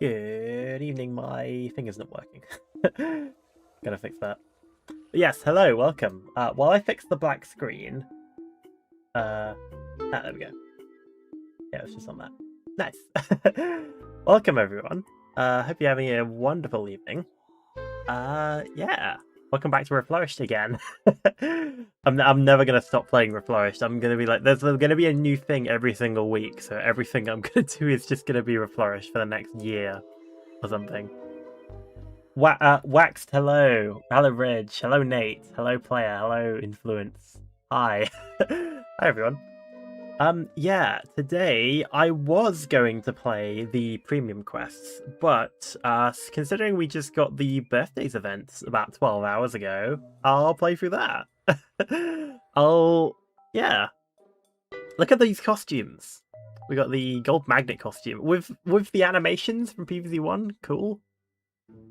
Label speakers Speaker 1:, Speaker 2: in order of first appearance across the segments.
Speaker 1: Good evening, my finger's not working. Gotta fix that. But yes, hello, welcome. While I fix the black screen... there we go. Yeah, it's just on that. Nice. Welcome, everyone. Hope you're having a wonderful evening. Yeah. Welcome back to Reflourished again. I'm never going to stop playing Reflourished. I'm going to be like, there's going to be a new thing every single week, so everything I'm going to do is just going to be Reflourished for the next year or something. Waxed, hello. Hello, Reg. Hello, Nate. Hello, Player. Hello, Influence. Hi. Hi, everyone. Yeah, today I was going to play the premium quests, but considering we just got the Birthdayz event about 12 hours ago, I'll play through that. Yeah. Look at these costumes. We got the gold magnet costume with the animations from PvZ1. Cool.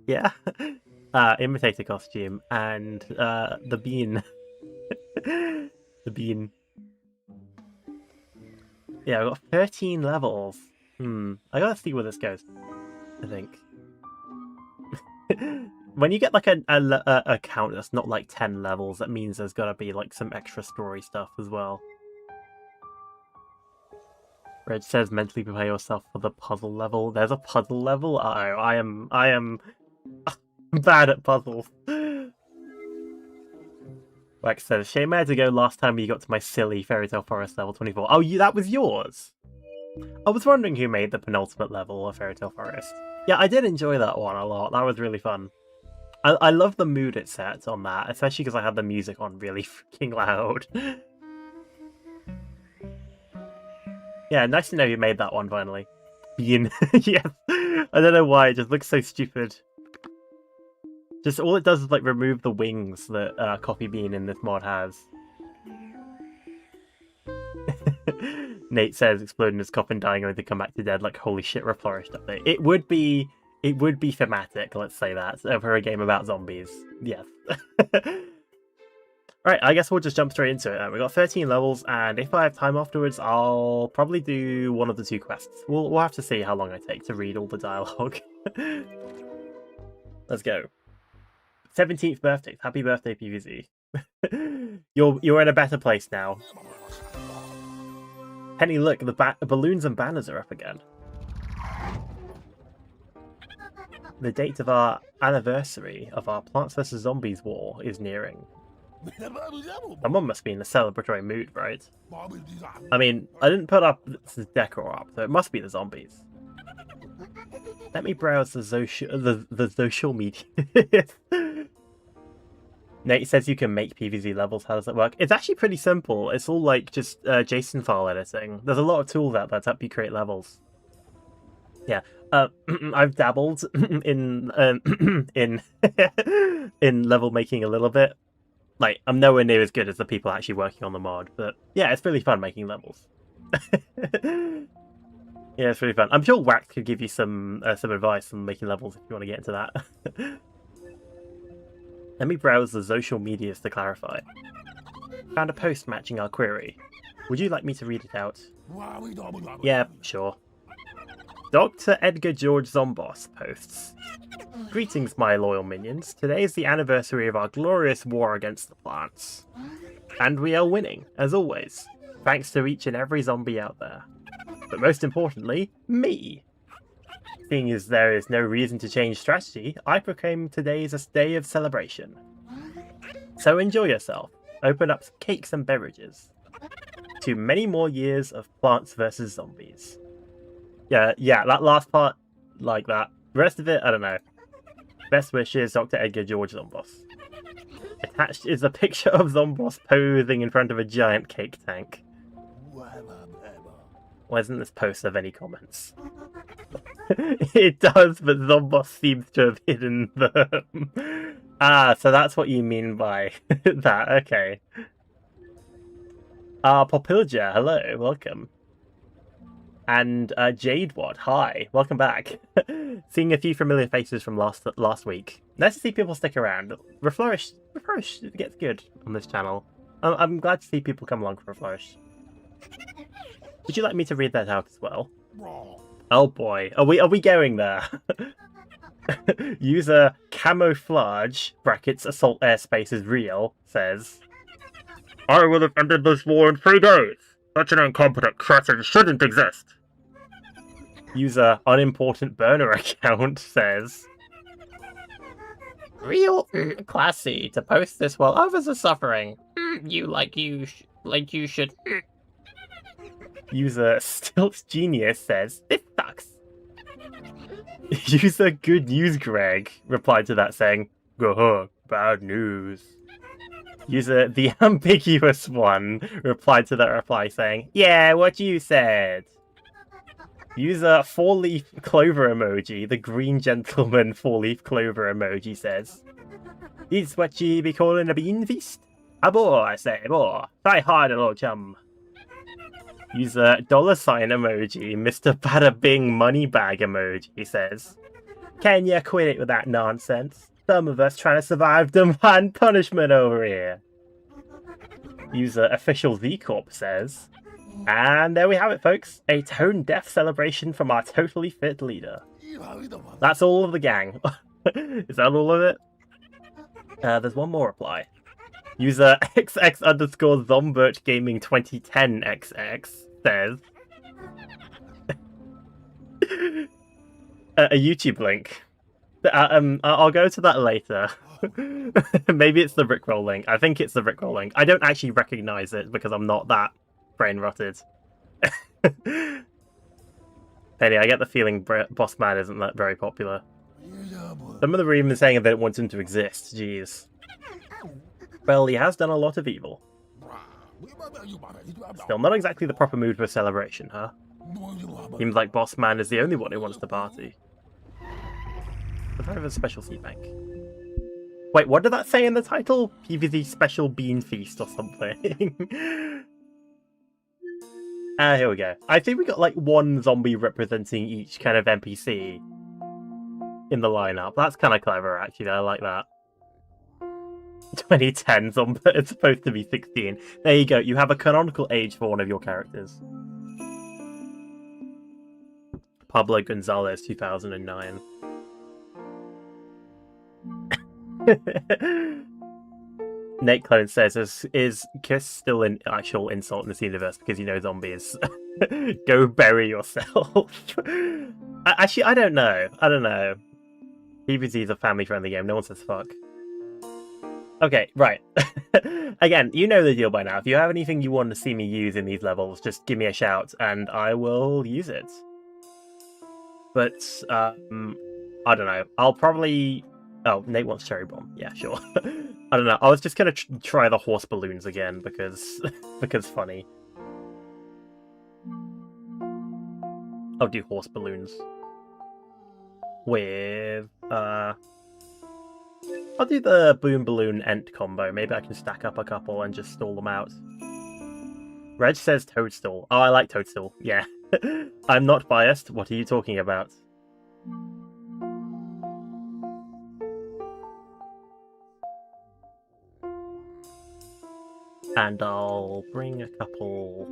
Speaker 1: Yeah. Imitator costume and the bean. The bean. Yeah, I've got 13 levels. I gotta see where this goes, I think. When you get like a count that's not like 10 levels, that means there's gotta be like some extra story stuff as well. Reg says mentally prepare yourself for the puzzle level. There's a puzzle level? Uh-oh, I am bad at puzzles. Wax says, shame I had to go last time you got to my silly Fairy Tale Forest level 24. Oh, that was yours? I was wondering who made the penultimate level of Fairy Tale Forest. Yeah, I did enjoy that one a lot. That was really fun. I love the mood it set on that, especially because I had the music on really freaking loud. Yeah, nice to know you made that one finally. Bean. Yes. I don't know why, it just looks so stupid. Just all it does is like remove the wings that Coffee Bean in this mod has. Nate says exploding his coffin, dying only to come back to dead. Like holy shit, Reflourished update. It would be thematic. Let's say that for a game about zombies. Yes. Right, I guess we'll just jump straight into it. We got 13 levels, and if I have time afterwards, I'll probably do one of the two quests. We'll have to see how long I take to read all the dialogue. Let's go. 17th birthday. Happy birthday, PvZ. You're in a better place now. Penny, look, the balloons and banners are up again. The date of our anniversary of our Plants vs. Zombies war is nearing. Someone must be in a celebratory mood, right? I mean, I didn't put up this decor up, so it must be the zombies. Let me browse the social media. Nate says you can make PvZ levels. How does that work? It's actually pretty simple. It's all like just JSON file editing. There's a lot of tools out there to help you create levels. Yeah, I've dabbled in in level making a little bit. Like, I'm nowhere near as good as the people actually working on the mod, but yeah, it's really fun making levels. Yeah, it's really fun. I'm sure Wax could give you some advice on making levels if you want to get into that. Let me browse the social medias to clarify. Found a post matching our query. Would you like me to read it out? Yeah, sure. Dr. Edgar George Zombos posts. Greetings, my loyal minions. Today is the anniversary of our glorious war against the plants. And we are winning, as always. Thanks to each and every zombie out there. But most importantly, me. Seeing as there is no reason to change strategy, I proclaim today as a day of celebration. So enjoy yourself. Open up some cakes and beverages. To many more years of Plants vs. Zombies. Yeah, that last part, like that. The rest of it, I don't know. Best wishes, Dr. Edgar George Zombos. Attached is a picture of Zombos posing in front of a giant cake tank. Why isn't this post of any comments? It does, but Zombos seems to have hidden them. Ah, so that's what you mean by that, okay. Popilja, hello, welcome. And Jadewad, hi, welcome back. Seeing a few familiar faces from last week. Nice to see people stick around. Reflourished gets good on this channel. I'm glad to see people come along for Reflourished. Would you like me to read that out as well? Oh boy, are we going there? User camouflage brackets assault airspace is real says, I will have ended this war in 3 days. Such an incompetent cretin shouldn't exist. User unimportant burner account says, real classy to post this while others are suffering. You should. User Stilts Genius says, this sucks. User Good News Greg replied to that saying, bad news. User The Ambiguous One replied to that reply saying, yeah, what you said. User 4-leaf clover emoji, the green gentleman 4-leaf clover emoji says, is what you be calling a bean feast? A boar, I say, boar. Try hard, little chum. User $sign emoji, Mr. Bada Bing money bag emoji says, can you quit it with that nonsense? Some of us trying to survive demand punishment over here. User Official Z Corp says, and there we have it, folks. A tone deaf celebration from our totally fit leader. That's all of the gang. Is that all of it? There's one more reply. User XX_Zombert Gaming 2010 XX says, a YouTube link. I'll go to that later. Maybe it's the Rickroll link. I think it's the Rickroll link. I don't actually recognize it because I'm not that brain rotted. Penny, I get the feeling Boss Man isn't that very popular. Some of them are even saying they don't want him to exist. Jeez. Well, he has done a lot of evil. Still not exactly the proper mood for a celebration, huh? Seems like Boss Man is the only one who wants to party. The part of a special seed bank. Wait, what did that say in the title? PvZ Special Bean Feast or something? Here we go. I think we got like one zombie representing each kind of NPC in the lineup. That's kind of clever, actually. I like that. 2010 zombie. It's supposed to be 16. There you go. You have a canonical age for one of your characters. Pablo Gonzalez, 2009. Nate Clone says, is kiss still an actual insult in this universe because you know zombies? Go bury yourself. Actually, I don't know. PvZ is a family-friendly game. No one says fuck. Okay, right. Again, you know the deal by now. If you have anything you want to see me use in these levels, just give me a shout and I will use it. But, I don't know. I'll probably... Oh, Nate wants Cherry Bomb. Yeah, sure. I don't know. I was just gonna try the horse balloons again because funny. I'll do horse balloons with I'll do the boom balloon ent combo. Maybe I can stack up a couple and just stall them out. Reg says Toadstool. Oh, I like Toadstool. Yeah. I'm not biased. What are you talking about? And I'll bring a couple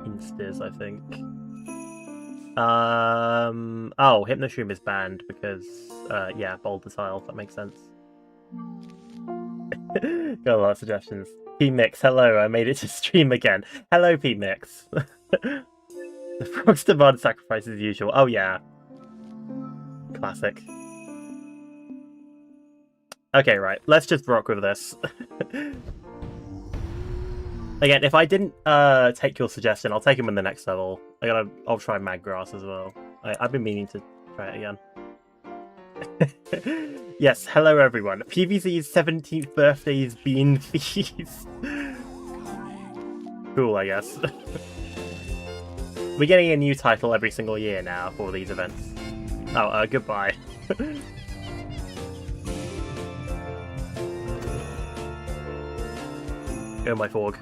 Speaker 1: instas, I think. Oh, Hypnoshroom is banned because, yeah, Boulder Tiles, that makes sense. Got a lot of suggestions. PMix, hello, I made it to stream again. Hello, PMix. The frogs demand sacrifice as usual. Oh, yeah. Classic. Okay, right, let's just rock with this. Again, if I didn't take your suggestion, I'll take him in the next level. I'll try Maggrass as well. I've been meaning to try it again. Yes, hello everyone. PvZ's 17th birthday's bean feast. Cool, I guess. We're getting a new title every single year now for these events. Oh, goodbye. Go my forg.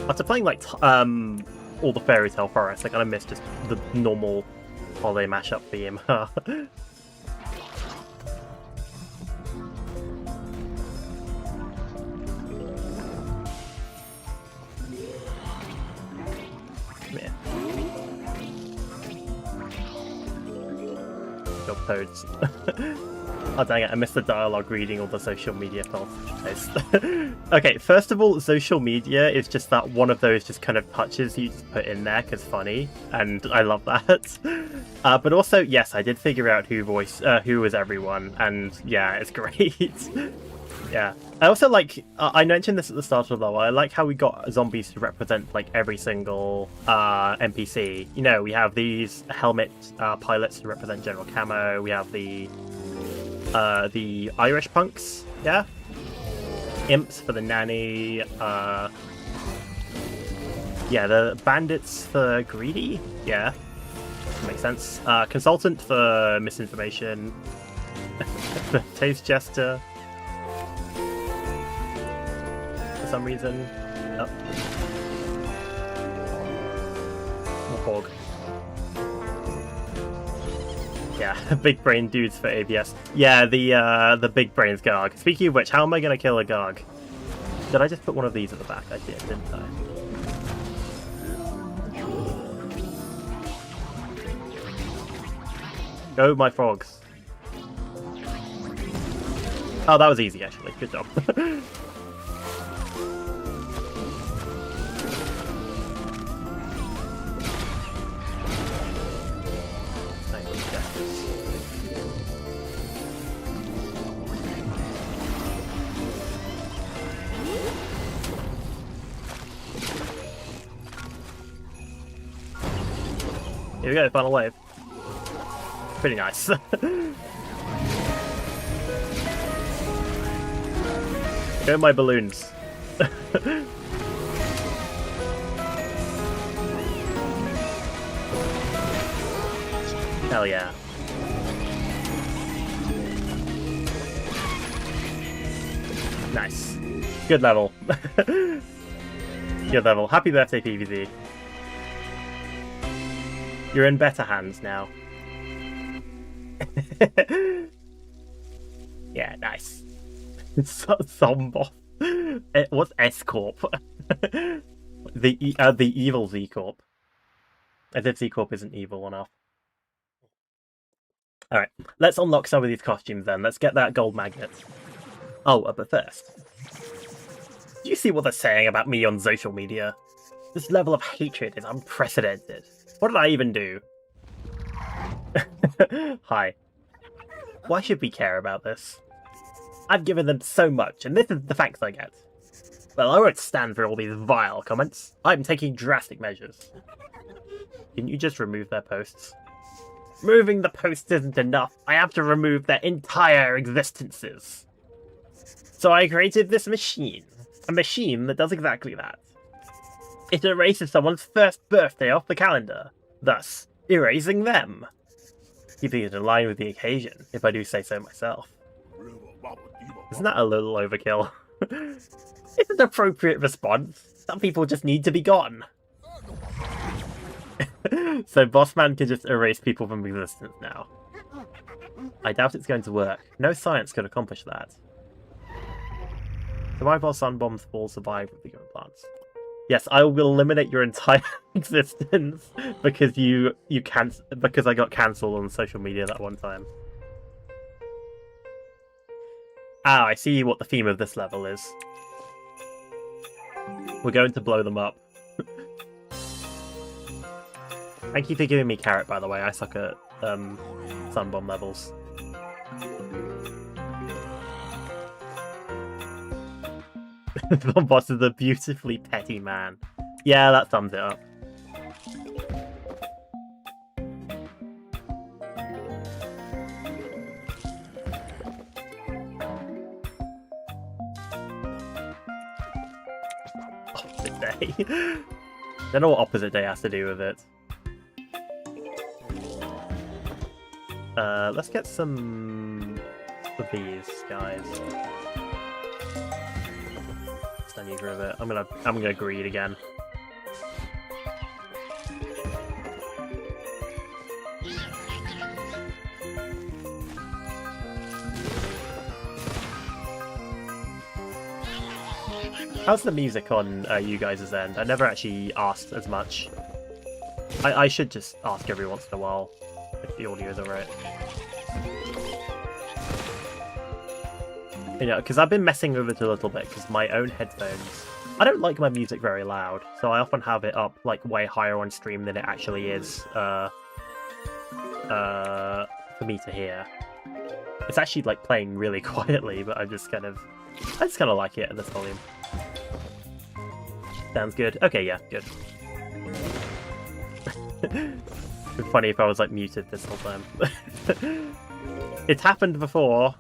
Speaker 1: After playing like all the Fairy Tale Forest, I kind of miss just the normal holiday mashup theme. your posts. Oh dang it, I missed the dialogue reading all the social media posts. Okay, first of all, social media is just that one of those just kind of touches you just put in there because funny, and I love that. But also, yes, I did figure out who was everyone, and yeah, it's great. Yeah. I also like, I mentioned this at the start of the level, I like how we got zombies to represent like every single NPC. You know, we have these helmet pilots to represent General Camo, we have the Irish punks, yeah? Imps for the nanny, yeah, the bandits for greedy, yeah. Makes sense. Consultant for misinformation, the taste jester. For some reason. Oh. Hog. Yeah, big brain dudes for ABS. Yeah, the big brains Garg. Speaking of which, how am I gonna kill a Garg? Did I just put one of these at the back? I did, didn't I? Go, my frogs. Oh, that was easy, actually. Good job. Here we go, final wave. Pretty nice. Go my balloons. Hell yeah. Nice. Good level. Good level. Happy birthday, PvZ. You're in better hands now. Yeah, nice. Zomboth. What's S Corp? The evil Z Corp. As if Z Corp isn't evil enough. Alright, let's unlock some of these costumes then. Let's get that gold magnet. Oh, but first. Do you see what they're saying about me on social media? This level of hatred is unprecedented. What did I even do? Hi. Why should we care about this? I've given them so much, and this is the thanks I get. Well, I won't stand for all these vile comments. I'm taking drastic measures. Can you just remove their posts? Removing the posts isn't enough. I have to remove their entire existences. So I created this machine. A machine that does exactly that. It erases someone's first birthday off the calendar, thus erasing them. Keeping it in line with the occasion, if I do say so myself. Isn't that a little overkill? It's an appropriate response. Some people just need to be gone. So Bossman can just erase people from existence now. I doubt it's going to work. No science could accomplish that. Survive while sun bombs fall, survive with the given plants. Yes, I will eliminate your entire existence because because I got cancelled on social media that one time. Ah, I see what the theme of this level is. We're going to blow them up. Thank you for giving me carrot, by the way. I suck at sun bomb levels. The boss is a beautifully petty man. Yeah, that sums it up. Opposite day. Don't know what opposite day has to do with it. Let's get some of these guys. Stand you for a bit. I'm gonna greed again. How's the music on you guys' end? I never actually asked as much. I should just ask every once in a while if the audio is alright. You know, because I've been messing with it a little bit because my own headphones. I don't like my music very loud, so I often have it up like way higher on stream than it actually is for me to hear. It's actually like playing really quietly, but I just kind of like it at this volume. Sounds good. Okay, yeah, good. It'd be funny if I was like muted this whole time. It's happened before.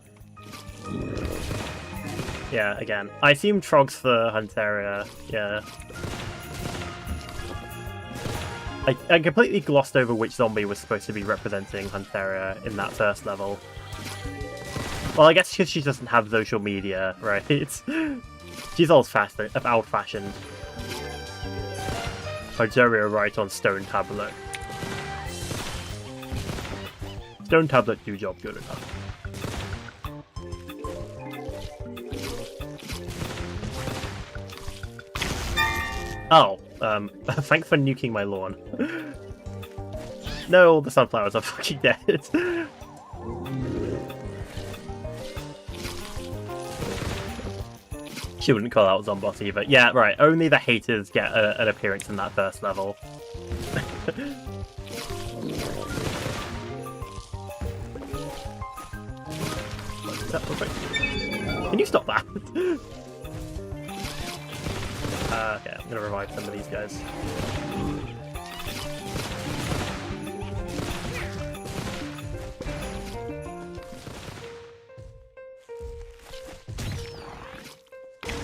Speaker 1: Yeah, again. I assume Trogs for Hunteria, yeah. I completely glossed over which zombie was supposed to be representing Hunteria in that first level. Well, I guess because she doesn't have social media, right? She's old-fashioned. Hunteria right on Stone Tablet. Stone Tablet do job good enough. Oh, thanks for nuking my lawn. No, the sunflowers are fucking dead. She wouldn't call out Zombot either. Yeah, right, only the haters get an appearance in that first level. Can you stop that? Okay, I'm gonna revive some of these guys.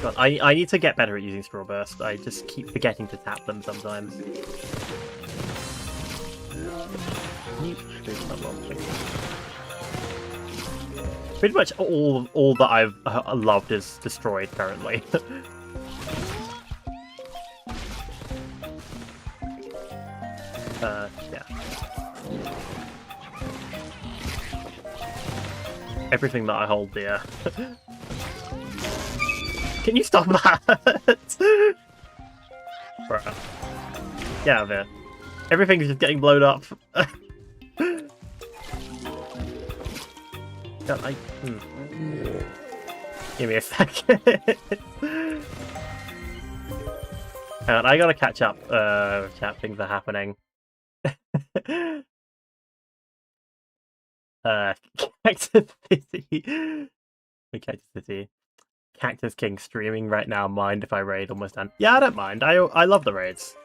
Speaker 1: God, I need to get better at using Straw Burst. I just keep forgetting to tap them sometimes. Pretty much all that I've loved is destroyed currently. Yeah. Everything that I hold dear. Can you stop that? Bruh. Get out of here. Everything's just getting blown up. God, Give me a second. And I gotta catch up. Chat, things are happening. Cactus City. Cactus City. Cactus King streaming right now. Mind if I raid? Almost done. Yeah, I don't mind. I love the raids.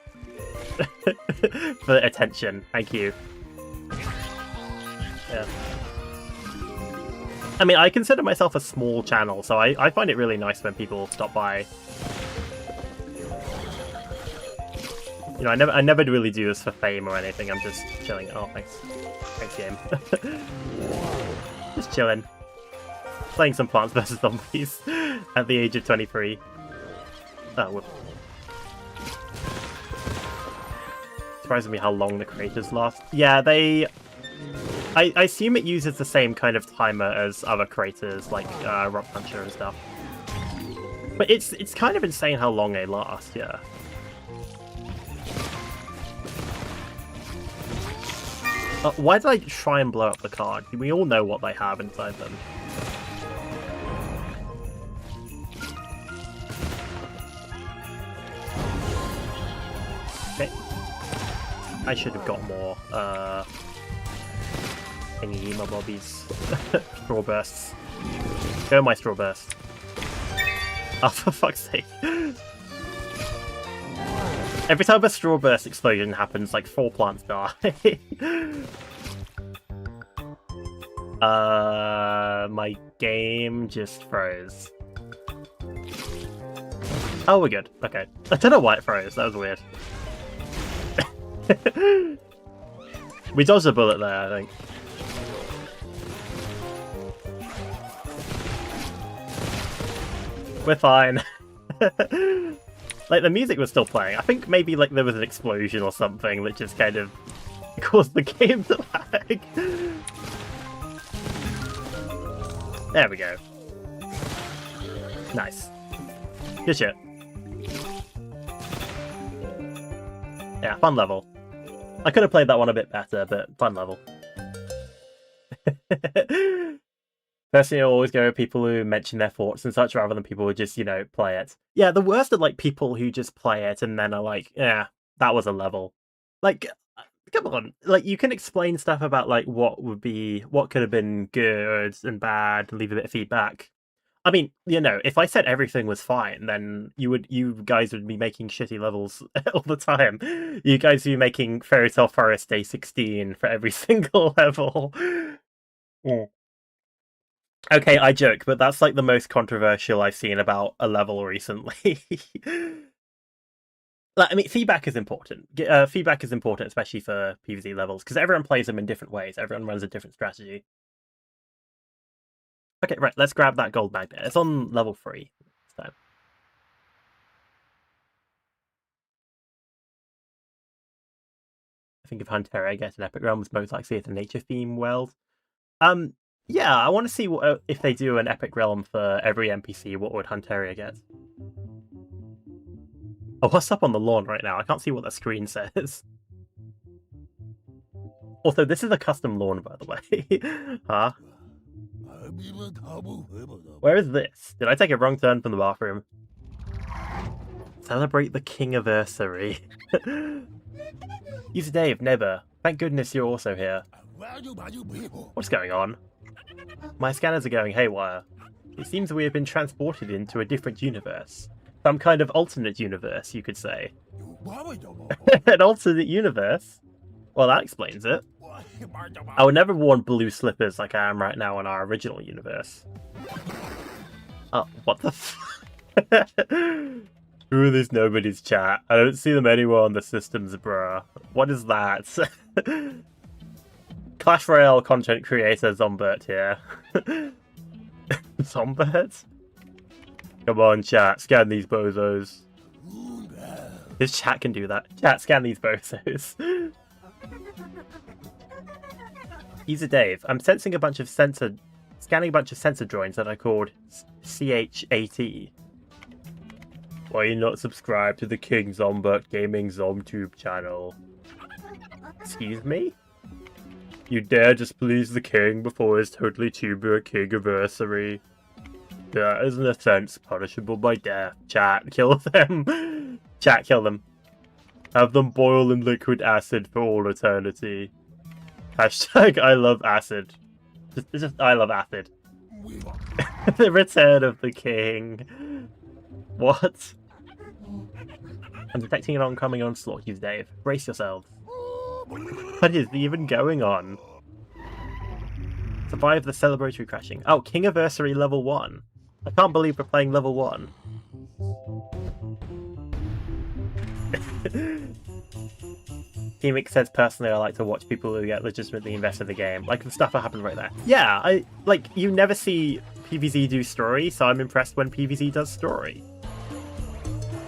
Speaker 1: For the attention. Thank you. Yeah. I mean, I consider myself a small channel, so I find it really nice when people stop by. You know, I never really do this for fame or anything. I'm just chilling. Oh, thanks. Thanks, game. Just chilling. Playing some Plants vs. Zombies at the age of 23. Oh, whoop. Surprising me how long the creators last. Yeah, I assume it uses the same kind of timer as other creators, like Rock Puncher and stuff. But it's kind of insane how long they last, yeah. Why did I try and blow up the card? We all know what they have inside them. Okay. I should have got more thingy my bobbies. Straw bursts. Go my straw burst. Oh, for fuck's sake. Every time a straw burst explosion happens, like 4 plants die. My game just froze. Oh, we're good. Okay. I don't know why it froze. That was weird. We dodged a bullet there, I think. We're fine. Like, the music was still playing. I think maybe, like, there was an explosion or something that just kind of caused the game to lag. There we go. Nice. Good shit. Yeah, fun level. I could have played that one a bit better, but fun level. Personally, I always go with people who mention their thoughts and such rather than people who just, play it. Yeah, the worst are like people who just play it and then are like, yeah, that was a level. Like, come on, like you can explain stuff about like what could have been good and bad, and leave a bit of feedback. I mean, if I said everything was fine, then you guys would be making shitty levels all the time. You guys would be making Fairy Tale Forest Day 16 for every single level. Yeah. Okay, I joke, but that's like the most controversial I've seen about a level recently. I mean, feedback is important. Feedback is important, especially for PvZ levels, because everyone plays them in different ways. Everyone runs a different strategy. Okay, right, let's grab that gold magnet. It's on level 3 this time. I think if Hunteria gets an Epic Realm, it's most likely it's a nature theme world. Yeah, I want to see what if they do an Epic Realm for every NPC, what would Hunteria get? Oh, what's up on the lawn right now? I can't see what the screen says. Also, this is a custom lawn, by the way. Huh? Where is this? Did I take a wrong turn from the bathroom? Celebrate the King-a-versary. User Dave, Never. Thank goodness you're also here. What's going on? My scanners are going haywire. It seems we have been transported into a different universe. Some kind of alternate universe, you could say. An alternate universe? Well, that explains it. I would never worn blue slippers like I am right now in our original universe. Oh, what the f- Ooh, there's nobody's chat. I don't see them anywhere on the systems, bruh. What is that? Clash Royale content creator Zombert here. Zombert? Come on, chat. Scan these bozos. His chat can do that. Chat, scan these bozos. User Dave, I'm scanning a bunch of sensor droids that I called CH80. Why are you not subscribed to the King Zombert Gaming ZomTube channel? Excuse me? You dare displease the king before his totally tuber King-a-versary? That is an offense punishable by death. Chat, kill them. Chat, kill them. Have them boil in liquid acid for all eternity. Hashtag I love acid. Just I love acid. The return of the king. What? I'm detecting an oncoming onslaught, User Dave. Brace yourselves. What is even going on? Survive the celebratory crashing. Oh, King-a-versary level 1. I can't believe we're playing level 1. KlmMox says, personally, I like to watch people who get legitimately invested in the game. Like the stuff that happened right there. Yeah, you never see PvZ do story, so I'm impressed when PvZ does story.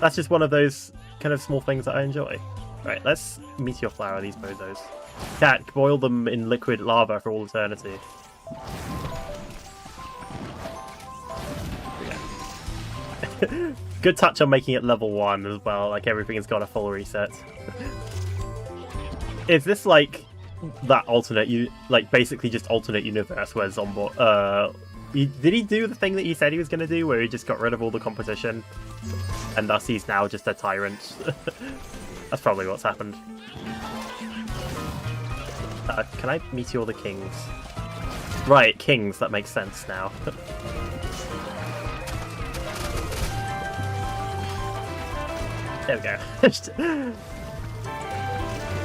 Speaker 1: That's just one of those kind of small things that I enjoy. Right, let's meteor flower these bozos. Cat, boil them in liquid lava for all eternity. Good touch on making it level 1 as well, like everything has got a full reset. Is this like that alternate, basically just alternate universe where Zombot, did he do the thing that he said he was going to do, where he just got rid of all the competition? And thus he's now just a tyrant. That's probably what's happened. Can I meteor the kings? Right, kings, that makes sense now. There we go.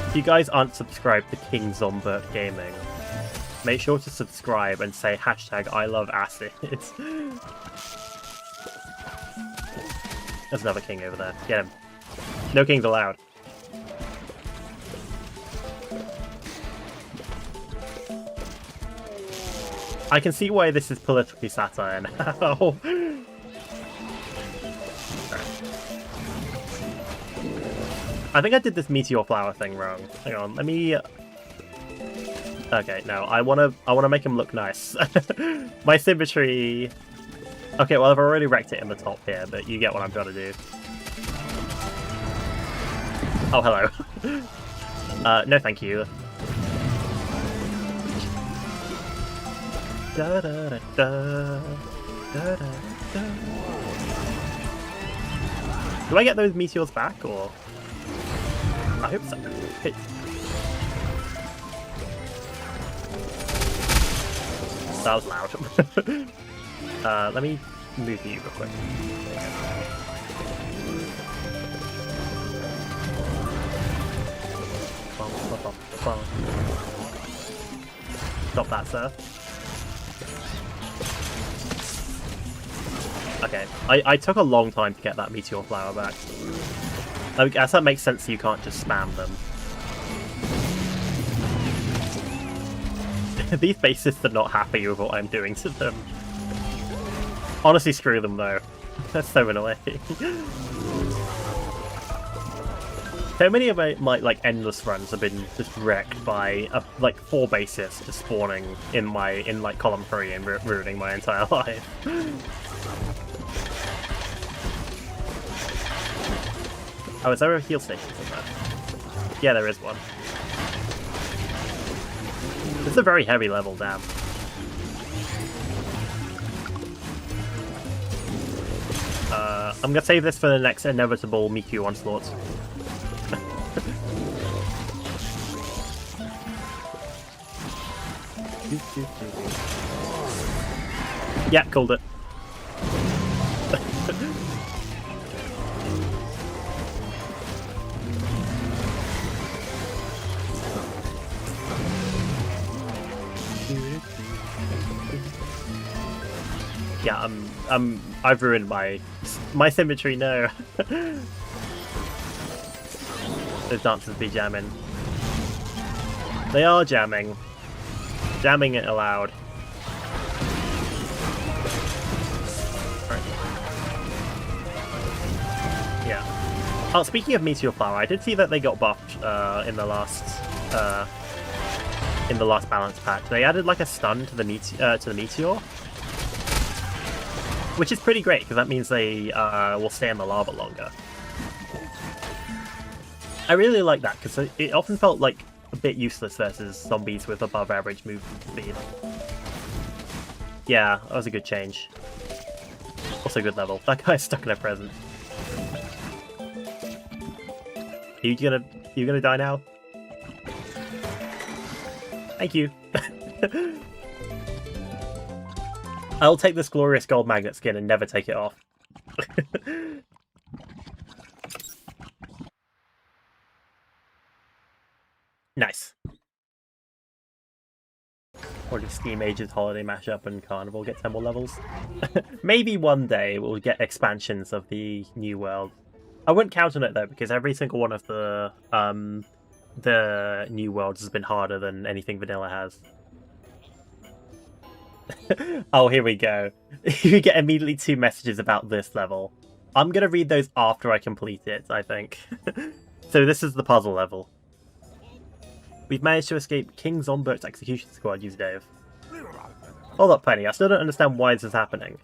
Speaker 1: If you guys aren't subscribed to King Zombert Gaming, make sure to subscribe and say hashtag I love acid. There's another king over there. Get him. No kings allowed. I can see why this is politically satire now. I think I did this meteor flower thing wrong. Hang on, let me... Okay, no, I wanna make him look nice. My symmetry... Okay, well I've already wrecked it in the top here, but you get what I'm trying to do. Oh, hello. No thank you. Da da da da. Da, da, da. Do I get those meteors back, or? I hope so. Hey. That was loud. Let me move you real quick. Stop that, sir. Okay, I took a long time to get that meteor flower back. I guess that makes sense, so you can't just spam them. These bases are not happy with what I'm doing to them. Honestly, screw them though. That's so annoying. So many of my like endless runs have been just wrecked by like 4 bases just spawning in like column 3 and ruining my entire life. Oh, is there a heal station somewhere? Yeah, there is one. This is a very heavy level, damn. I'm gonna save this for the next inevitable Miku onslaught. Yeah, called it. Yeah, I've ruined my symmetry. No. Those dancers be jamming. They are jamming. Jamming it aloud. Right. Yeah. Oh, speaking of Meteor Flower, I did see that they got buffed in the last balance pack. They added like a stun to the meteor. Which is pretty great, because that means they will stay in the lava longer. I really like that, because it often felt like a bit useless versus zombies with above average move speed. Yeah, that was a good change. Also good level. That guy's stuck in a present. Are you gonna die now? Thank you. I'll take this glorious gold magnet skin and never take it off. Nice. Or did Steam Ages Holiday Mashup and Carnival get 10 more levels? Maybe one day we'll get expansions of the new world. I wouldn't count on it though, because every single one of the new worlds has been harder than anything vanilla has. Oh, here we go. You get immediately 2 messages about this level. I'm gonna read those after I complete it, I think. So this is the puzzle level. We've managed to escape King Zombert's execution squad, user Dave. Hold up, Penny. I still don't understand why this is happening.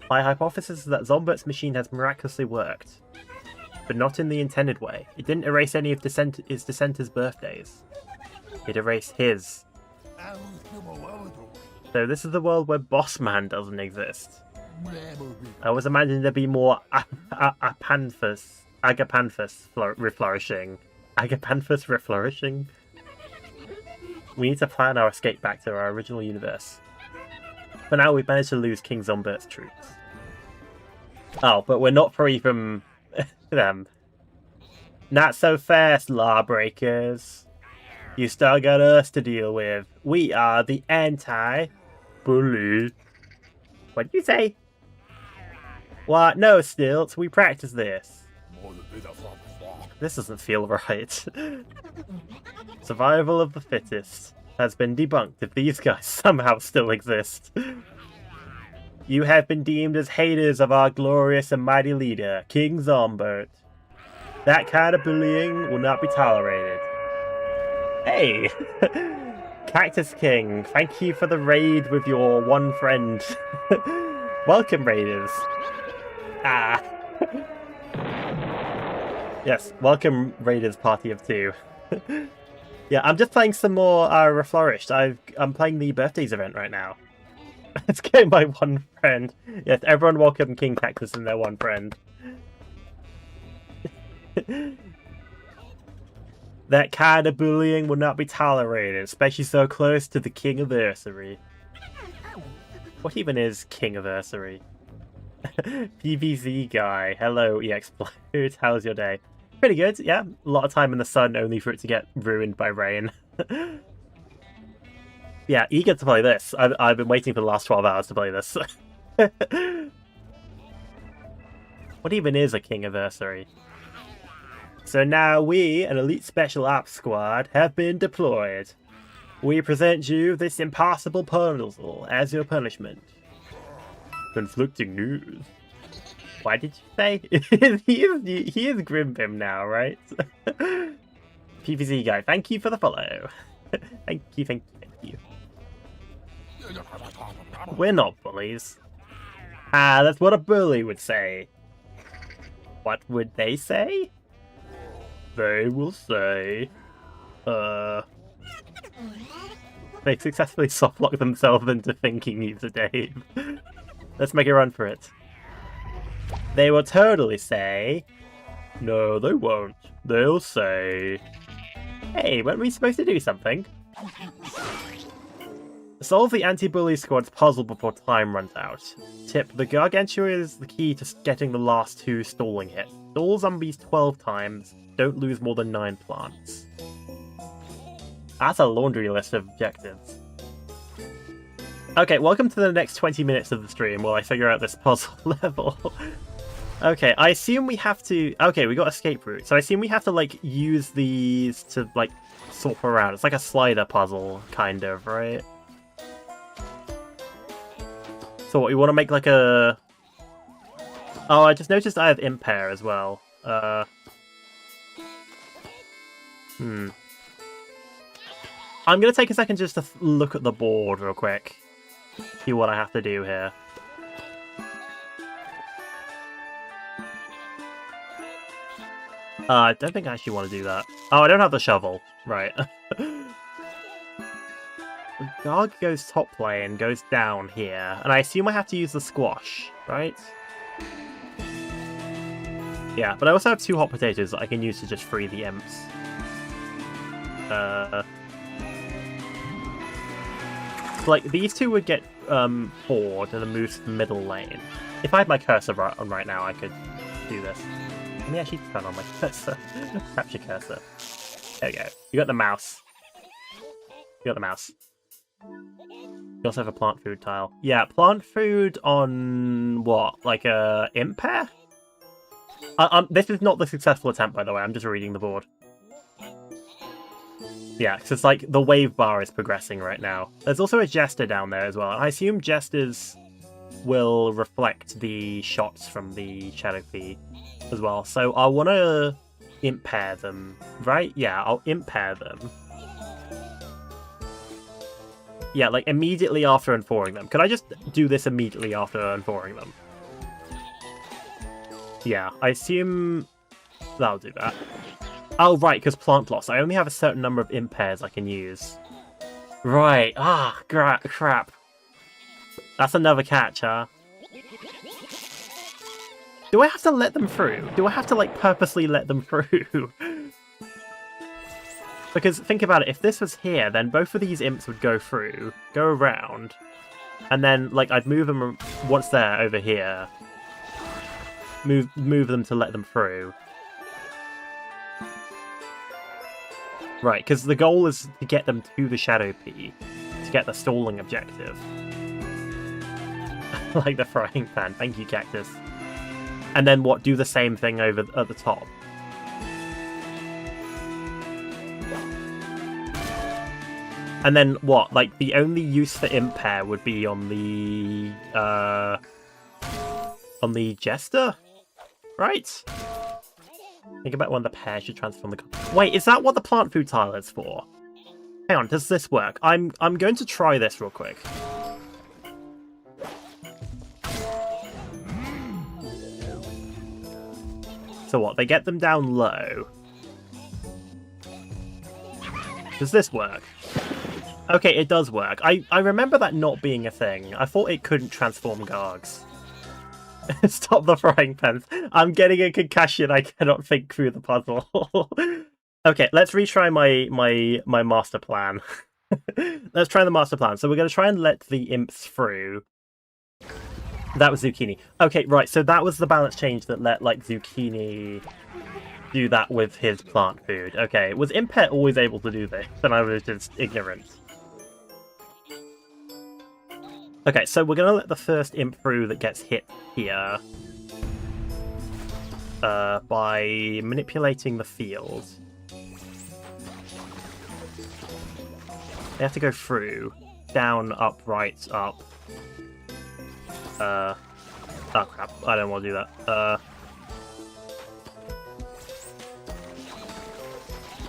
Speaker 1: My hypothesis is that Zombert's machine has miraculously worked. But not in the intended way. It didn't erase any of his dissenters' birthdays. It erased his. So this is the world where Boss Man doesn't exist. I was imagining there'd be more Agapanthus reflourishing. Agapanthus reflourishing? We need to plan our escape back to our original universe. For now, we've managed to lose King Zombert's troops. Oh, but we're not free from them. Not so fast, lawbreakers. You still got us to deal with. We are the anti-bully. What'd you say? What? No, Stilts. We practice this. This doesn't feel right. Survival of the fittest has been debunked if these guys somehow still exist. You have been deemed as haters of our glorious and mighty leader, King Zombert. That kind of bullying will not be tolerated. Hey! Cactus King, thank you for the raid with your one friend. Welcome, raiders. Ah. Yes, welcome, raiders party of 2. Yeah, I'm just playing some more Reflourished. I'm playing the Birthdayz event right now. It's getting my one friend. Yes, everyone welcome King Cactus and their one friend. That kind of bullying would not be tolerated, especially so close to the King-a-versary. What even is King-a-versary? PvZ guy. Hello, Xpload. How's your day? Pretty good, yeah. A lot of time in the sun only for it to get ruined by rain. Yeah, eager to play this. I've been waiting for the last 12 hours to play this. What even is a King-a-versary? So now we, an elite special ops squad, have been deployed. We present you this impossible puzzle as your punishment. Conflicting news. Why did you say? he is Grimbim now, right? PvZ guy, thank you for the follow. Thank you. We're not bullies. Ah, that's what a bully would say. What would they say? They will say, they successfully softlock themselves into thinking he's a Dave. Let's make a run for it. They will totally say, no, they won't. They'll say, hey, weren't we supposed to do something? Solve the anti-bully squad's puzzle before time runs out. Tip, the Gargantua is the key to getting the last 2 stalling hits. Stall zombies 12 times, don't lose more than 9 plants. That's a laundry list of objectives. Okay, welcome to the next 20 minutes of the stream while I figure out this puzzle level. Okay, I assume we have to... Okay, we got escape route. So I assume we have to, like, use these to, like, swap around. It's like a slider puzzle, kind of, right? So what, you want to make, like, a... Oh, I just noticed I have impair as well. I'm going to take a second just to look at the board real quick. See what I have to do here. I don't think I actually want to do that. Oh, I don't have the shovel. Right. Garg goes top lane, goes down here. And I assume I have to use the squash, right? Yeah, but I also have 2 hot potatoes that I can use to just free the imps. Like, these 2 would get bored and then move to the middle lane. If I had my cursor on right now, I could do this. Let me actually turn on my cursor. Capture cursor. There we go. You got the mouse. You got the mouse. You also have a plant food tile. Yeah, plant food on what? Like a impair? This is not the successful attempt, by the way. I'm just reading the board. Yeah, because it's like the wave bar is progressing right now. There's also a jester down there as well. I assume jesters will reflect the shots from the Shadow P as well. So I want to impair them, right? Yeah, I'll impair them. Yeah, like immediately after unforing them. Could I just do this immediately after unforing them? Yeah, I assume that'll do that. Oh, right, because plant loss. I only have a certain number of impairs I can use. Right. Ah, crap. That's another catch, huh? Do I have to let them through? Do I have to, like, purposely let them through? Because, think about it, if this was here, then both of these imps would go through, go around, and then, like, I'd move them once they're over here. Move them to let them through. Right, because the goal is to get them to the Shadow P, to get the stalling objective. Like the frying pan. Thank you, Cactus. And then what? Do the same thing over at the top. And then what? Like the only use for impair would be on the Jester, right? Think about when the pair should transform the... Wait, is that what the plant food tile is for? Hang on, does this work? I'm going to try this real quick. So what? They get them down low. Does this work? Okay, it does work. I remember that not being a thing. I thought it couldn't transform Gargs. Stop the frying pans. I'm getting a concussion. I cannot think through the puzzle. Okay, let's retry my master plan. Let's try the master plan. So we're going to try and let the imps through. That was Zucchini. Okay, right. So that was the balance change that let like Zucchini do that with his plant food. Okay, was Impet always able to do this? And I was just ignorant. Okay, so we're going to let the first imp through that gets hit here by manipulating the field. They have to go through. Down, up, right, up. Oh crap, I don't want to do that.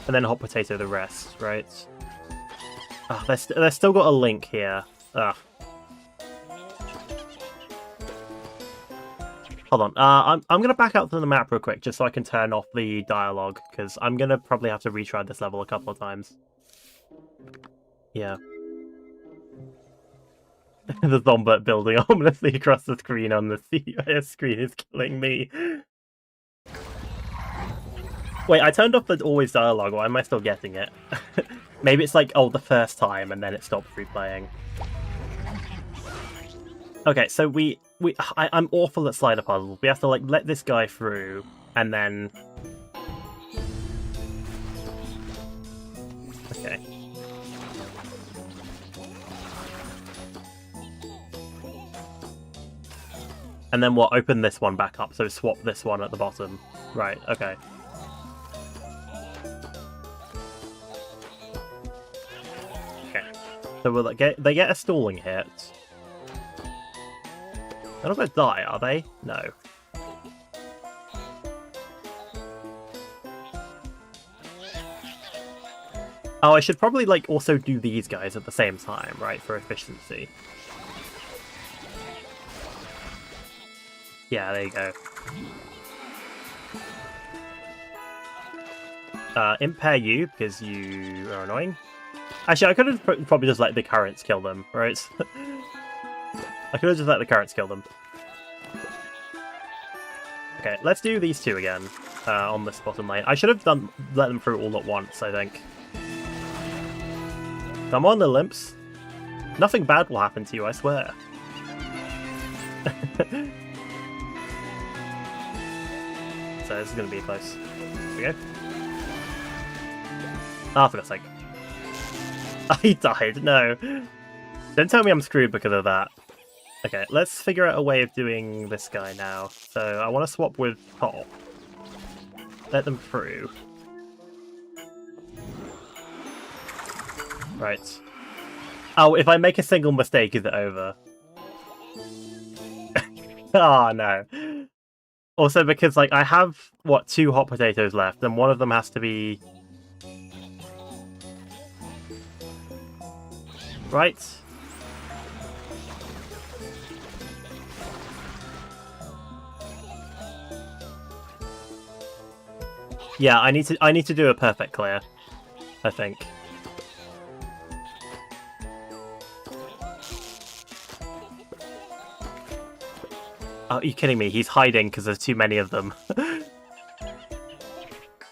Speaker 1: And then hot potato the rest, right? Oh, they've still got a link here. Ugh. Hold on. I'm gonna back out to the map real quick just so I can turn off the dialogue because I'm gonna probably have to retry this level a couple of times. Yeah. The Zombert building ominously across the screen on the screen is killing me. Wait, I turned off the always dialogue. Why am I still getting it? Maybe it's like, oh, the first time and then it stopped replaying. Okay, so I'm awful at slider puzzles. We have to like let this guy through and then... Okay. And then we'll open this one back up, so swap this one at the bottom. Right, okay. Okay. So we'll they get a stalling hit. They're not gonna die, are they? No. Oh, I should probably like also do these guys at the same time, right, for efficiency. Yeah, there you go. Impair you, because you are annoying. Actually, I could have probably just let the currents kill them, right? I could have just let the currents kill them. Okay, let's do these two again on this bottom lane. I should have let them through all at once, I think. Come on, the limps. Nothing bad will happen to you, I swear. So this is going to be close. Here we go. Ah, for God's sake. I died, no. Don't tell me I'm screwed because of that. Okay, let's figure out a way of doing this guy now. So I want to swap with Top. Let them through. Right. Oh, if I make a single mistake, is it over? Oh, no. Also, because, like, I have, what, 2 hot potatoes left, and one of them has to be... Right? Yeah, I need to do a perfect clear, I think. Oh, are you kidding me? He's hiding because there's too many of them.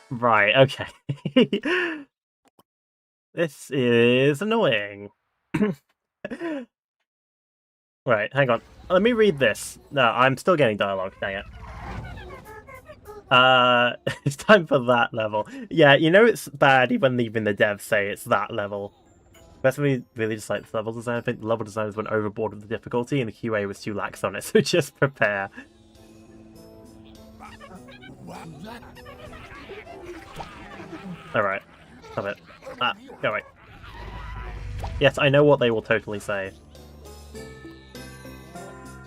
Speaker 1: Right, okay. This is annoying. Right, hang on. Let me read this. No, I'm still getting dialogue, dang it. It's time for that level. Yeah, you know it's bad when even the devs say it's that level. Personally, really just like the level design. I think the level designers went overboard with the difficulty and the QA was too lax on it, so just prepare. Alright, stop it. Go away. Yes, I know what they will totally say.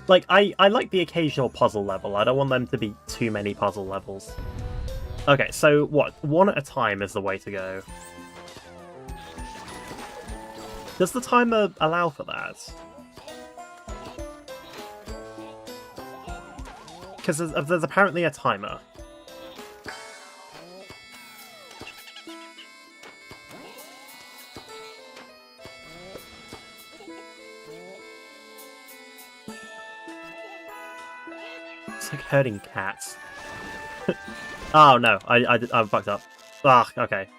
Speaker 1: Like, I like the occasional puzzle level. I don't want them to be too many puzzle levels. Okay, so what? One at a time is the way to go. Does the timer allow for that? Because there's apparently a timer. It's like herding cats. Oh no, I fucked up. Ah, okay.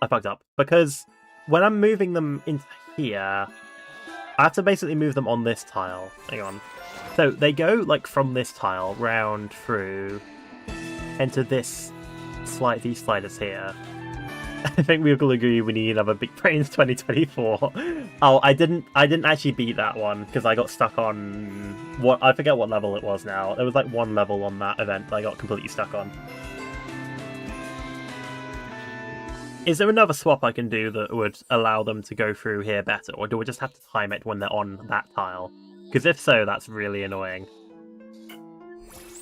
Speaker 1: I fucked up. Because when I'm moving them into here, I have to basically move them on this tile. Hang on. So they go like from this tile round through into this these sliders here. I think we all agree we need another Big Brains 2024. Oh, I didn't actually beat that one because I got stuck on what I forget what level it was now. There was like one level on that event that I got completely stuck on. Is there another swap I can do that would allow them to go through here better, or do we just have to time it when they're on that tile? Because if so, that's really annoying.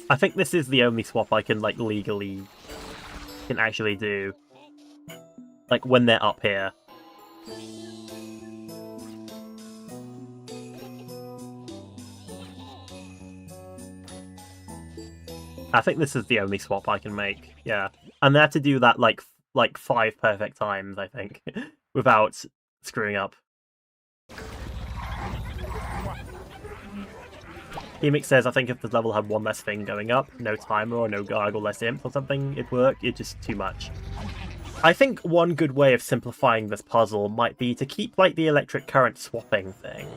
Speaker 1: I think this is the only swap I can like legally can actually do. Like, when they're up here. I think this is the only swap I can make, yeah. And they had to do that, like 5 perfect times, I think, without screwing up. KlmMox says, I think if the level had one less thing going up, no timer or no gargle, less imp or something, it'd work. It's just too much. I think one good way of simplifying this puzzle might be to keep like the electric current swapping thing,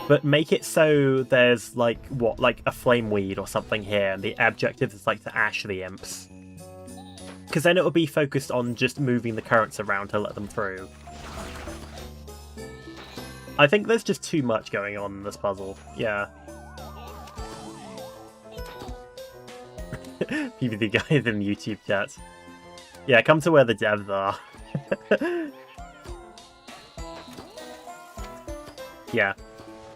Speaker 1: but make it so there's like a flame weed or something here, and the objective is like to ash the imps. Because then it will be focused on just moving the currents around to let them through. I think there's just too much going on in this puzzle. Yeah. PvZ guys in YouTube chat. Yeah, come to where the devs are. Yeah.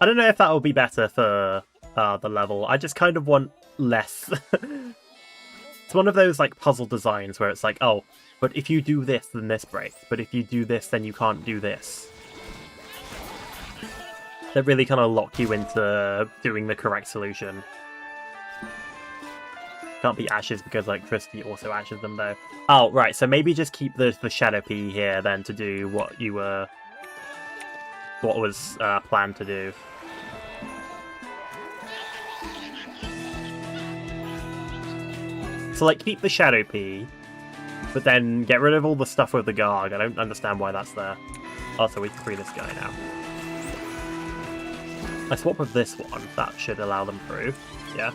Speaker 1: I don't know if that will be better for the level. I just kind of want less. It's one of those like puzzle designs where it's like, oh, but if you do this, then this breaks. But if you do this, then you can't do this. They really kind of lock you into doing the correct solution. Can't be ashes because like Christy also ashes them though. Oh right, so maybe just keep the shadow P here then to do what you were, what was planned to do. So like keep the shadow P, but then get rid of all the stuff with the Garg. I don't understand why that's there. Oh, so we can free this guy now. I swap with this one. That should allow them through. Yeah.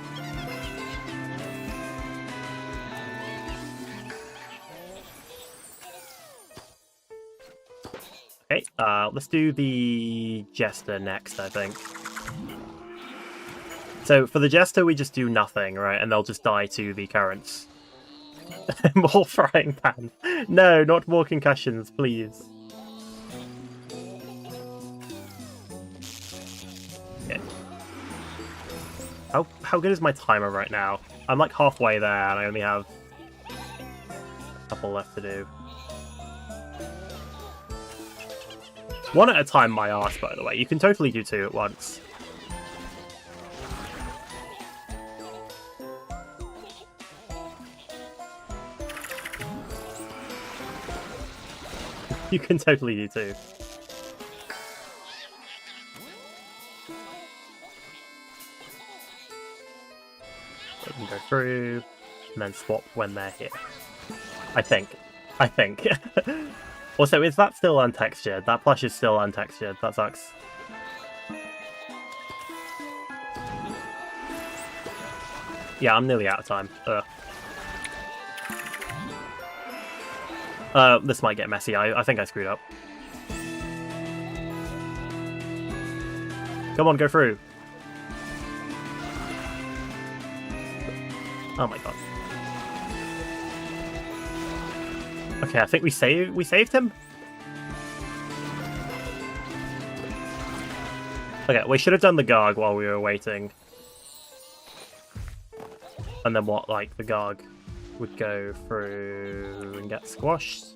Speaker 1: Okay, let's do the Jester next, I think. So for the Jester, we just do nothing, right? And they'll just die to the currents. More frying pan. No, not more concussions, please. Okay. How good is my timer right now? I'm like halfway there, and I only have a couple left to do. One at a time, my arse, by the way. You can totally do 2 at once. You can totally do 2. They can go through, and then swap when they're here. I think. Also, is that still untextured? That plush is still untextured. That sucks. Yeah, I'm nearly out of time. This might get messy. I think I screwed up. Come on, go through. Oh my god. Okay, I think we saved him? Okay, we should have done the Garg while we were waiting. And then what, like, the Garg would go through and get squashed.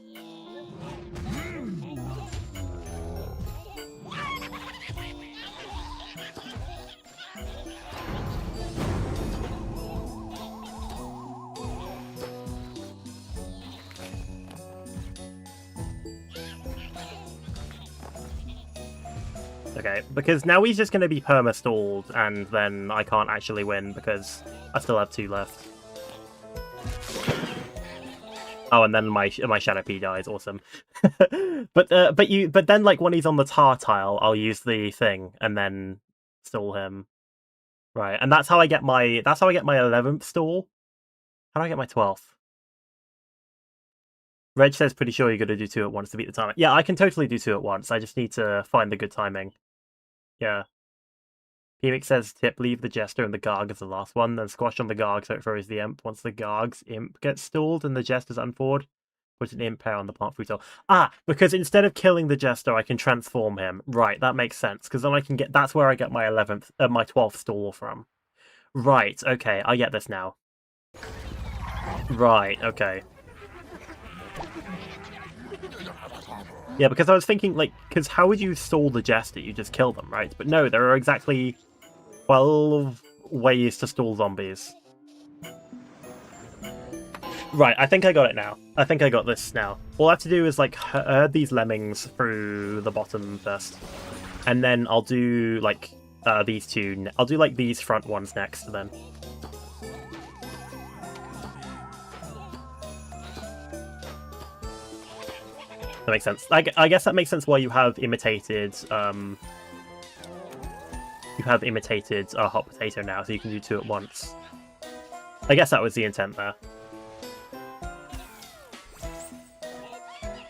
Speaker 1: Okay, because now he's just going to be perma-stalled, and then I can't actually win because I still have 2 left. Oh, and then my Shadow P dies. Awesome. but then like when he's on the tar tile, I'll use the thing and then stall him. Right, and that's how I get my 11th stall. How do I get my 12th? Reg says pretty sure you're gonna do 2 at once to beat the timer. Yeah, I can totally do 2 at once. I just need to find the good timing. Yeah. PvZ says tip, leave the Jester and the Garg as the last one, then squash on the Garg so it throws the Imp. Once the Garg's Imp gets stalled and the Jester's unforward, put an Imp pair on the plant fruit tile. Ah, because instead of killing the Jester, I can transform him. Right, that makes sense, because then I can get... That's where I get my 12th stall from. Right, okay, I get this now. Right, okay. Yeah, because I was thinking, like, because how would you stall the Jester? You just kill them, right? But no, there are exactly 12 ways to stall zombies. Right, I think I got it now. I think I got this now. All I have to do is, like, herd these lemmings through the bottom first. And then I'll do, like, these 2... I'll do, like, these front ones next, then. That makes sense. I guess that makes sense why you have imitated... You have imitated a hot potato now, so you can do 2 at once. I guess that was the intent there.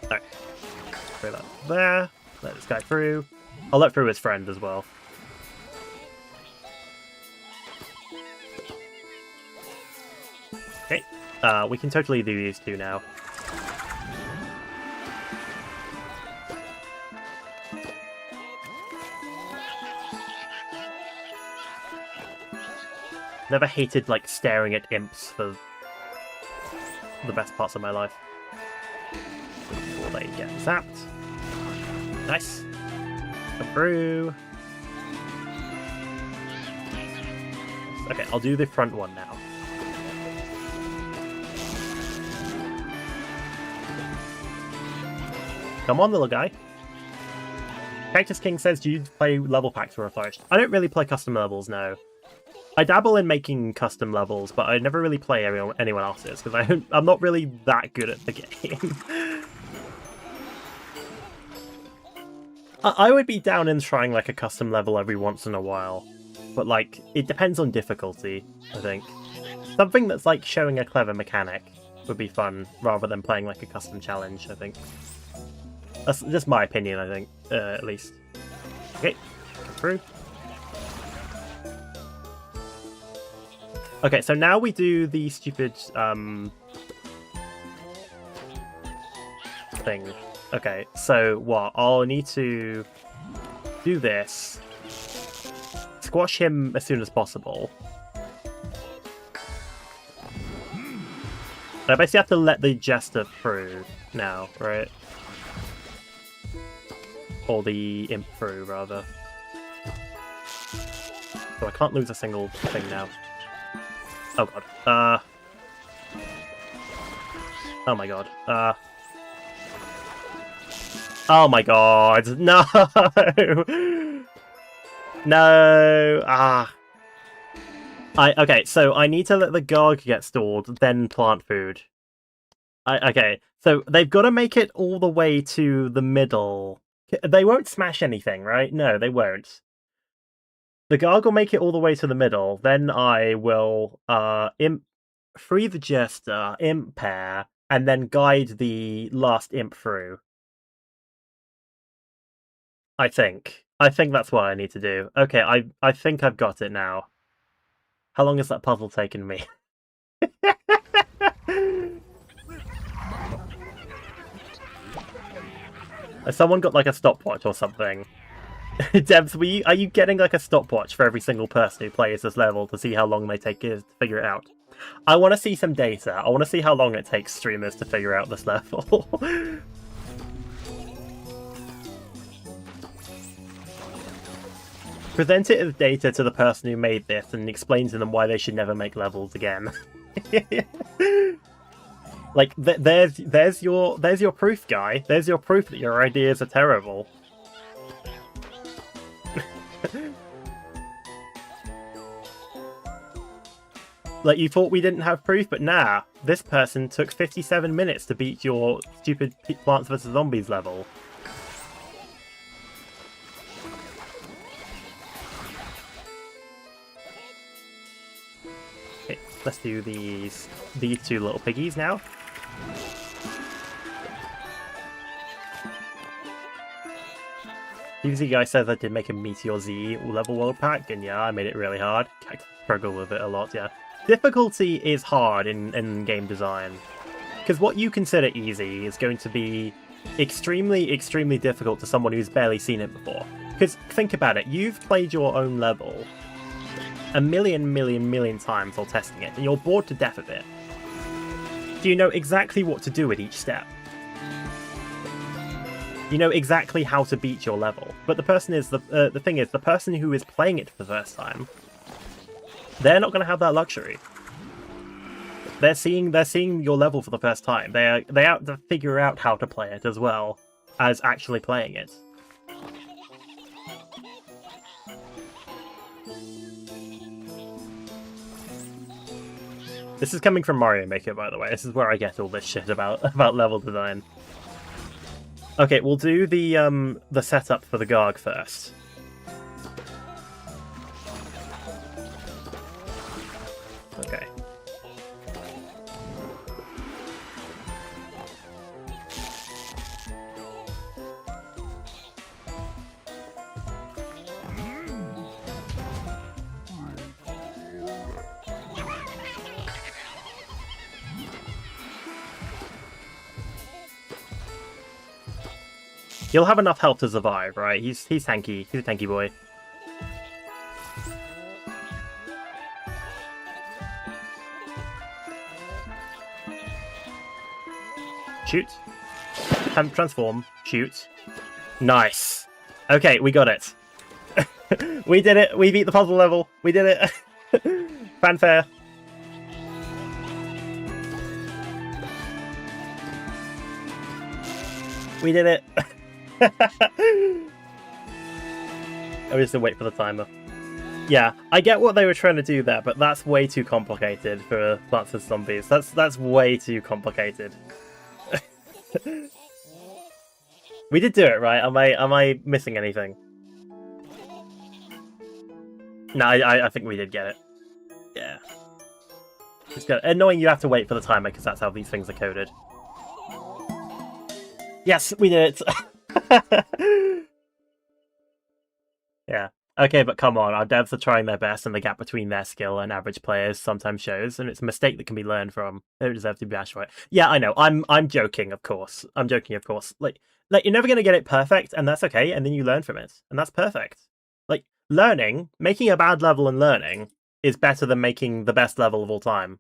Speaker 1: Alright. Throw that there. Let this guy through. I'll let through his friend as well. Okay. We can totally do these 2 now. Never hated, like, staring at imps for the best parts of my life. Before they get zapped. Nice. Come through. Okay, I'll do the front one now. Come on, little guy. Cactus King says, do you play level packs for Reflourished? I don't really play custom levels, no. I dabble in making custom levels, but I never really play anyone else's, because I'm not really that good at the game. I would be down in trying, like, a custom level every once in a while, but, like, it depends on difficulty, I think. Something that's, like, showing a clever mechanic would be fun, rather than playing, like, a custom challenge, I think. That's just my opinion, I think, at least. Okay, come through. Okay, so now we do the stupid, thing. Okay, so what? I'll need to do this. Squash him as soon as possible. I basically have to let the Jester through now, right? Or the Imp through, rather. So I can't lose a single thing now. Oh god. Oh my god. Oh my god. No! No! Okay, so I need to let the Garg get stalled, then plant food. Okay, so they've got to make it all the way to the middle. They won't smash anything, right? No, they won't. The Garg will make it all the way to the middle, then I will free the Jester, Imp pair, and then guide the last Imp through. I think that's what I need to do. Okay, I think I've got it now. How long has that puzzle taken me? Has someone got like a stopwatch or something? Debs, are you getting like a stopwatch for every single person who plays this level to see how long they take to figure it out? I want to see some data. I want to see how long it takes streamers to figure out this level. Present it as data to the person who made this and explain to them why they should never make levels again. Like, there's your proof, guy. There's your proof that your ideas are terrible. Like, you thought we didn't have proof, but nah. This person took 57 minutes to beat your stupid Plants vs. Zombies level. Okay, let's do these two little piggies now. PvZ guy says I did make a Meteor Z level world pack, and yeah, I made it really hard. I struggle with it a lot, yeah. Difficulty is hard in game design, because what you consider easy is going to be extremely, extremely difficult to someone who's barely seen it before. Because think about it, you've played your own level a million times while testing it, and you're bored to death of it. Do you know exactly what to do at each step? You know exactly how to beat your level, but the person is the thing is, the person who is playing it for the first time, they're not going to have that luxury. They're seeing your level for the first time. They have to figure out how to play it as well as actually playing it. This is coming from Mario Maker, by the way. This is where I get all this shit about level design. Okay, we'll do the setup for the Garg first. Okay. He'll have enough health to survive, right? He's tanky. He's a tanky boy. Shoot. Transform. Shoot. Nice. Okay, we got it. We did it. We beat the puzzle level. We did it. Fanfare. We did it. I'm just gonna wait for the timer. Yeah, I get what they were trying to do there, but that's way too complicated for Plants vs. Zombies. That's way too complicated. We did do it, right? Am I missing anything? No, I think we did get it. Yeah. It's good. Annoying you have to wait for the timer because that's how these things are coded. Yes, we did it! Yeah. Okay, but come on, our devs are trying their best, and the gap between their skill and average players sometimes shows, and it's a mistake that can be learned from. They don't deserve to be bashed for it. Yeah, I know. I'm joking, of course. I'm joking, of course. Like you're never gonna get it perfect, and that's okay, and then you learn from it, and that's perfect. Like, making a bad level and learning is better than making the best level of all time.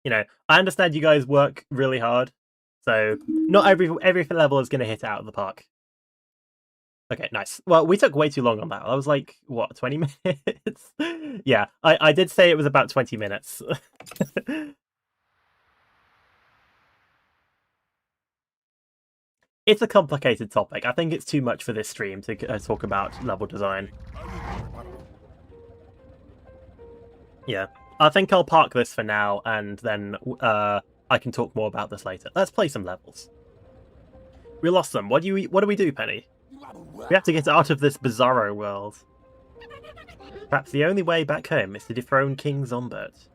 Speaker 1: You know, I understand you guys work really hard, so not every level is going to hit it out of the park. Okay, nice. Well, we took way too long on that. I was like, what, 20 minutes? Yeah, I did say it was about 20 minutes. It's a complicated topic. I think it's too much for this stream to talk about level design. Yeah, I think I'll park this for now, and then I can talk more about this later. Let's play some levels. We lost them. What do we do, Penny? We have to get out of this Bizarro world. Perhaps the only way back home is to dethrone King Zombert.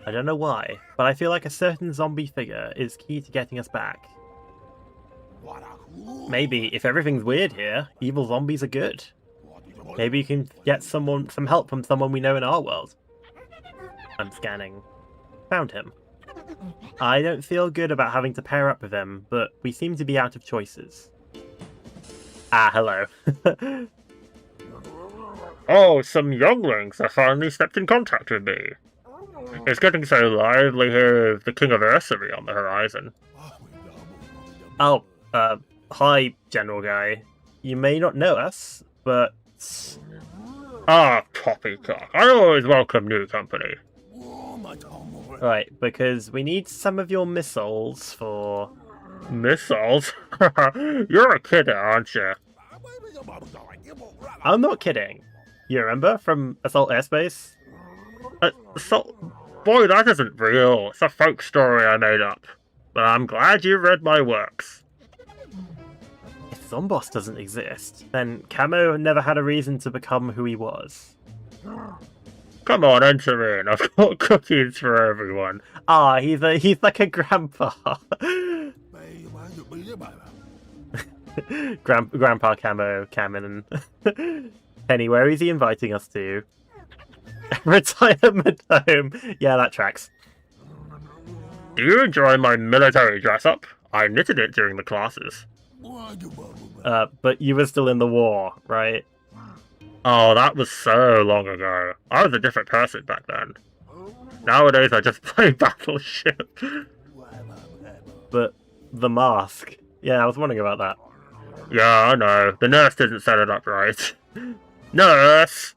Speaker 1: I don't know why, but I feel like a certain zombie figure is key to getting us back. Maybe, if everything's weird here, evil zombies are good. Maybe you can get some help from someone we know in our world. I'm scanning. Found him. I don't feel good about having to pair up with him, but we seem to be out of choices. Ah, hello. Oh, some younglings have finally stepped in contact with me. It's getting so lively here with the King-a-versary on the horizon. Oh, hi, General Guy. You may not know us, but... Ah, poppycock. I always welcome new company. Right, because we need some of your missiles for... Missiles? You're a kidder, aren't you? I'm not kidding. You remember from Assault Airspace? So, boy, that isn't real. It's a folk story I made up. But I'm glad you read my works. If Zomboss doesn't exist, then Camo never had a reason to become who he was. Come on, enter in. I've got cookies for everyone. Ah, he's like a grandpa. Grandpa Camo, Cameron. Penny, where is he inviting us to? Retirement home. Yeah, that tracks. Do you enjoy my military dress-up? I knitted it during the classes. But you were still in the war, right? Oh, that was so long ago. I was a different person back then. Nowadays, I just play Battleship. But the mask. Yeah, I was wondering about that. Yeah, I know. The nurse didn't set it up right. Nurse!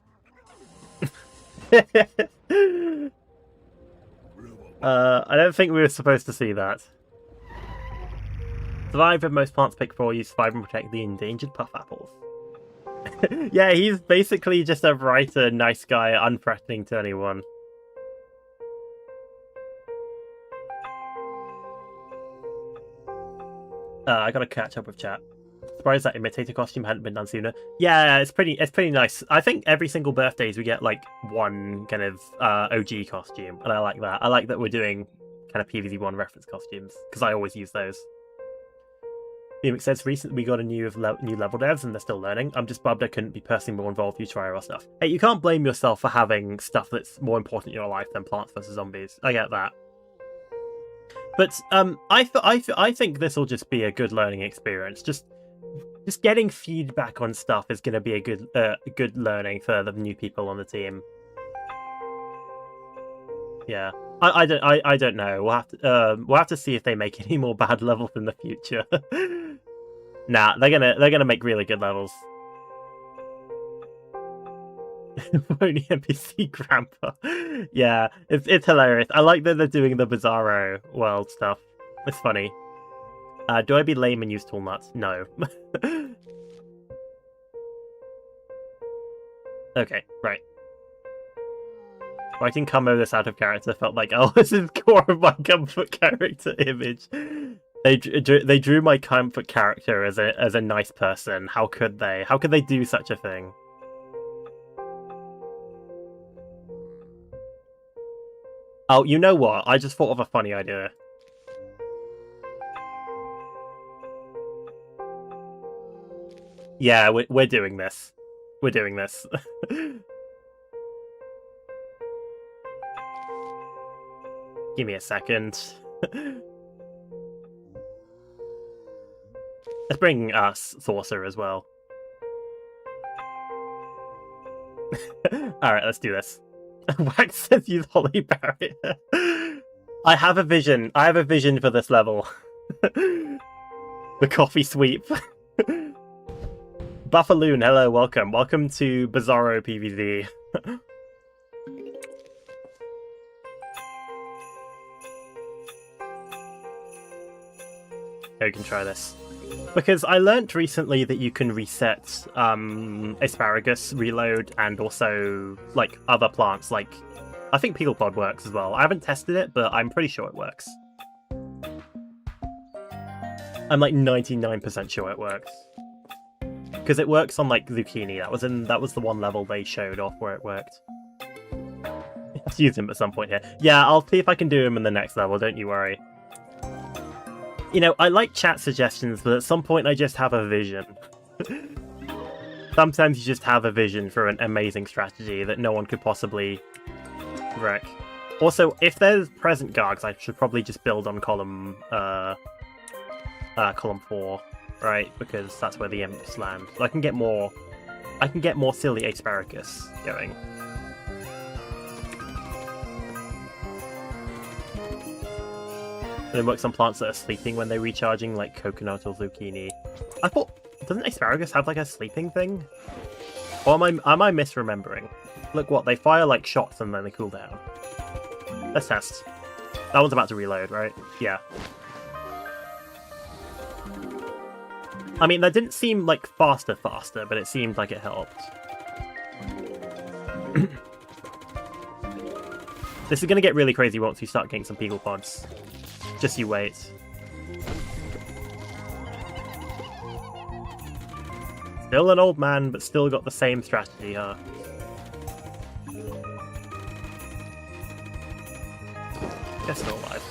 Speaker 1: I don't think we were supposed to see that. Survive if most plants pick for you, survive and protect the endangered puff apples. Yeah, he's basically just a writer, nice guy, unthreatening to anyone. I gotta catch up with chat. Surprised that imitator costume hadn't been done sooner. Yeah, it's pretty nice. I think every single Birthdayz we get like one kind of OG costume, and I like that. I like that we're doing kind of PvZ1 reference costumes because I always use those. Phoenix says recently we got a new level devs and they're still learning. I'm just bummed I couldn't be personally more involved with tutorial stuff. Hey, you can't blame yourself for having stuff that's more important in your life than Plants vs Zombies. I get that. But I think this will just be a good learning experience. Just getting feedback on stuff is going to be a good learning for the new people on the team. Yeah, I don't know. We'll have to see if they make any more bad levels in the future. Nah, they're gonna make really good levels. Only NPC grandpa. Yeah, it's hilarious. I like that they're doing the Bizarro world stuff. It's funny. Do I be lame and use tool nuts? No. Okay, right. Writing Cummo this out of character felt like, oh, this is core of my comfort character image. They drew my comfort character as a nice person. How could they? How could they do such a thing? Oh, you know what? I just thought of a funny idea. Yeah, we're doing this. We're doing this. Give me a second. Let's bring us Saucer as well. Alright, let's do this. Wax says use Holly Barrier. I have a vision. I have a vision for this level. The coffee sweep. Buffaloon, hello, welcome. Welcome to Bizarro PvZ. You can try this. Because I learnt recently that you can reset asparagus, reload, and also like other plants. Like, I think Xpload works as well. I haven't tested it, but I'm pretty sure it works. I'm like 99% sure it works. Because it works on like zucchini. That was the one level they showed off where it worked. Let's use him at some point here. Yeah, I'll see if I can do him in the next level. Don't you worry. You know, I like chat suggestions, but at some point I just have a vision. Sometimes you just have a vision for an amazing strategy that no one could possibly wreck. Also, if there's present Gargs, I should probably just build on column 4, right? Because that's where the imps land. So I can get more silly asparagus going. And it works on plants that are sleeping when they're recharging, like coconut or zucchini. I thought, doesn't asparagus have like a sleeping thing? Or am I misremembering? Look what, they fire like shots and then they cool down. Let's test. That one's about to reload, right? Yeah. I mean, that didn't seem like faster, but it seemed like it helped. This is going to get really crazy once we start getting some Peagle pods. Just you wait. Still an old man, but still got the same strategy, huh? Guess still alive.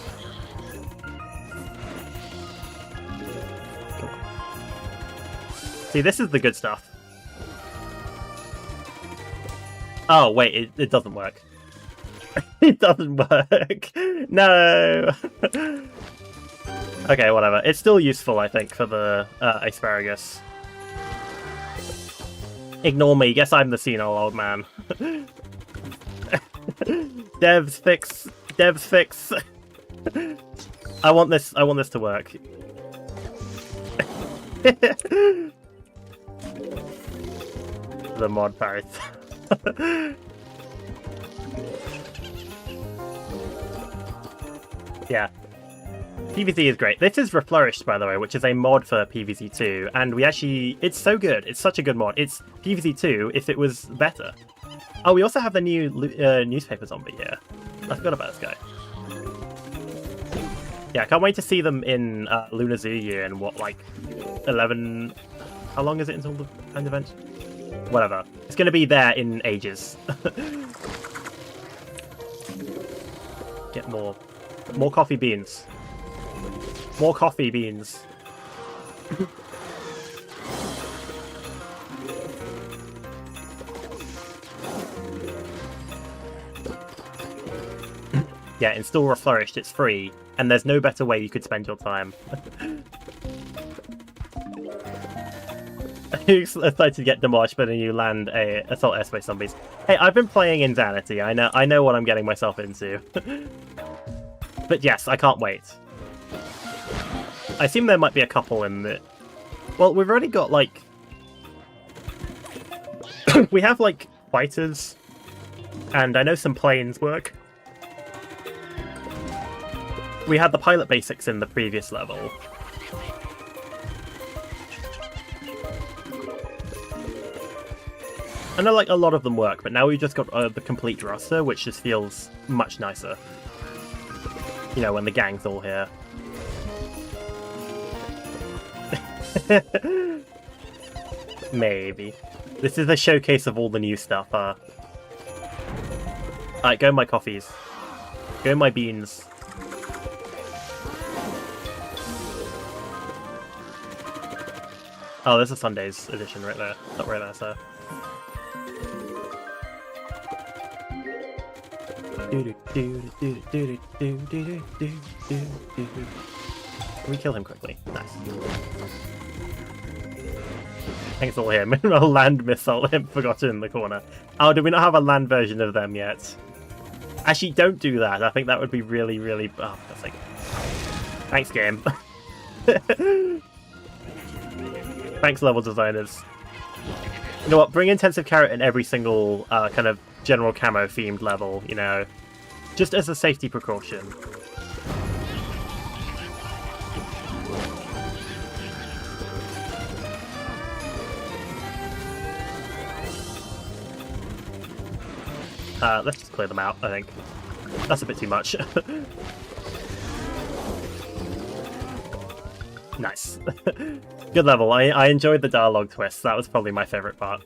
Speaker 1: See, this is the good stuff. Oh, wait, it doesn't work. It doesn't work. No! Okay, whatever. It's still useful, I think, for the asparagus. Ignore me. Guess I'm the senile old man. Devs fix. Devs fix. I want this to work. The mod parrot. Yeah. PvZ is great. This is Reflourished, by the way, which is a mod for PvZ2, and we actually... It's so good. It's such a good mod. It's PvZ2 if it was better. Oh, we also have the new newspaper zombie here. I forgot about this guy. Yeah, I can't wait to see them in Lunar Zoo Year in, what, like, 11... How long is it until the end event? Whatever. It's going to be there in ages. Get more coffee beans. More coffee beans. Yeah, install Reflourished, it's free, and there's no better way you could spend your time. Excited to get demolished, but then you land a assault airspace zombies. Hey, I've been playing Insanity. I know what I'm getting myself into. But yes, I can't wait. I assume there might be a couple in the... Well, we've already got, like... we have, like, fighters. And I know some planes work. We had the pilot basics in the previous level. I know, like, a lot of them work, but now we've just got the complete roster, which just feels much nicer. You know, when the gang's all here. Maybe. This is a showcase of all the new stuff, Alright, go my coffees. Go my beans. Oh, there's a Sunday's edition right there. Not right there, so. Can we kill him quickly? Nice. Thanks all him. A land missile him forgotten in the corner. Oh, do we not have a land version of them yet? Actually, don't do that. I think that would be really, really... Oh, that's like... Thanks, game. Thanks, level designers. You know what? Bring Intensive Carrot in every single kind of general camo-themed level, you know. Just as a safety precaution. Let's just clear them out, I think. That's a bit too much. Nice. Good level. I enjoyed the dialogue twist. That was probably my favourite part.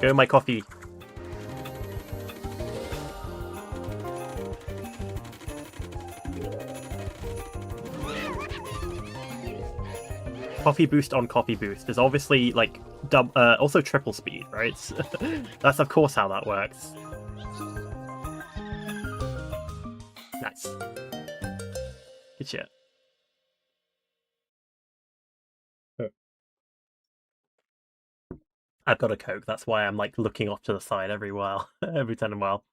Speaker 1: Go my coffee. Coffee boost on coffee boost is obviously like also triple speed, right? That's of course how that works. Nice. Good shit. I've got a Coke, that's why I'm like looking off to the side every while, every time in a while.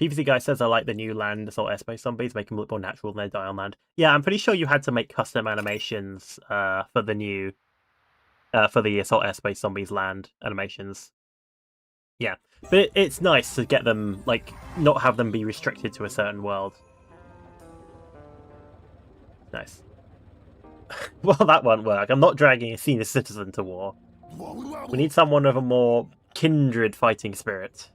Speaker 1: PvZ guy says I like the new land assault airspace zombies, make them look more natural when they die on land. Yeah, I'm pretty sure you had to make custom animations for the new for the assault airspace zombies land animations. Yeah, but it's nice to get them, like, not have them be restricted to a certain world. Nice. Well, that won't work. I'm not dragging a senior citizen to war. We need someone with a more kindred fighting spirit.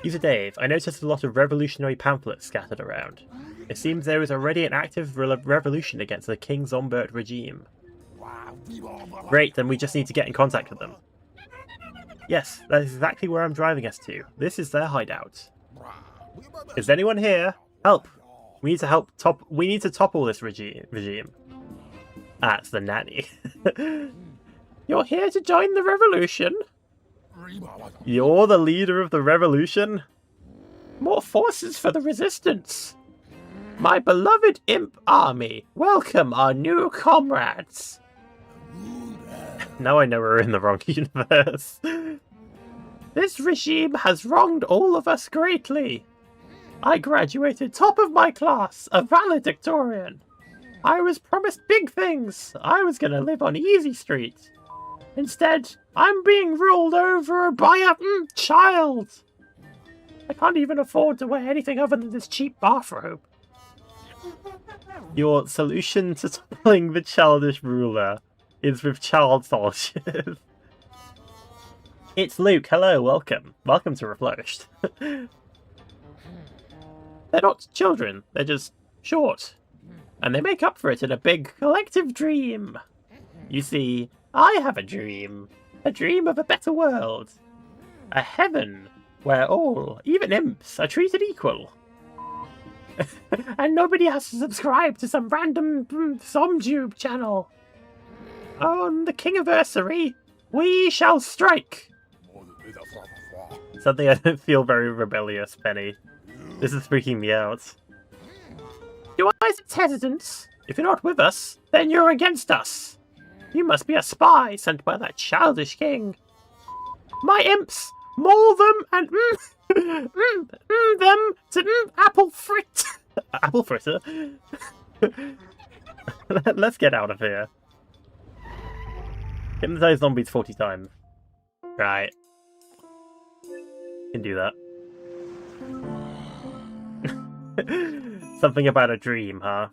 Speaker 1: User Dave, I noticed a lot of revolutionary pamphlets scattered around. It seems there is already an active revolution against the King Zombert regime. Great, then we just need to get in contact with them. Yes, that is exactly where I'm driving us to. This is their hideout. Is anyone here? Help! We need to help we need to topple this regime. Ah, it's the nanny. You're here to join the revolution? You're the leader of the revolution? More forces for the resistance! My beloved imp army, welcome our new comrades! Now I know we're in the wrong universe. This regime has wronged all of us greatly. I graduated top of my class, a valedictorian. I was promised big things. I was gonna live on Easy Street. Instead, I'm being ruled over by a child. I can't even afford to wear anything other than this cheap bathrobe. Your solution to toppling the childish ruler is with child soldiers. It's Luke. Hello, welcome. Welcome to Reflourished. They're not children. They're just short. And they make up for it in a big collective dream. You see, I have a dream of a better world. A heaven where all, even imps, are treated equal. And nobody has to subscribe to some random SomTube channel. On the King-a-versary, we shall strike. Something I don't feel very rebellious, Penny. This is freaking me out. Do I sense hesitance? If you're not with us, then you're against us. You must be a spy sent by that childish king. My imps, maul them and them to apple frit. Apple fritter? Let's get out of here. Hypnotize zombies 40 times. Right. Can do that. Something about a dream, huh?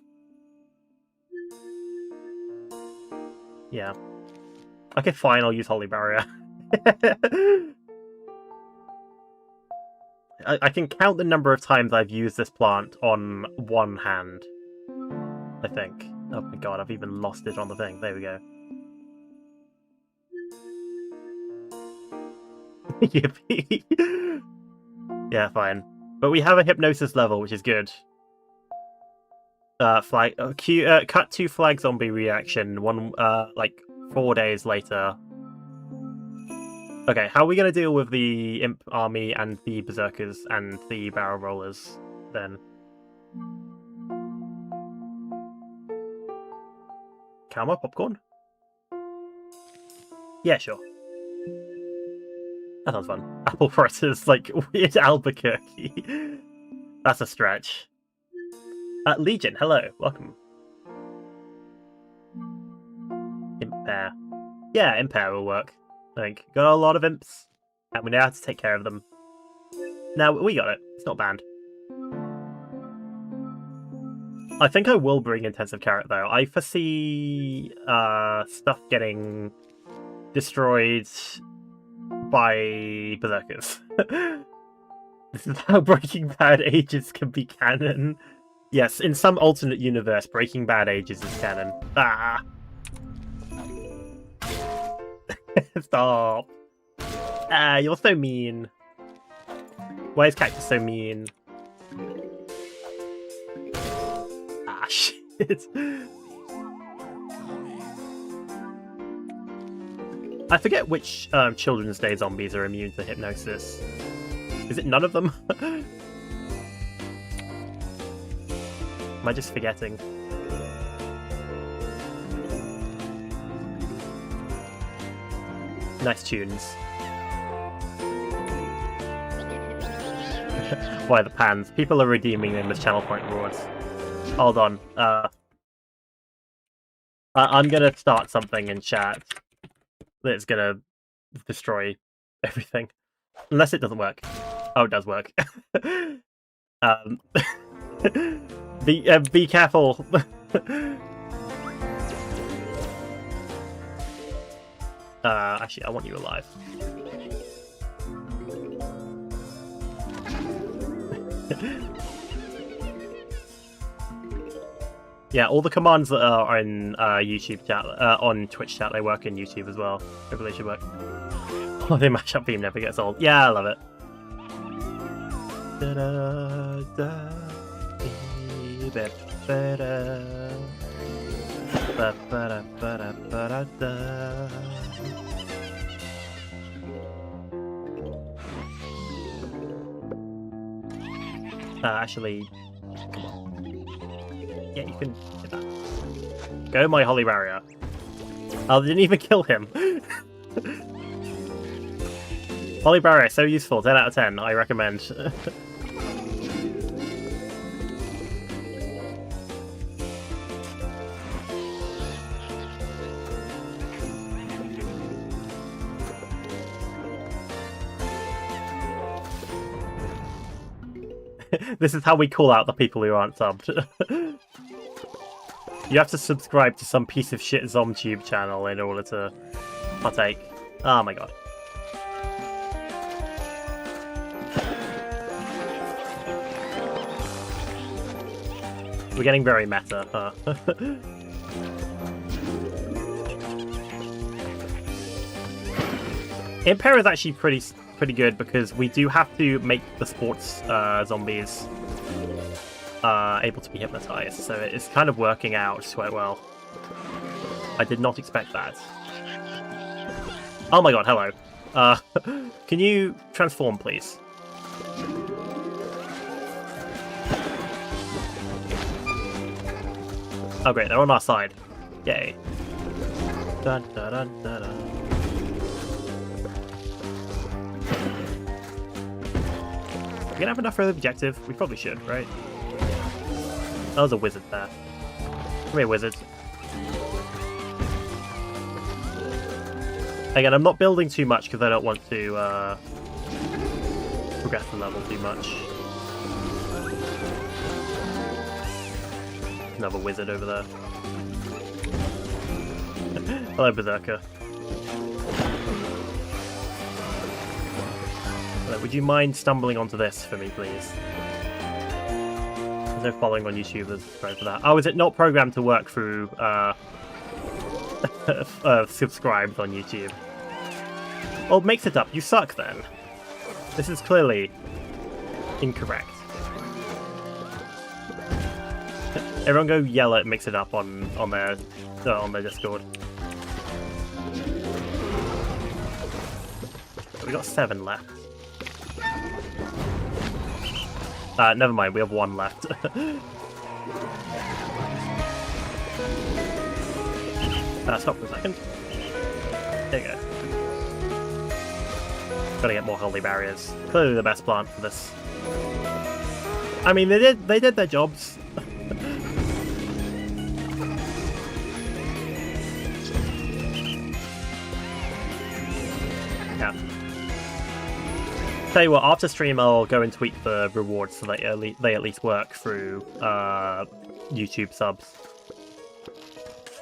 Speaker 1: Yeah. Okay, fine, I'll use Holy Barrier. I can count the number of times I've used this plant on one hand. I think. Oh my god, I've even lost it on the thing. There we go. Yippee. Yeah, fine. But we have a hypnosis level, which is good. Cut to flag zombie reaction. Like 4 days later. Okay, how are we gonna deal with the imp army and the berserkers and the barrel rollers then? Calma, popcorn? Yeah, sure. That sounds fun. Apple fritters, like weird Albuquerque. That's a stretch. Legion, hello, welcome. Impair. Yeah, Impair will work. I think. Got a lot of imps, and we know how to take care of them. Now, we got it. It's not banned. I think I will bring Intensive Carrot, though. I foresee stuff getting destroyed by berserkers. This is how Breaking Bad Ages can be canon. Yes, in some alternate universe, Breaking Bad Ages is canon. Ah! Stop! Ah, you're so mean. Why is Cactus so mean? Ah, shit. I forget which Children's Day zombies are immune to hypnosis. Is it none of them? Am I just forgetting? Nice tunes. Why the pans? People are redeeming them as channel point rewards. Hold on. I'm gonna start something in chat that's gonna destroy everything. Unless it doesn't work. Oh, it does work. Be careful. Actually, I want you alive. Yeah, all the commands that are in YouTube chat, on Twitch chat, they work in YouTube as well. Hopefully they should work. Oh, the mashup theme never gets old. Yeah, I love it. Actually, come on. Yeah, you can hit that. Go, my holy barrier. Oh, they didn't even kill him. Holy barrier, so useful. 10 out of 10. I recommend. This is how we call out the people who aren't subbed. You have to subscribe to some piece of shit ZomTube channel in order to partake. Oh my god. We're getting very meta, huh? Impair is actually pretty good because we do have to make the sports zombies able to be hypnotized, so it's kind of working out quite well. I did not expect that. Oh my god, hello. Can you transform, please? Oh great, they're on our side. Yay. Dun, dun, dun, dun, dun. We're gonna have enough for the objective? We probably should, right? Oh, there's a wizard there. Come here, wizard. Again, I'm not building too much because I don't want to progress the level too much. Another wizard over there. Hello, Berserker. Would you mind stumbling onto this for me, please? There's no following on YouTube. Sorry for that. Oh, is it not programmed to work through subscribed on YouTube? Oh, mix it up. You suck then. This is clearly incorrect. Everyone go yell at Mix It Up on their Discord. We got 7 left. Never mind, we have 1 left. Stop for a second. There you go. Gotta get more holy barriers. Clearly the best plant for this. I mean, they did their jobs. Yeah. Tell you what, after stream I'll go and tweak the rewards so that they at least work through YouTube subs.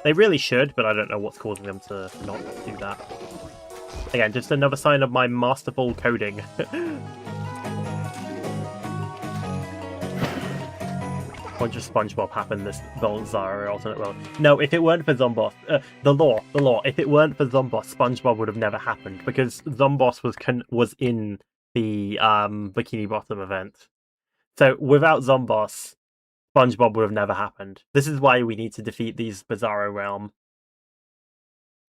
Speaker 1: They really should, but I don't know what's causing them to not do that. Again, just another sign of my masterful coding. Or just SpongeBob happened this Bizarro alternate world. No, if it weren't for Zomboss, the law. If it weren't for Zomboss, SpongeBob would have never happened because Zomboss was in the Bikini Bottom event. So without Zomboss, SpongeBob would have never happened. This is why we need to defeat these Bizarro realm.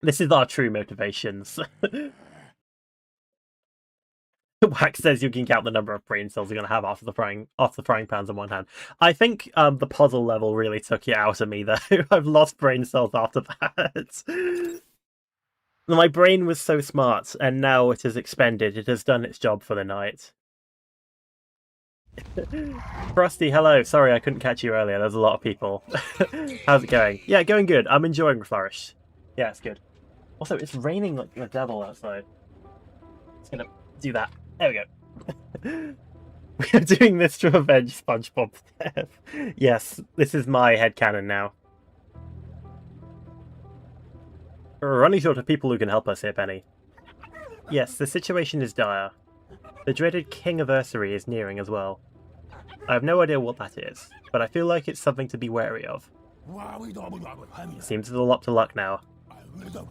Speaker 1: This is our true motivations. Wax says you can count the number of brain cells you're going to have after the frying pans on one hand. I think the puzzle level really took it out of me, though. I've lost brain cells after that. My brain was so smart, and now it is expended. It has done its job for the night. Frosty, hello. Sorry I couldn't catch you earlier. There's a lot of people. How's it going? Yeah, going good. I'm enjoying Reflourished. Yeah, it's good. Also, it's raining like the devil outside. It's gonna do that. There we go. We are doing this to avenge SpongeBob's death. Yes, this is my headcanon now. We're running short of people who can help us here, Penny. Yes, the situation is dire. The dreaded King-a-versary is nearing as well. I have no idea what that is, but I feel like it's something to be wary of. Seems a little up to luck now.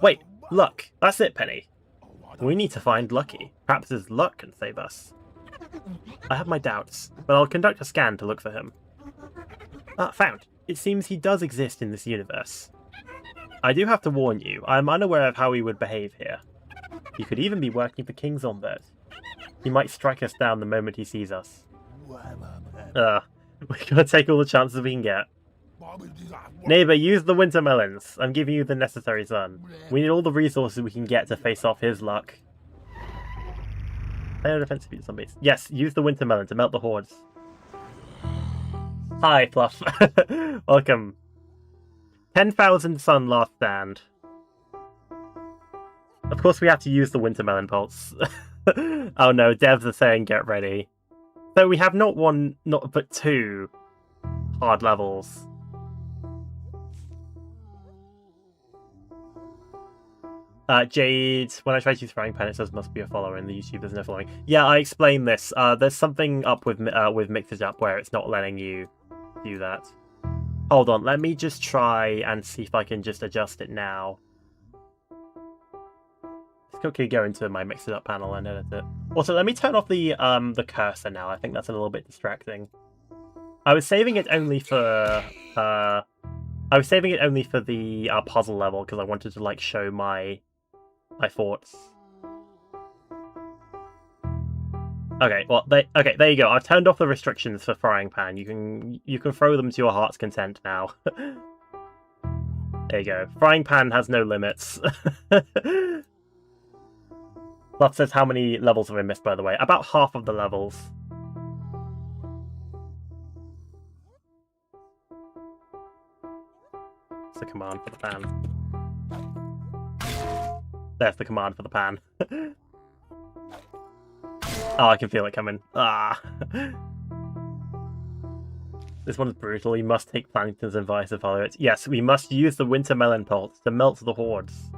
Speaker 1: Wait, luck. That's it, Penny. We need to find Lucky. Perhaps his luck can save us. I have my doubts, but I'll conduct a scan to look for him. Ah, found. It seems he does exist in this universe. I do have to warn you, I am unaware of how he would behave here. He could even be working for King Zombert. He might strike us down the moment he sees us. We're gonna take all the chances we can get. Neighbour, use the winter melons. I'm giving you the necessary sun. We need all the resources we can get to face off his luck. Player defensive zombies. Yes, use the winter melon to melt the hordes. Hi, Fluff. Welcome. 10,000 sun last stand. Of course we have to use the winter melon pulse. Oh no, devs are saying get ready. So we have not one, but two hard levels. Jade, when I try to use frying pan, it says must be a follower in the YouTube. There's no following. Yeah, I explained this. There's something up with Mix It Up where it's not letting you do that. Hold on, let me just try and see if I can just adjust it now. Let's quickly go into my Mix It Up panel and edit it. Also, let me turn off the cursor now. I think that's a little bit distracting. I was saving it only for the puzzle level because I wanted to like show my thoughts. Okay, well, there you go. I've turned off the restrictions for frying pan. You can throw them to your heart's content now. There you go. Frying pan has no limits. Fluff says how many levels have I missed, by the way. About half of the levels. It's the command for the pan. There's the command for the pan. Oh, I can feel it coming. Ah. This one's brutal. You must take Plankton's advice and follow it. Yes, we must use the winter melon pulse to melt the hordes.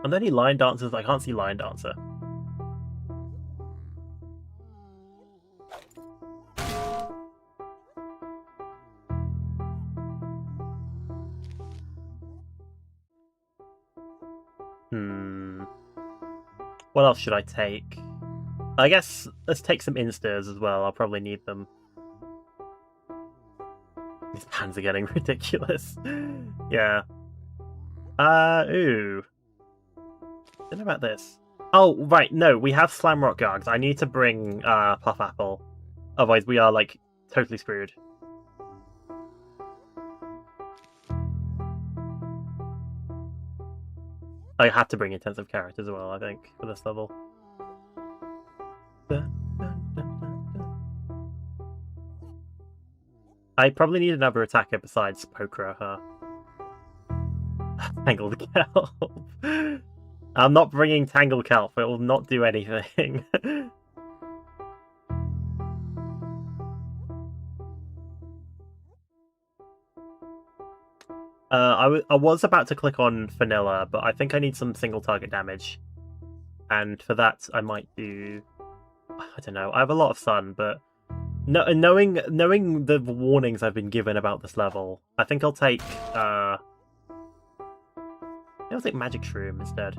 Speaker 1: Are there any line dancers? I can't see line dancer. What else should I take? I guess let's take some instas as well. I'll probably need them. These pans are getting ridiculous. Yeah. Ooh. Don't know about this. Oh, right. No, we have Slamrock Gargs. I need to bring Puff Apple. Otherwise, we are like totally screwed. I have to bring intensive characters as well, I think, for this level. I probably need another attacker besides Pokra, huh? Tangled Kelp. I'm not bringing Tangled Kelp, it will not do anything. I was about to click on Vanilla, but I think I need some single target damage. And for that, I might do... I don't know, I have a lot of sun, but... knowing the warnings I've been given about this level, I think I'll take... I'll take Magic Shroom instead.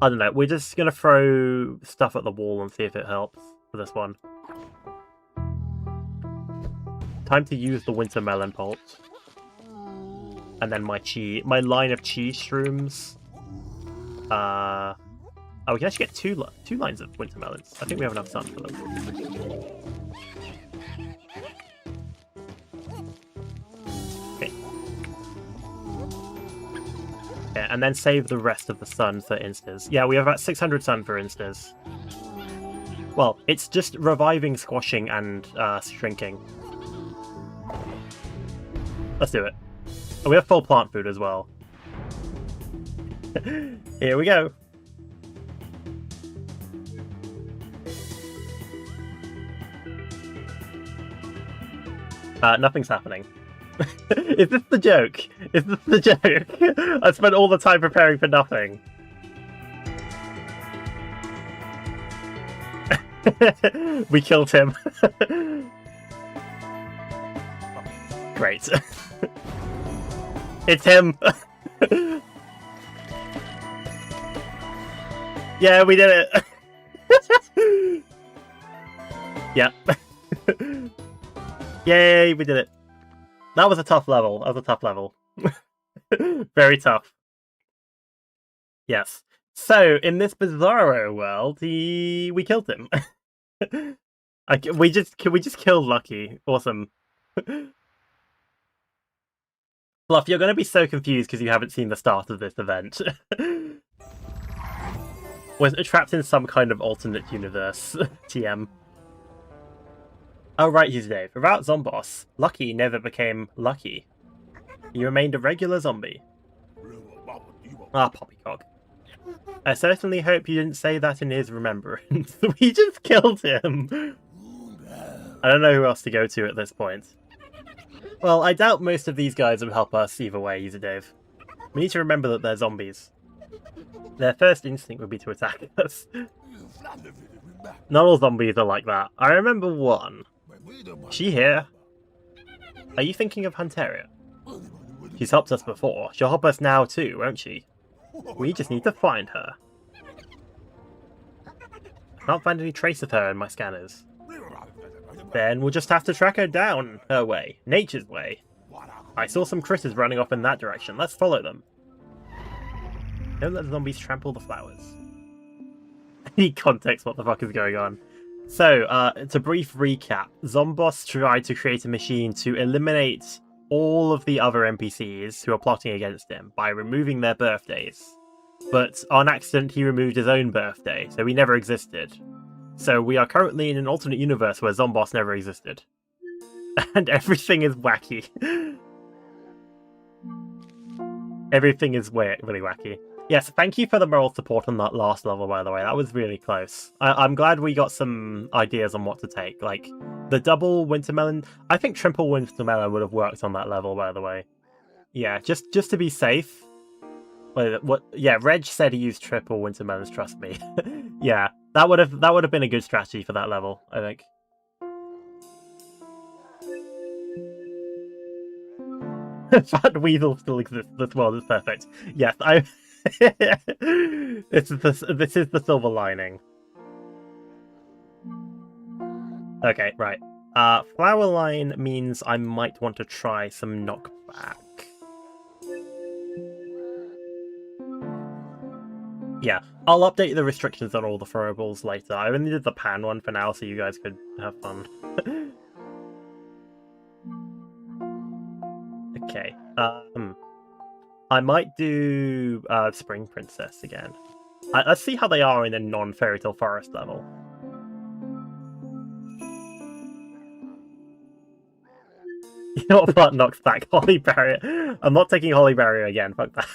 Speaker 1: I don't know, we're just gonna throw stuff at the wall and see if it helps for this one. Time to use the Winter Melon Pulse. And then my line of cheese shrooms. Oh, we can actually get two lines of winter melons. I think we have enough sun for them. Okay. Yeah, and then save the rest of the sun for instas. Yeah, we have about 600 sun for instas. Well, it's just reviving, squashing, and shrinking. Let's do it. Oh, we have full plant food as well. Here we go. Nothing's happening. Is this the joke? Is this the joke? I spent all the time preparing for nothing. We killed him. Great. It's him. Yeah, we did it. Yep. Yay, we did it. That was a tough level. That was a tough level. Very tough. Yes. So, in this Bizarro world, we killed him. We just killed Lucky. Awesome. Fluff, you're going to be so confused because you haven't seen the start of this event. We're trapped in some kind of alternate universe. TM. Oh right, he's Dave. Without Zomboss, Lucky never became Lucky. He remained a regular zombie. Ah, poppycock. I certainly hope you didn't say that in his remembrance. We just killed him! I don't know who else to go to at this point. Well, I doubt most of these guys will help us either way, User Dave. We need to remember that they're zombies. Their first instinct would be to attack us. Not all zombies are like that. I remember one. She here? Are you thinking of Hunteria? She's helped us before. She'll help us now too, won't she? We just need to find her. I can't find any trace of her in my scanners. Then we'll just have to track her down her way. Nature's way. I saw some critters running off in that direction. Let's follow them. Don't let the zombies trample the flowers. I need context what the fuck is going on. So, to brief recap, Zomboss tried to create a machine to eliminate all of the other NPCs who are plotting against him by removing their birthdays. But on accident he removed his own birthday, so he never existed. So we are currently in an alternate universe where Zomboss never existed. And everything is wacky. Everything is really wacky. Yes, thank you for the moral support on that last level, by the way. That was really close. I'm glad we got some ideas on what to take. Like, the double Wintermelon... I think triple Wintermelon would have worked on that level, by the way. Yeah, just to be safe. Wait, what? Yeah, Reg said he used triple Wintermelons, trust me. Yeah, that would have been a good strategy for that level, I think. Fat Weasel still exists. This world is perfect. Yes, this is the silver lining. Okay, right. Flower line means I might want to try some knockback. Yeah, I'll update the restrictions on all the throwables later. I only did the pan one for now, so you guys could have fun. Okay. I might do Spring Princess again. Let's see how they are in a non-Fairy Tale Forest level. You know what part knocks back? Holly Barrier. I'm not taking Holly Barrier again. Fuck that.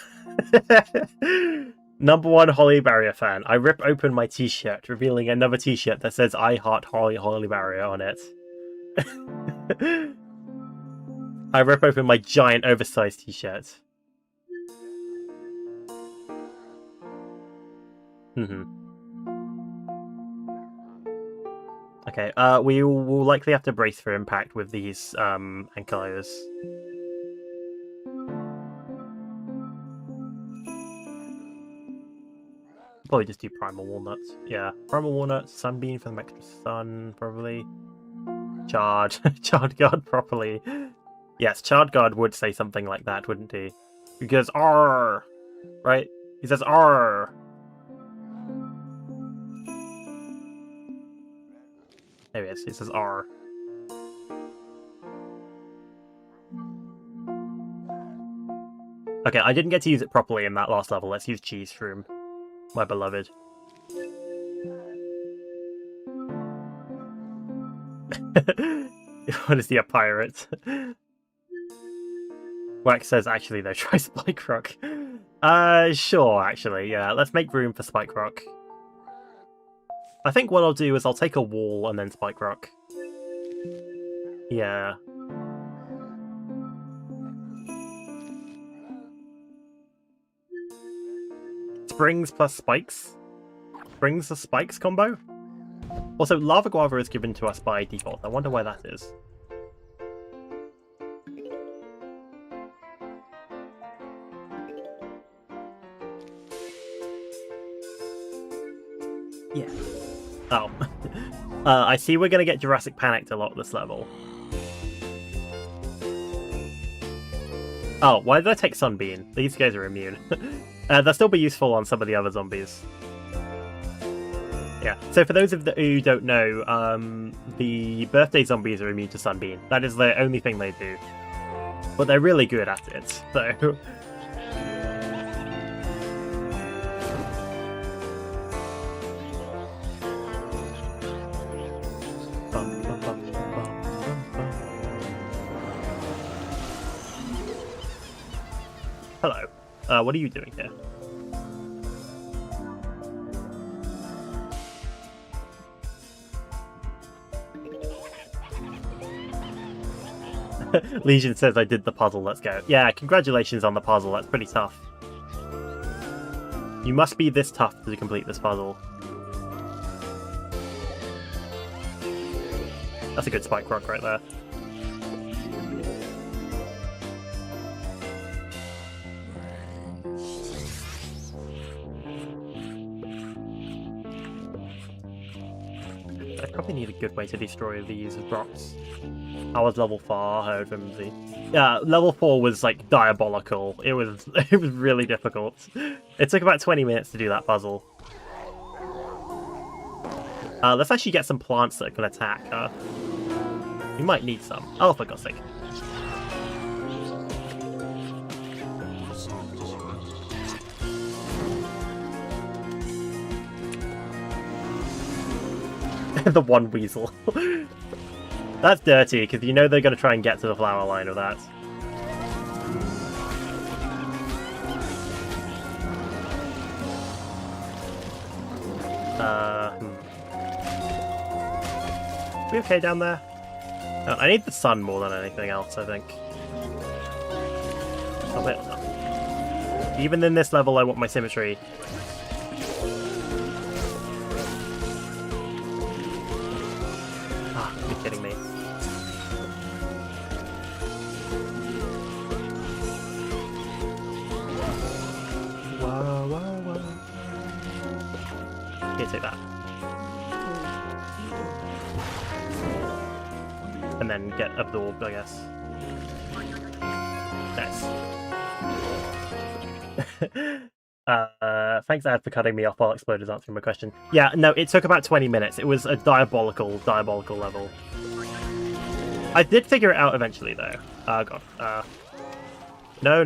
Speaker 1: Number one Holly Barrier fan. I rip open my t-shirt, revealing another t-shirt that says I heart Holly Barrier on it. I rip open my giant oversized t-shirt. Okay, we will likely have to brace for impact with these ankylos. Probably just do Primal Walnuts. Yeah, Primal Walnuts, Sunbeam for the extra sun, probably. Charge. Charge Guard properly. Yes, Charge Guard would say something like that, wouldn't he? He goes, "Arr!" Right? He says, "Arr!" There he is. He says, "Arr." Okay, I didn't get to use it properly in that last level. Let's use Cheese Shroom. My beloved. What is he, a pirate? Wax says, actually, though, try Spike Rock. Sure, actually, yeah. Let's make room for Spike Rock. I think what I'll do is I'll take a wall and then Spike Rock. Yeah. Springs plus spikes? Springs the spikes combo? Also, Lava Guava is given to us by default. I wonder why that is. Yeah. Oh. I see we're going to get Jurassic Panicked a lot this level. Oh, why did I take Sunbeam? These guys are immune. They'll still be useful on some of the other zombies. Yeah, so for those of you who don't know, the Birthday zombies are immune to Sunbeam. That is the only thing they do. But they're really good at it, so... Hello. What are you doing here? Legion says I did the puzzle, let's go. Yeah, congratulations on the puzzle, that's pretty tough. You must be this tough to complete this puzzle. That's a good spike rock right there. I probably need a good way to destroy these rocks. I was level 4, heard from the... Yeah, level 4 was like diabolical. It was really difficult. It took about 20 minutes to do that puzzle. Let's actually get some plants that can attack. We might need some. Oh, for God's sake. The one weasel. That's dirty, because you know they're going to try and get to the flower line with that. We okay down there? Oh, I need the sun more than anything else, I think. Oh, wait, no. Even in this level, I want my symmetry. Ah, you're kidding me. Whoa, whoa, whoa. Here, take that. And then get absorbed, I guess. Nice. Thanks, Ad, for cutting me off while Xpload is answering my question. Yeah, no, it took about 20 minutes. It was a diabolical level. I did figure it out eventually, though. Oh, God. No.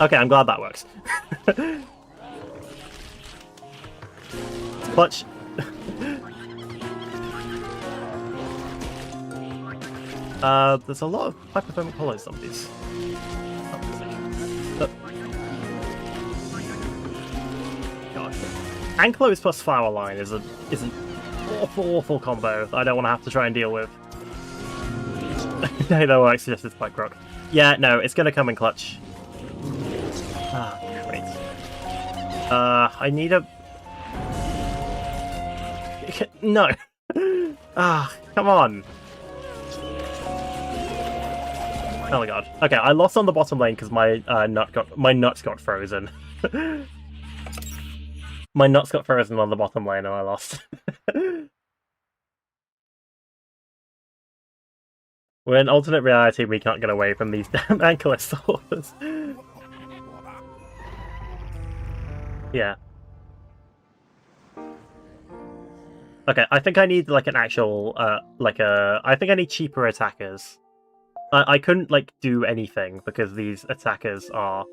Speaker 1: Okay, I'm glad that works. Clutch. There's a lot of hypothermic hollow zombies. God. Ankylose plus flower line is an awful combo that I don't want to have to try and deal with. No, that works, just this spike rock. Yeah, no, it's gonna come in clutch. Ah, great. I need a... No! Ah, come on! Oh my god. Okay, I lost on the bottom lane because my nuts got frozen. My nuts got frozen on the bottom lane and I lost. We're in alternate reality, we can't get away from these damn ankylosaurs. Yeah. Okay, I think I need like an actual, I think I need cheaper attackers. I couldn't, like, do anything because these attackers are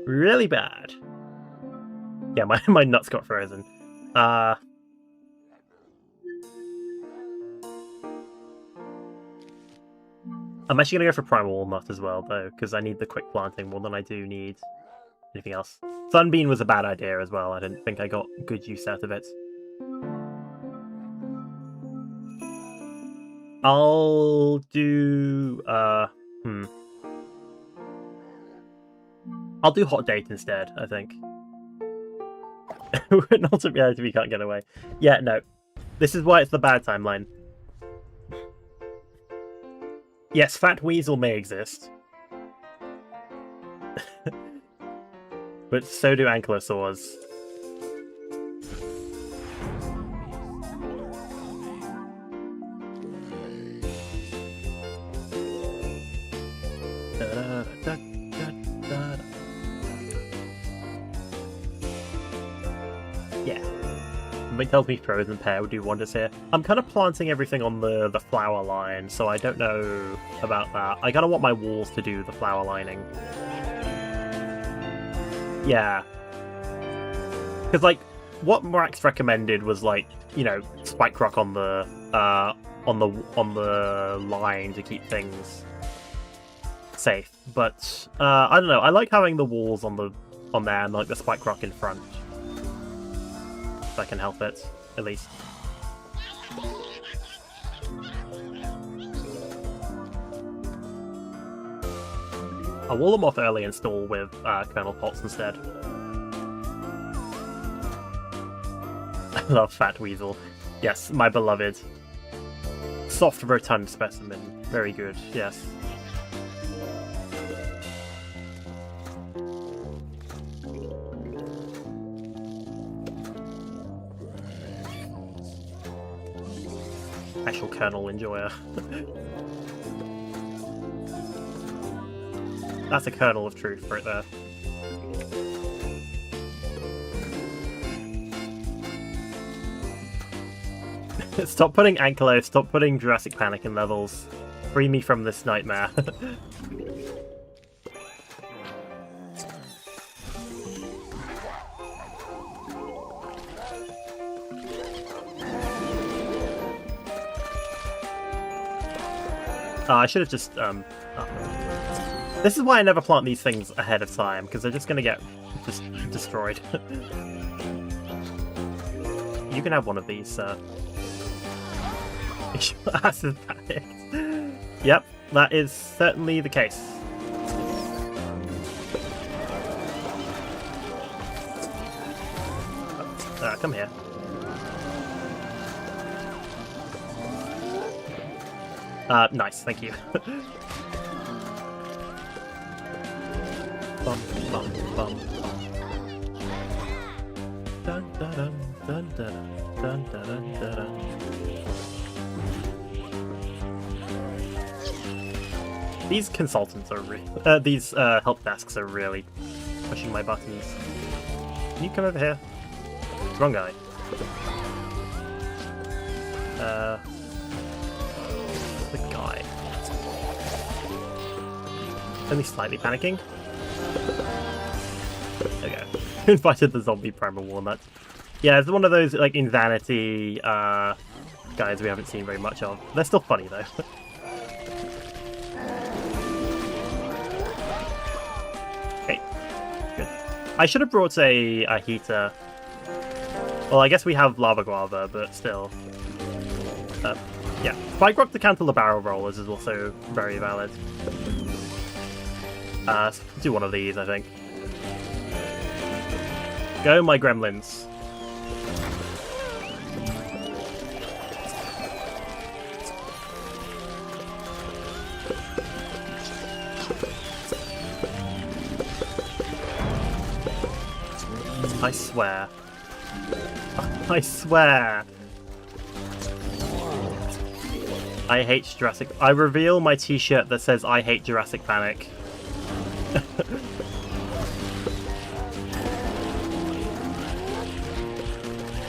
Speaker 1: really bad. Yeah, my nuts got frozen. I'm actually going to go for Primal Nut as well, though, because I need the quick planting more than I do need anything else. Sunbeam was a bad idea as well. I didn't think I got good use out of it. I'll do... I'll do Hot Date instead, I think. An alternate reality we can't get away. Yeah, no. This is why it's the bad timeline. Yes, Fat Weasel may exist. But so do ankylosaurs. Yeah. Something tells me Frozen Pear would do wonders here. I'm kind of planting everything on the flower line, so I don't know about that. I kind of want my walls to do the flower lining. Yeah. Because, like, what Morax recommended was, like, you know, Spike Rock on the line to keep things safe. But I don't know. I like having the walls on there and like the Spike Rock in front. If I can help it, at least. I'll wall them off early and stall with Colonel Potts instead. I love Fat Weasel. Yes, my beloved. Soft, rotund specimen. Very good, yes. Actual Colonel enjoyer. That's a kernel of truth right there. Stop putting Ankylo, stop putting Jurassic Panic in levels. Free me from this nightmare. I should have just, This is why I never plant these things ahead of time, because they're just going to get just destroyed. You can have one of these, sir. Acid panicked. Yep, that is certainly the case. Come here. Nice, thank you. Bum, bum, bum, bum. Dun, dun, dun, dun, dun, dun, dun, dun, dun. These consultants are these help desks are really pushing my buttons. Can you come over here? Wrong guy. The guy. Only slightly panicking. There we go. Invited the zombie primal walnut. Yeah, it's one of those like insanity guys we haven't seen very much of. They're still funny though. Okay, good. I should have brought a heater. Well, I guess we have lava guava, but still. Yeah, Spike Rock to cancel the barrel rollers is also very valid. Do one of these, I think. Go, my gremlins. I swear. I swear. I hate Jurassic... I reveal my t-shirt that says I hate Jurassic Panic.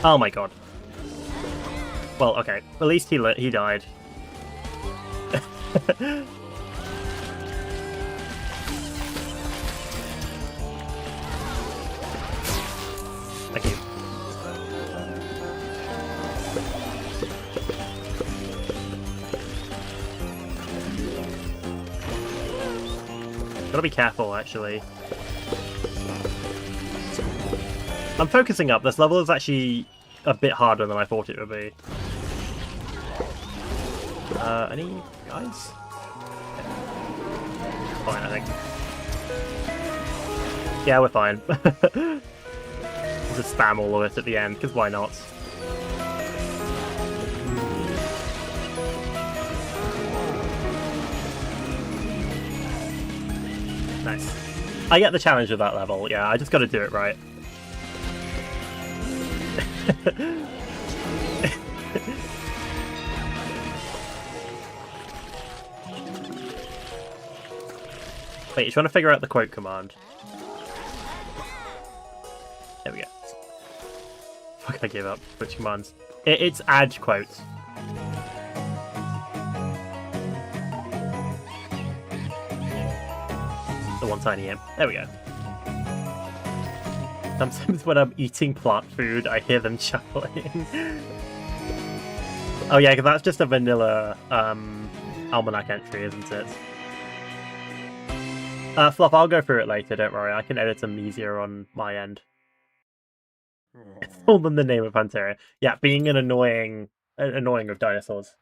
Speaker 1: Oh my god. Well, okay. At least he died. Thank you. Gotta be careful, actually. I'm focusing up. This level is actually a bit harder than I thought it would be. Any guys? Fine, I think. Yeah, we're fine. just spam all of it at the end, because why not? Nice. I get the challenge of that level, yeah, I just gotta do it right. Wait, you're trying to figure out the quote command. There we go. Fuck, I give up. Which commands? It's add quotes. The one tiny imp. There we go. Sometimes when I'm eating plant food, I hear them chuckling. Oh yeah, because that's just a vanilla almanac entry, isn't it? Fluff, I'll go through it later, don't worry. I can edit them easier on my end. It's all in the name of Pantera. Yeah, being annoying with dinosaurs.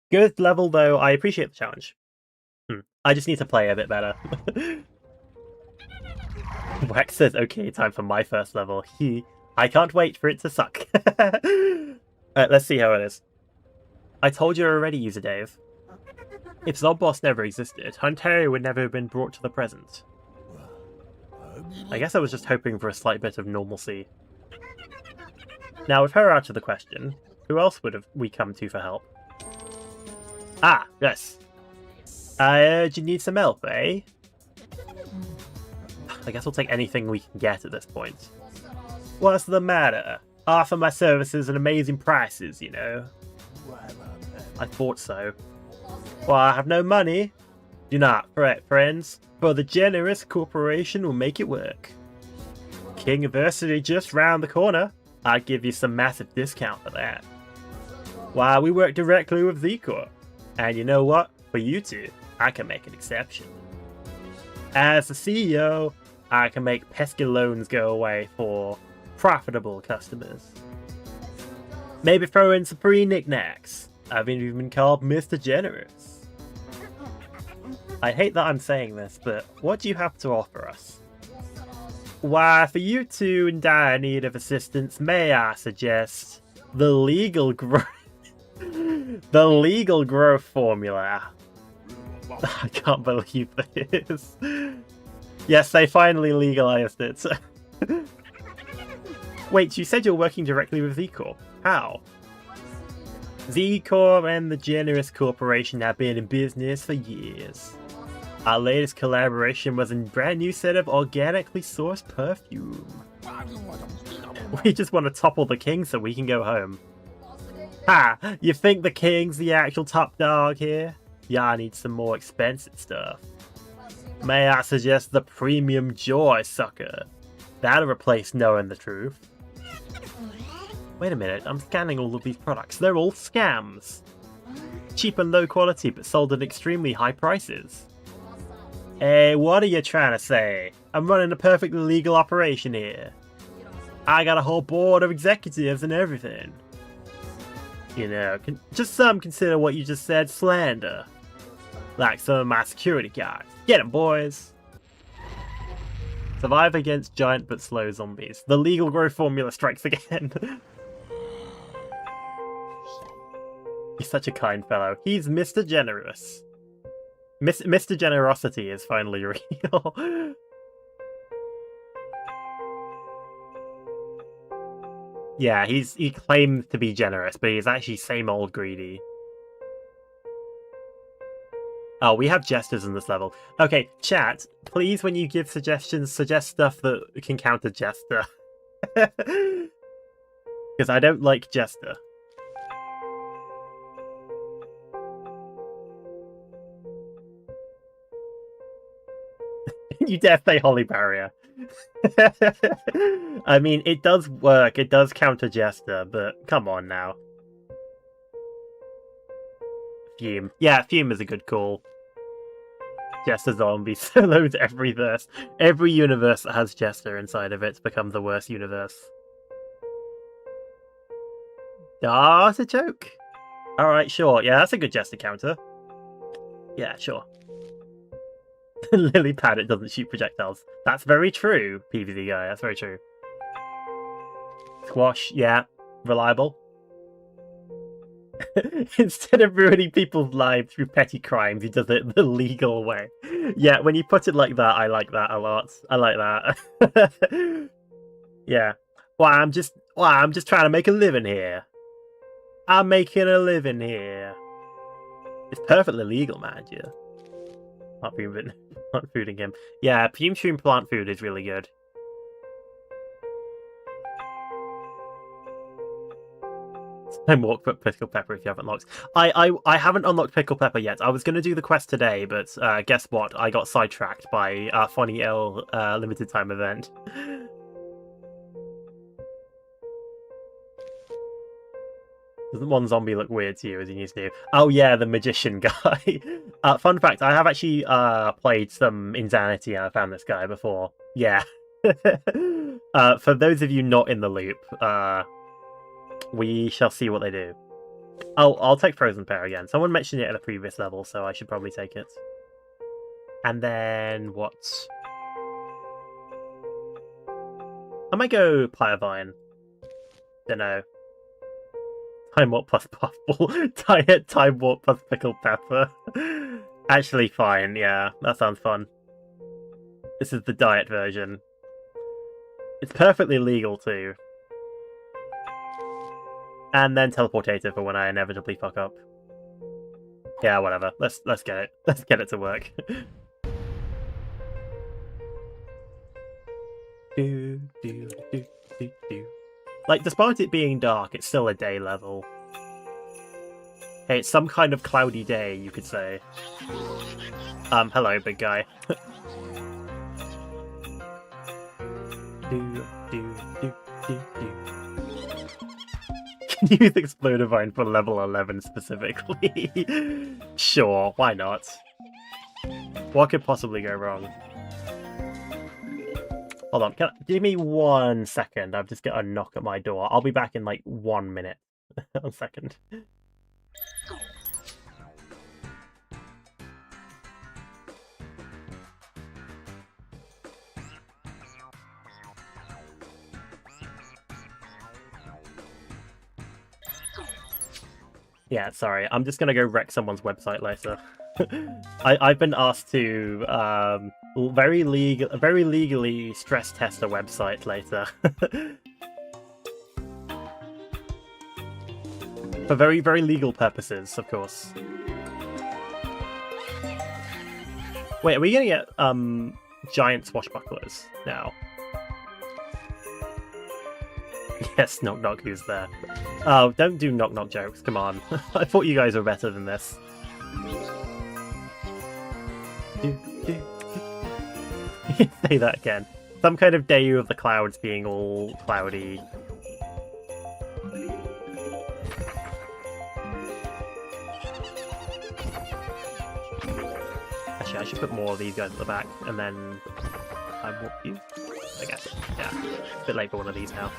Speaker 1: Good level, though. I appreciate the challenge. I just need to play a bit better. Wax says, okay, time for my first level. I can't wait for it to suck. Let's see how it is. I told you already, user Dave. If Zobboss never existed, Huntaria would never have been brought to the present. I guess I was just hoping for a slight bit of normalcy. Now, with her out of the question, who else would have we come to for help? Ah, yes. I heard you need some help, eh? I guess we'll take anything we can get at this point. What's the matter? Offer my services at amazing prices, you know. I thought so. Well, I have no money. Do not fret, friends, for the generous corporation will make it work. King-a-versary just round the corner. I'll give you some massive discount for that. Why, we work directly with Z-Corp. And you know what? For you two, I can make an exception. As the CEO, I can make pesky loans go away for profitable customers. Maybe throw in some free knickknacks. I've even been called Mr. Generous. I hate that I'm saying this, but what do you have to offer us? Why, for you two in dire need of assistance, may I suggest the legal growth formula. I can't believe this. Yes, they finally legalized it. Wait, you said you're working directly with Z-Corp. How? Z-Corp and the Generous Corporation have been in business for years. Our latest collaboration was a brand new set of organically sourced perfume. We just want to topple the king so we can go home. Ha! You think the king's the actual top dog here? Y'all need some more expensive stuff. May I suggest the Premium Joy Sucker? That'll replace knowing the truth. Wait a minute, I'm scanning all of these products. They're all scams. Cheap and low quality, but sold at extremely high prices. Hey, what are you trying to say? I'm running a perfectly legal operation here. I got a whole board of executives and everything. You know, just some consider what you just said slander. Like some of my security guards. Get 'em, boys! Survive against giant but slow zombies. The legal growth formula strikes again. He's such a kind fellow. He's Mr. Generous. Mr. Generosity is finally real. Yeah, he claims to be generous, but he's actually same old greedy. Oh, we have jesters in this level. Okay, chat, please when you give suggestions, suggest stuff that can counter Jester. Because I don't like Jester. You dare say Holy Barrier. I mean, it does work, it does counter Jester, but come on now. Fume. Yeah, Fume is a good call. Jester zombie solos every verse. Every universe that has Jester inside of it becomes the worst universe. Ah, it's a joke. Alright, sure. Yeah, that's a good Jester counter. Yeah, sure. Lily pad, it doesn't shoot projectiles. That's very true, PvZ guy. That's very true. Squash, yeah, reliable. Instead of ruining people's lives through petty crimes, he does it the legal way. Yeah, when you put it like that, I like that a lot. I like that. Yeah. Well, I'm just trying to make a living here. I'm making a living here. It's perfectly legal, man. Yeah. Plant fooding him. Yeah, fume plant food is really good. Time walk for Pickle Pepper if you haven't unlocked. I haven't unlocked Pickle Pepper yet. I was going to do the quest today, but guess what? I got sidetracked by Funny L limited time event. Doesn't one zombie look weird to you as he used to? Oh yeah, the magician guy. Fun fact, I have actually played some Insanity and I found this guy before. Yeah. For those of you not in the loop, we shall see what they do. I'll take Frozen Pear again. Someone mentioned it at a previous level, so I should probably take it. And then what? I might go Pyre-Vine. Dunno. Time Warp plus Puffball. Time Warp plus Pickled Pepper. Actually fine, yeah. That sounds fun. This is the diet version. It's perfectly legal too. And then Teleportator for when I inevitably fuck up. Yeah, whatever. Let's get it. Let's get it to work. Do. Like, despite it being dark, it's still a day level. Hey, it's some kind of cloudy day, you could say. Hello, big guy. Can you use Xpload for level 11 specifically? Sure, why not? What could possibly go wrong? Hold on, give me 1 second. I've just got a knock at my door. I'll be back in like 1 minute. 1 second. Yeah, sorry. I'm just gonna go wreck someone's website later. I've been asked to very legally stress test a website later. For very, very legal purposes, of course. Wait, are we gonna get giant swashbucklers now? Yes, knock knock, who's there? Oh, don't do knock knock jokes, come on. I thought you guys were better than this. Say that again. Some kind of day of the clouds being all cloudy. Actually, I should put more of these guys at the back, and then I warp you, I guess. Yeah, a bit late for one of these now.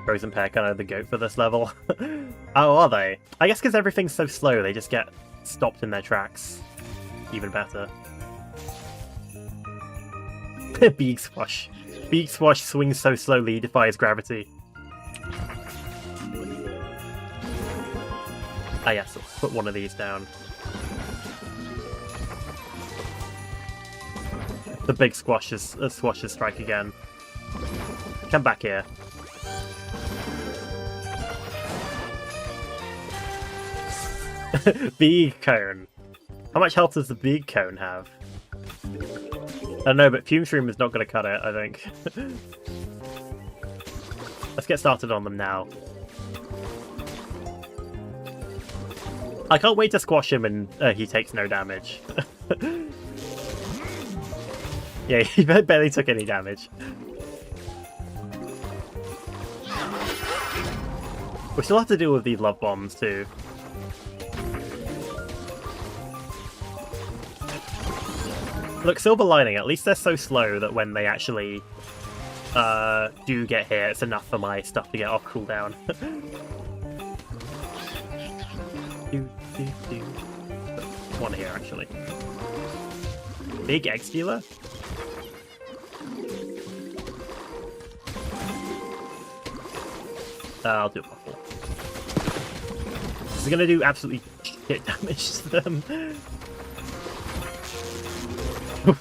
Speaker 1: Frozen Pear kind of the goat for this level. Oh, are they? I guess because everything's so slow, they just get stopped in their tracks. Even better. Beak Swash. Beak Swash swings so slowly, he defies gravity. Ah yes, let's put one of these down. The big squashes strike again. Come back here. Big cone. How much health does the big cone have? I don't know, but Fume Shroom is not going to cut it, I think. Let's get started on them now. I can't wait to squash him and he takes no damage. Yeah, he barely took any damage. We still have to deal with these love bombs too. Look, Silver Lining, at least they're so slow that when they actually do get here, it's enough for my stuff to get off cooldown. One here, actually. Big Egg Stealer? I'll do a couple. This is gonna do absolutely shit damage to them.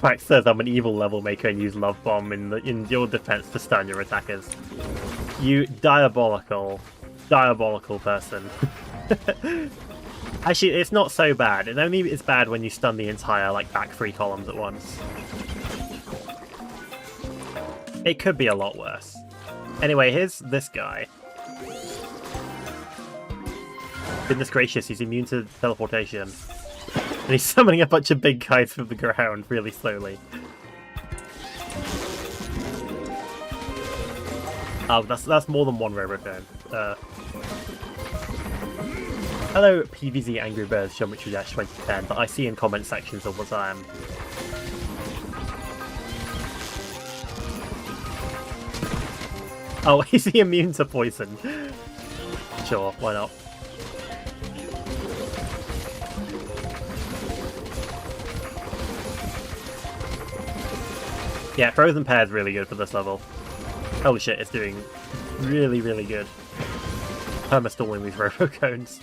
Speaker 1: Wax says I'm an evil level maker and use Love Bomb in your defense to stun your attackers. You diabolical person. Actually, it's not so bad. It only is bad when you stun the entire back 3 columns at once. It could be a lot worse. Anyway, here's this guy. Goodness gracious, he's immune to teleportation. And he's summoning a bunch of big guys from the ground really slowly. Oh, that's more than one Robocone. Hello, PvZ Angry Birds, Geometry Dash 2010, that I see in comment sections all the time. Oh, is he immune to poison? Sure, why not? Yeah, Frozen Pear is really good for this level. Holy shit, it's doing really, really good. Perma-stalling these Robocones.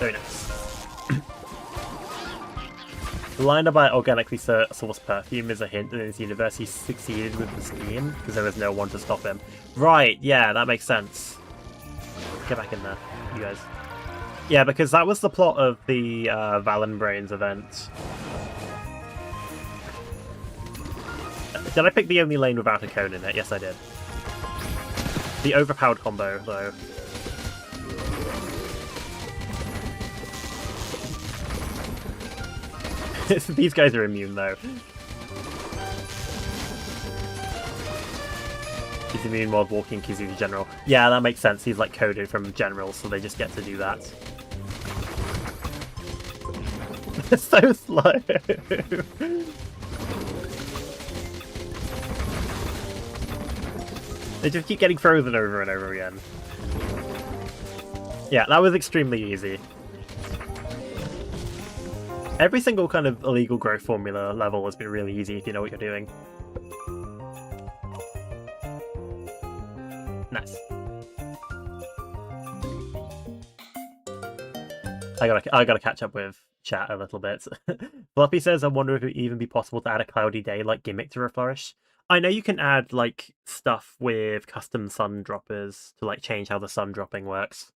Speaker 1: Very nice. The line about organically sourced perfume is a hint that in this universe he succeeded with the scheme, because there was no one to stop him. Right, yeah, that makes sense. Get back in there, you guys. Yeah, because that was the plot of the Valenbrains event. Did I pick the only lane without a cone in it? Yes, I did. The overpowered combo, though. These guys are immune, though. He's immune while walking because he's a general. Yeah, that makes sense. He's coded from generals, so they just get to do that. They're so slow. They just keep getting frozen over and over again. Yeah, that was extremely easy. Every single kind of illegal growth formula level has been really easy if you know what you're doing. Nice. I gotta catch up with chat a little bit. Fluffy says, I wonder if it would even be possible to add a cloudy day gimmick to Reflourished. I know you can add stuff with custom sun droppers to change how the sun dropping works.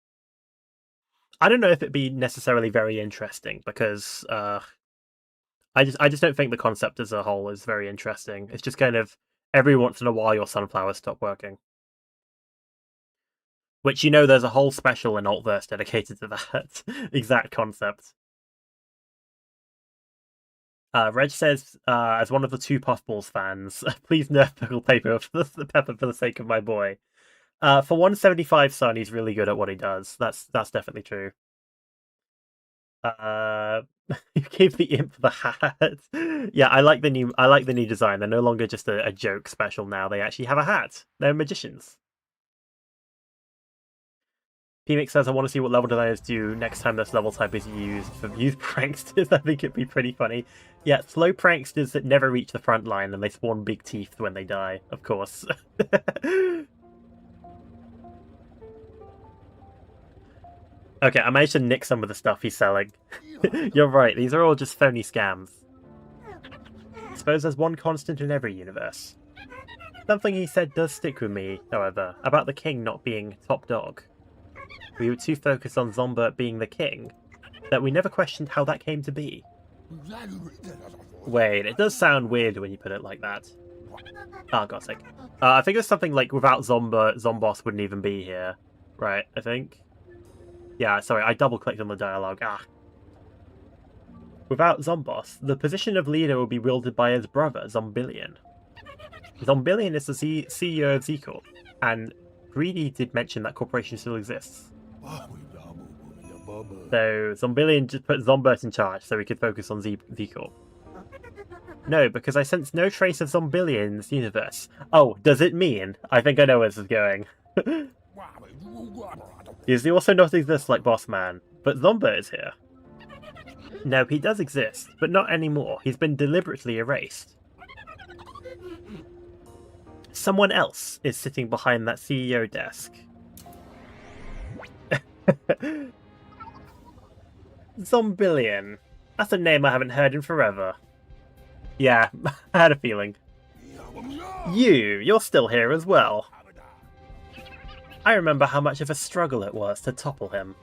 Speaker 1: I don't know if it'd be necessarily very interesting because I just don't think the concept as a whole is very interesting. It's just kind of every once in a while your sunflowers stop working. Which, there's a whole special in Altverse dedicated to that exact concept. Reg says, as one of the 2 Puffballs fans, please nerf Pickle Pepper for the sake of my boy. For 175 Sun, he's really good at what he does. That's definitely true. You gave the imp the hat. Yeah, I like the new design. They're no longer just a joke special now. They actually have a hat. They're magicians. PMix says, I want to see what level designers do next time this level type is used for youth pranksters. I think it'd be pretty funny. Yeah, slow pranksters that never reach the front line and they spawn big teeth when they die, of course. Okay, I managed to nick some of the stuff he's selling. You're right, these are all just phony scams. I suppose there's one constant in every universe. Something he said does stick with me, however, about the king not being top dog. We were too focused on Zombert being the king, that we never questioned how that came to be. Wait, it does sound weird when you put it like that. Oh, God's sake. I think it's something without Zombert, Zomboss wouldn't even be here. Right, I think. Yeah, sorry, I double-clicked on the dialogue. Without Zomboss, the position of leader will be wielded by his brother, Zombillion. Zombillion is the CEO of Z-Corp, and Greedy did mention that corporation still exists. So Zombillion just put Zombert in charge so we could focus on Z-Corp. No, because I sense no trace of Zombillion in this universe. Oh, does it mean? I think I know where this is going. Does he also not exist like Boss Man? But Zombert is here. No, he does exist, but not anymore. He's been deliberately erased. Someone else is sitting behind that CEO desk. Zombillion. That's a name I haven't heard in forever. Yeah, I had a feeling. You're still here as well. I remember how much of a struggle it was to topple him.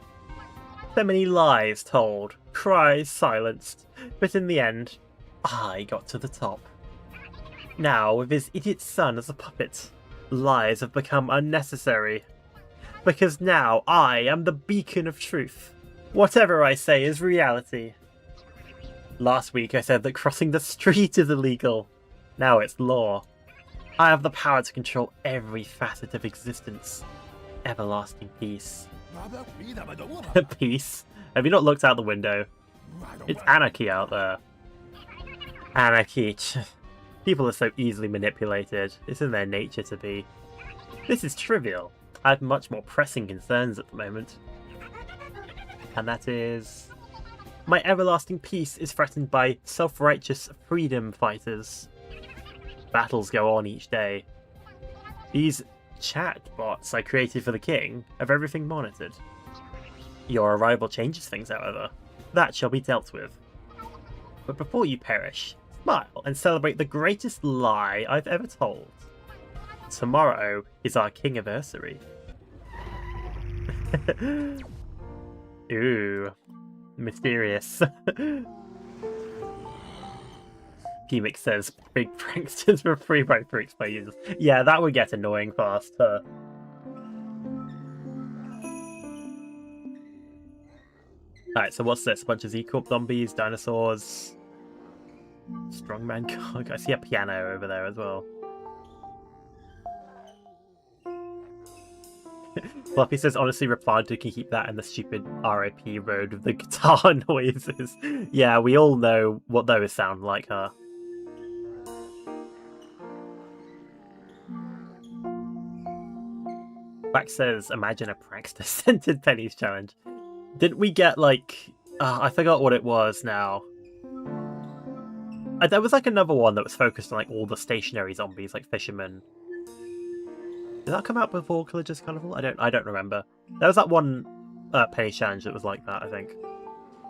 Speaker 1: So many lies told, cries silenced, but in the end, I got to the top. Now, with his idiot son as a puppet, lies have become unnecessary. Because now I am the beacon of truth. Whatever I say is reality. Last week I said that crossing the street is illegal. Now it's law. I have the power to control every facet of existence. Everlasting peace. Peace? Have you not looked out the window? It's anarchy out there. Anarchy. People are so easily manipulated. It's in their nature to be. This is trivial. I have much more pressing concerns at the moment. And that is... my everlasting peace is threatened by self-righteous freedom fighters. Battles go on each day. These chat bots I created for the king have everything monitored. Your arrival changes things, however. That shall be dealt with. But before you perish, smile and celebrate the greatest lie I've ever told. Tomorrow is our King-a-versary. Ooh. Mysterious. PMix says big pranksters for free by freaks by users. Yeah, that would get annoying fast. Alright, so what's this? A bunch of Z-Corp zombies, dinosaurs, strongman cog. I see a piano over there as well. Fluffy says, honestly, replied to keep that in the stupid RIP road of the guitar noises. Yeah, we all know what those sound like, huh? Wax says, imagine a prankster scented pennies challenge. Didn't we get, like... I forgot what it was now. There was, like, another one that was focused on, like, all the stationary zombies, like fishermen. Did that come out before College's Carnival? I don't remember. There was that one penny challenge that was like that, I think.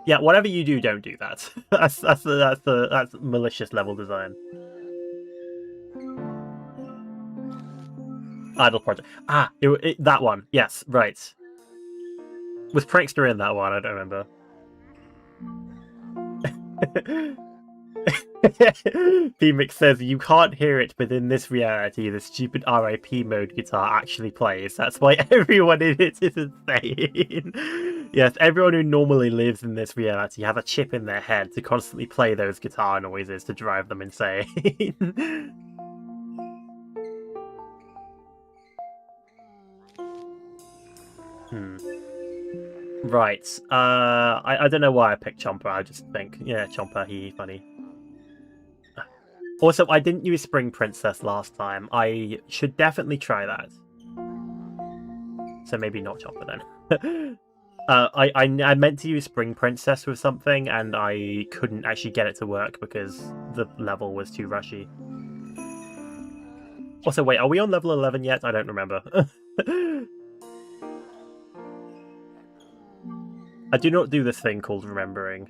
Speaker 1: Yeah, whatever you do, don't do that. that's malicious level design. Idle project. Ah, that one. Yes, right. Was Prankster in that one? I don't remember. PMix says, you can't hear it, but in this reality, the stupid RIP mode guitar actually plays. That's why everyone in it is insane. Yes, everyone who normally lives in this reality has a chip in their head to constantly play those guitar noises to drive them insane. Right. I don't know why I picked Chomper. I just think, yeah, Chomper, funny. Also, I didn't use Spring Princess last time. I should definitely try that. So maybe not Chomper then. I meant to use Spring Princess with something, and I couldn't actually get it to work because the level was too rushy. Also, wait, are we on level 11 yet? I don't remember. I do not do this thing called remembering.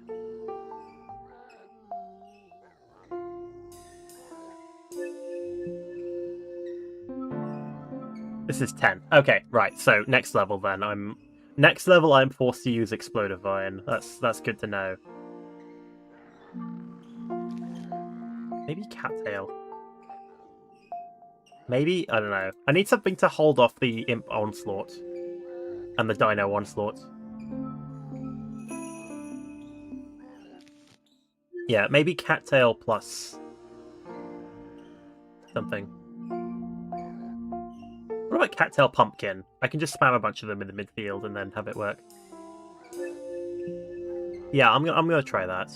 Speaker 1: This is 10. Okay, right. So next level then. I'm forced to use Xpload Vine. That's good to know. Maybe Cattail. Maybe, I don't know. I need something to hold off the Imp Onslaught and the Dino Onslaught. Yeah, maybe Cattail plus something. What about Cattail Pumpkin? I can just spam a bunch of them in the midfield and then have it work. Yeah, I'm gonna try that.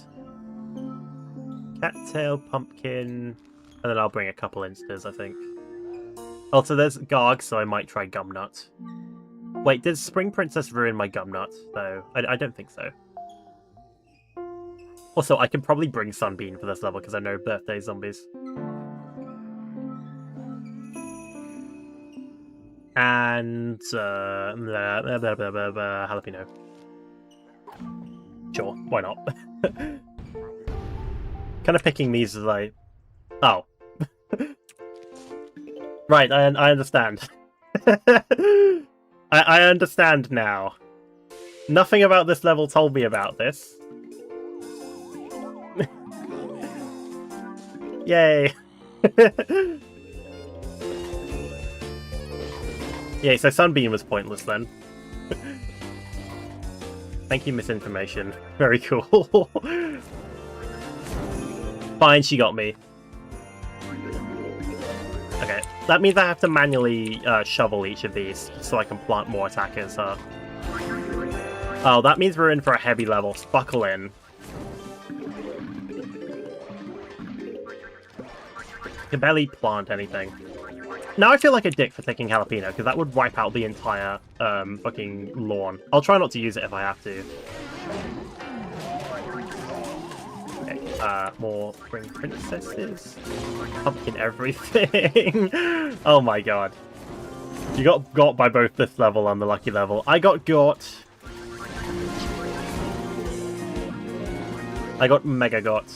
Speaker 1: Cattail, pumpkin, and then I'll bring a couple instas, I think. Also, there's Garg, so I might try Gumnut. Wait, did Spring Princess ruin my Gumnut, though? I don't think so. Also, I can probably bring Sunbeam for this level, because I know Birthday zombies. And... jalapeno. Sure, why not? Kind of picking these as like... Oh. Right, I understand. I understand now. Nothing about this level told me about this. Yay! Yay, so Sunbeam was pointless then. Thank you, misinformation. Very cool. Fine, she got me. Okay, that means I have to manually shovel each of these so I can plant more attackers, huh? Oh, that means we're in for a heavy level. Buckle in. Can barely plant anything. Now I feel like a dick for taking jalapeno, because that would wipe out the entire fucking lawn. I'll try not to use it if I have to. Okay, more spring princesses. Pumpkin everything. Oh my god. You got by both this level and the lucky level. I got mega got.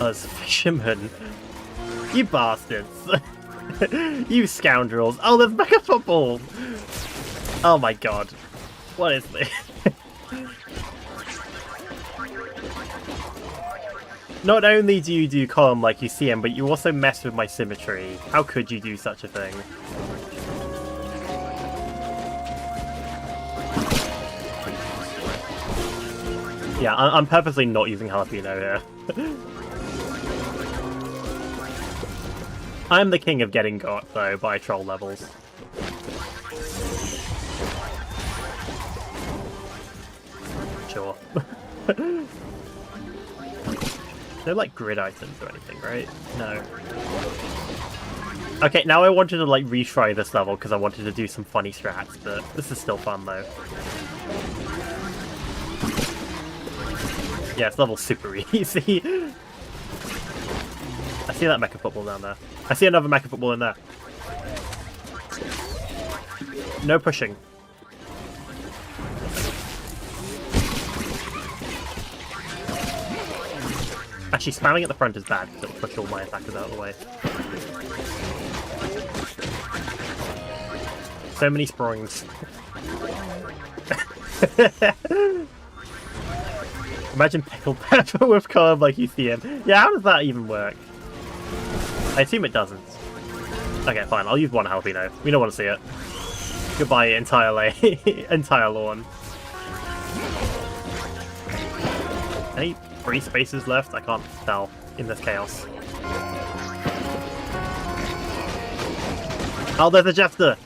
Speaker 1: As a fisherman. You bastards. You scoundrels. Oh, there's mega football. Oh my god. What is this? Not only do you do column like you see him, but you also mess with my symmetry. How could you do such a thing? Yeah, I'm purposely not using jalapeno here. I'm the king of getting got, though, by troll levels. Sure. No, like, grid items or anything, right? No. Okay, now I wanted to, like, retry this level because I wanted to do some funny strats, but this is still fun, though. Yeah, this level's super easy. I see that mecha football down there. I see another mecha football in there. No pushing. Actually, spamming at the front is bad because it'll push all my attackers out of the way. So many springs. Imagine pickled pepper with column like you see him. Yeah, how does that even work? I assume it doesn't. Okay, fine. I'll use one jalapeno. We don't want to see it. Goodbye, entire entire lawn. Any free spaces left? I can't tell in this chaos. Oh, there's a Jester!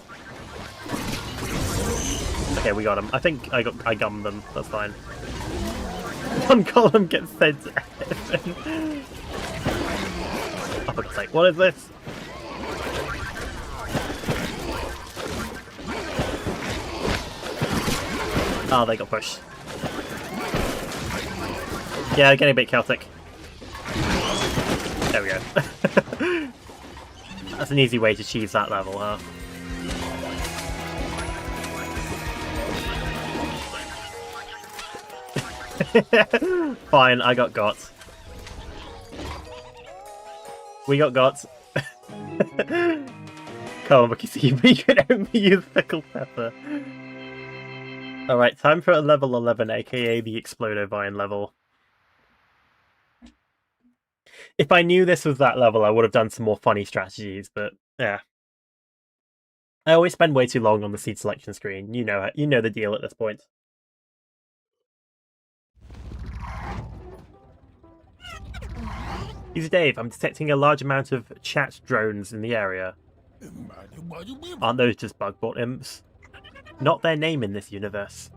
Speaker 1: Okay, we got him. I think I gummed them. That's fine. One column gets sent to heaven. Oh, for God's sake, what is this? Oh, they got pushed. Yeah, getting a bit chaotic. There we go. That's an easy way to cheese that level, huh? Fine, I got got. We got. Come on, see, we can only use pickled pepper. Alright, time for a level 11, aka the Xplodo level. If I knew this was that level, I would have done some more funny strategies, but yeah. I always spend way too long on the seed selection screen. You know the deal at this point. He's Dave. I'm detecting a large amount of chat drones in the area. Aren't those just bug-bot imps? Not their name in this universe.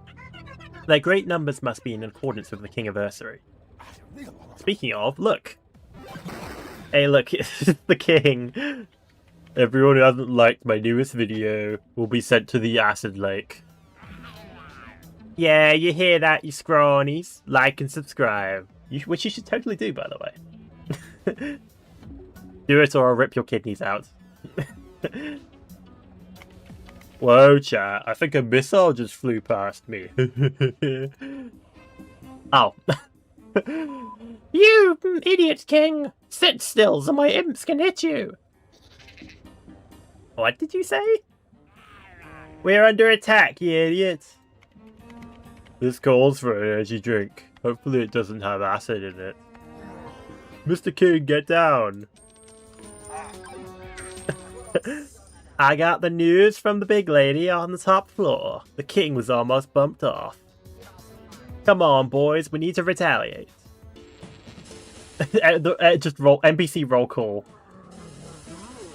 Speaker 1: Their great numbers must be in accordance with the King-a-versary. Speaking of, look! Hey look, it's the king! Everyone who hasn't liked my newest video will be sent to the acid lake. Yeah, you hear that, you scrawnies? Like and subscribe. Which you should totally do, by the way. Do it or I'll rip your kidneys out. Whoa, chat. I think a missile just flew past me. Oh. You idiot king! Sit still so my imps can hit you! What did you say? We're under attack, you idiot! This calls for an energy drink. Hopefully it doesn't have acid in it. Mr. King, get down! I got the news from the big lady on the top floor. The king was almost bumped off. Come on, boys, we need to retaliate. Just roll NPC roll call.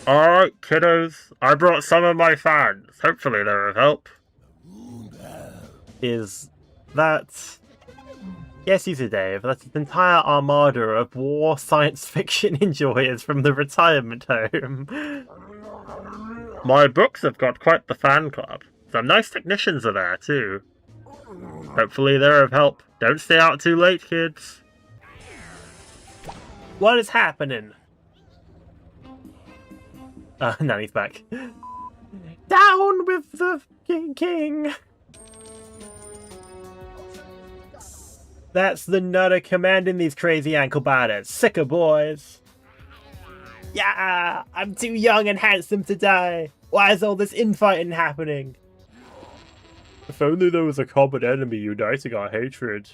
Speaker 1: Alright, kiddos. I brought some of my fans. Hopefully they're of help. Is that... Yes, user Dave, that's an entire armada of war science fiction enjoyers from the retirement home. My books have got quite the fan club. Some nice technicians are there, too. Hopefully they're of help. Don't stay out too late, kids. What is happening? Nanny's back. Down with the king! That's the nutter commanding these crazy ankle biters. Sicker boys. Yeah, I'm too young and handsome to die. Why is all this infighting happening? If only there was a common enemy uniting our hatred.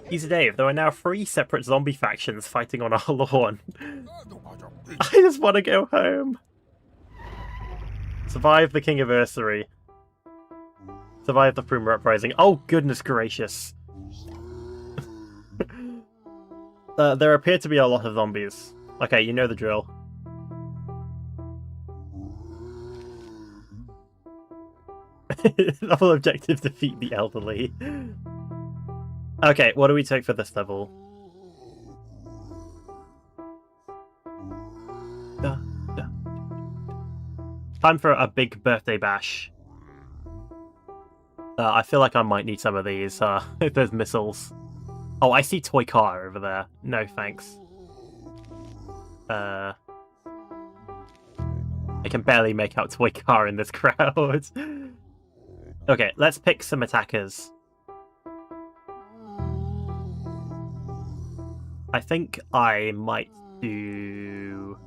Speaker 1: Easy Dave, there are now 3 separate zombie factions fighting on our lawn. I just want to go home. Survive the King-a-versary. Survive the Prima Uprising. Oh, goodness gracious. There appear to be a lot of zombies. Okay, you know the drill. Level objective, defeat the elderly. Okay, what do we take for this level? Time for a big birthday bash. I feel like I might need some of these, if there's missiles. Oh, I see toy car over there. No, thanks. I can barely make out toy car in this crowd. Okay, let's pick some attackers. I think I might do...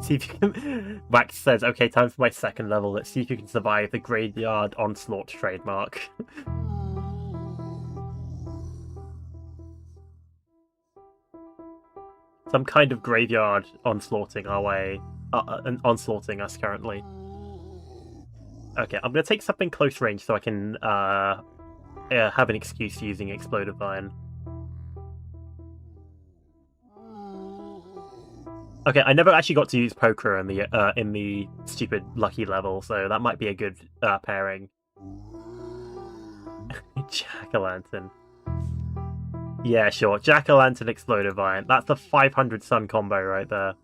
Speaker 1: See if you can... Wax says, okay, time for my second level. Let's see if you can survive the Graveyard Onslaught trademark. Some kind of graveyard onslaughting our way. Onslaughting us currently. Okay, I'm going to take something close range so I can have an excuse using Xpload Vine. Okay, I never actually got to use poker in the stupid lucky level, so that might be a good pairing. Jack-o'-lantern. Yeah, sure. Jack-o'-lantern, Exploded Vine. That's the 500 sun combo right there.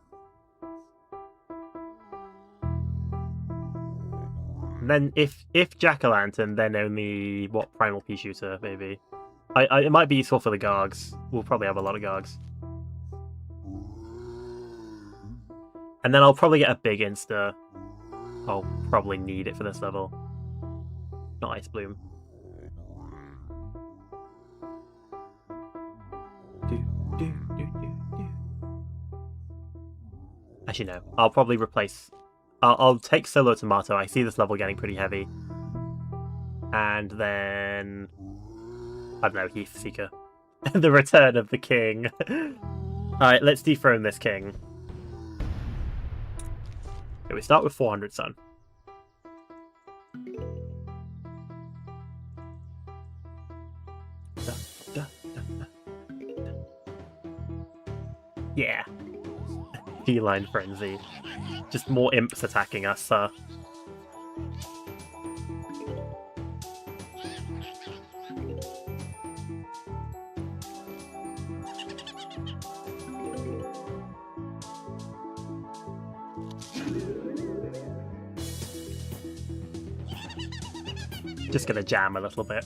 Speaker 1: And then if Jack-o'-lantern, then only what primal pea shooter maybe. It might be useful for the Gargs. We'll probably have a lot of Gargs. And then I'll probably get a big insta. I'll probably need it for this level. Not Ice Bloom. Actually, no. I'll probably replace... I'll take Solo Tomato. I see this level getting pretty heavy. And then... I don't know, Heath Seeker. The return of the king. Alright, let's dethrone this king. Okay, we start with 400 sun. Yeah. Feline frenzy. Just more imps attacking us, Just gonna jam a little bit.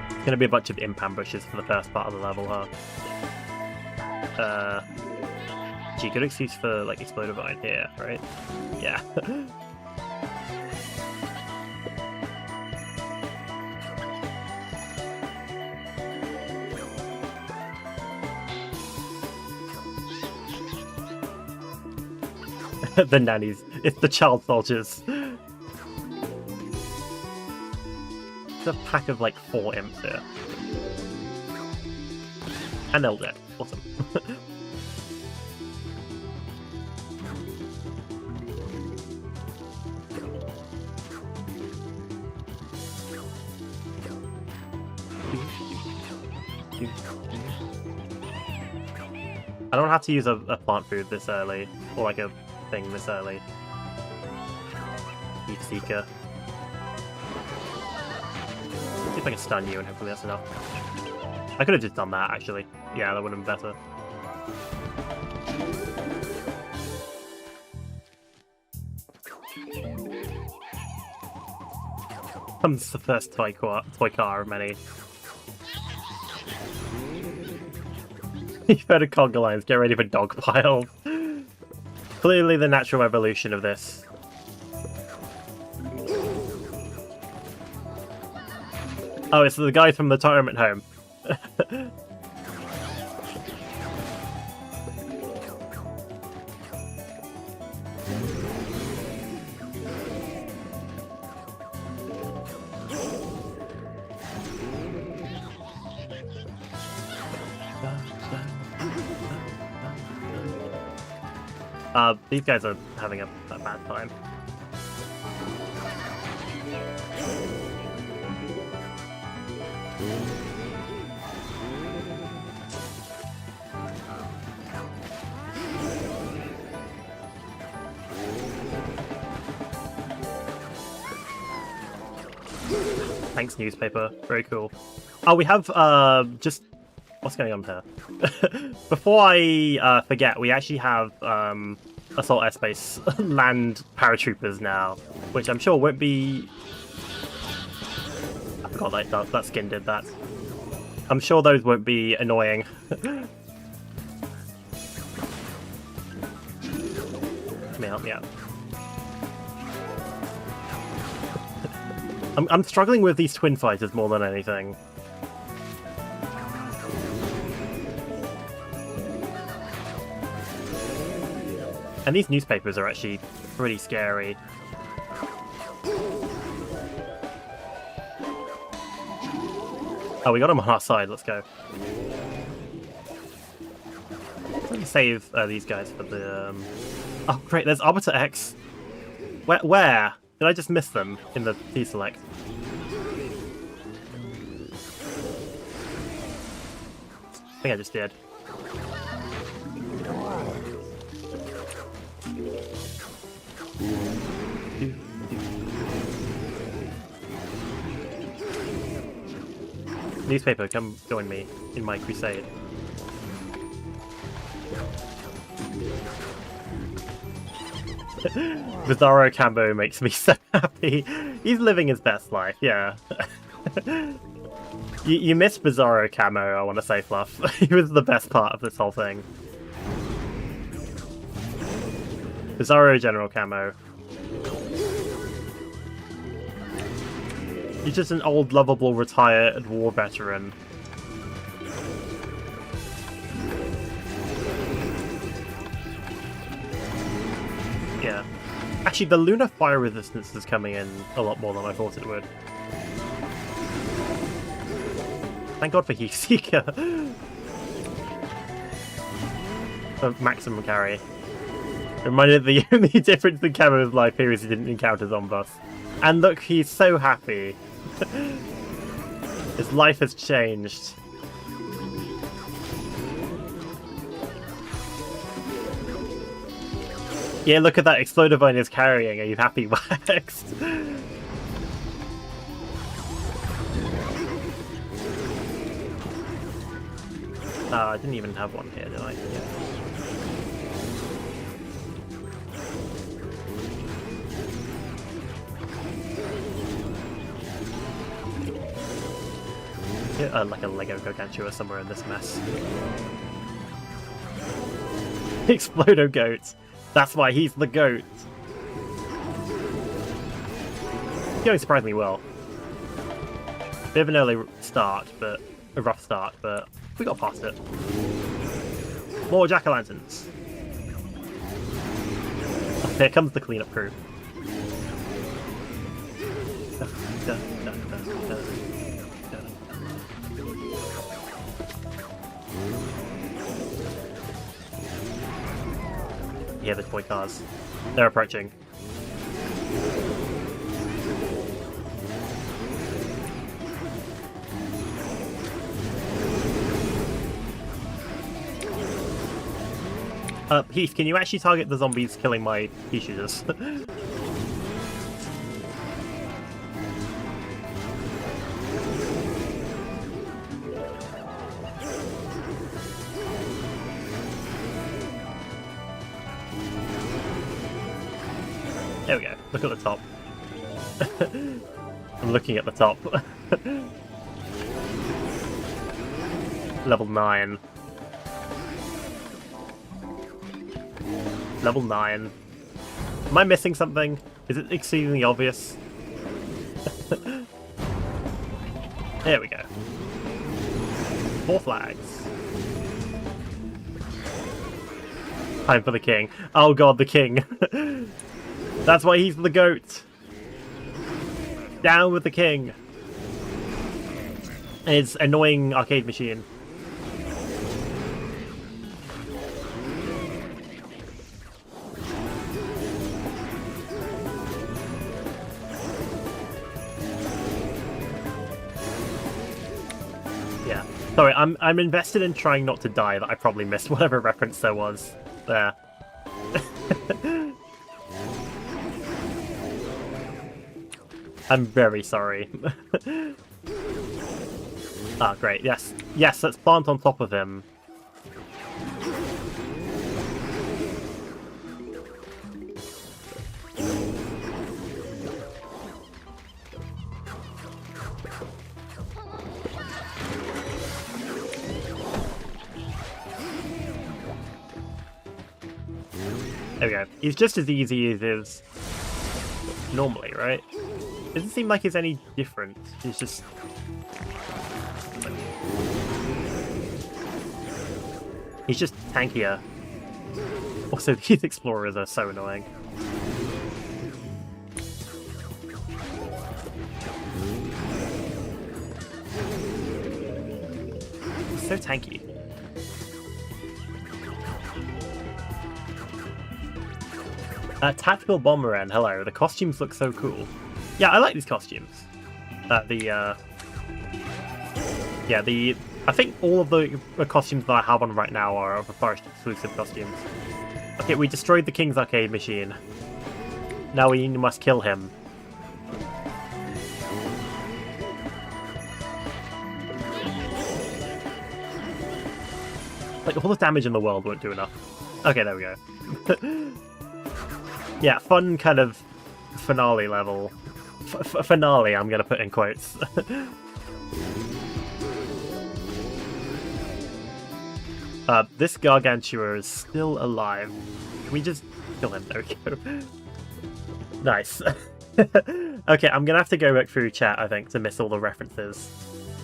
Speaker 1: It's gonna be a bunch of imp ambushes for the first part of the level, huh? Gee, good excuse for like Xpload vine here, right? Yeah. The nannies. It's the child soldiers. It's a pack of like 4 imps here. And they're dead. Awesome. I don't have to use a plant food this early, or like a thing this early. Heat Seeker. See if I can stun you and hopefully that's enough. I could have just done that actually. Yeah, that would have been better. Comes the first toy car of many. You've heard of conga lines, get ready for dog piles. Clearly the natural evolution of this. Oh, it's the guy from the retirement home. These guys are having a bad time. Thanks, newspaper. Very cool. Oh, we have just what's going on here? Before I forget, we actually have assault airspace land paratroopers now, which I'm sure won't be. I forgot that skin did that. I'm sure those won't be annoying. Come here, help me out. I'm struggling with these twin fighters more than anything. And these newspapers are actually pretty scary. Oh, we got them on our side. Let's go. Let me save these guys for the... Oh, great. There's Arbiter X. Where? Did I just miss them in the T-select? I think I just did. Newspaper, come join me in my crusade. Bizarro Cambo makes me so happy. He's living his best life, yeah. You missed Bizarro Camo, I want to say, Fluff. He was the best part of this whole thing. Bizarro General Camo. He's just an old, lovable, retired war veteran. Yeah. Actually, the lunar fire resistance is coming in a lot more than I thought it would. Thank God for Heat Seeker. For maximum carry. Reminded the only difference in Cameron's life here is he didn't encounter Zomboss. And look, he's so happy. His life has changed. Yeah, look at that Xpload vine is carrying. Are you happy, Waxed? I didn't even have one here, did I? Yeah. Like a Lego Gargantua somewhere in this mess. Xplodo goat. That's why he's the goat. Going surprisingly well. Bit of an early start, but a rough start, but we got past it. More jack-o'-lanterns. Here comes the cleanup crew. Yeah, the toy cars. They're approaching. Heath, can you actually target the zombies killing my pea shooters? There we go. Look at the top. I'm looking at the top. Level 9. Level 9. Am I missing something? Is it exceedingly obvious? There we go. 4 flags. Time for the king. Oh god, the king. That's why he's the goat. Down with the king. His annoying arcade machine. Yeah. Sorry, I'm invested in trying not to die that I probably missed whatever reference there was there. I'm very sorry. Ah, great. Yes. Yes, let's plant on top of him. There we go. He's just as easy as is normally, right? Doesn't seem like he's any different. He's just... He's just tankier. Also, these explorers are so annoying. He's so tanky. Tactical Bomberman, hello. The costumes look so cool. Yeah, I like these costumes. I think all of the costumes that I have on right now are of Reflourished exclusive costumes. Okay, we destroyed the King's arcade machine. Now we must kill him. Like, all the damage in the world won't do enough. Okay, there we go. Yeah, fun kind of finale level. Finale, I'm gonna put in quotes. This Gargantua is still alive. Can we just kill him? There we go. Nice. Okay, I'm gonna have to go back through chat, I think, to miss all the references.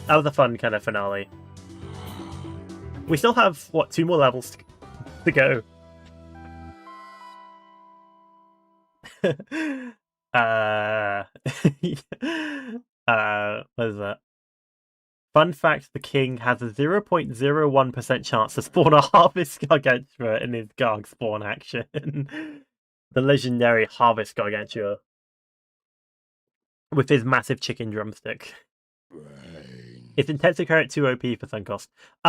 Speaker 1: That was a fun kind of finale. We still have, what, 2 more levels to go. What is that? Fun fact, the king has a 0.01% chance to spawn a Harvest Gargantua in his Garg spawn action. The legendary Harvest Gargantua. With his massive chicken drumstick. It's Intensive Carrot 2 OP for Suncost.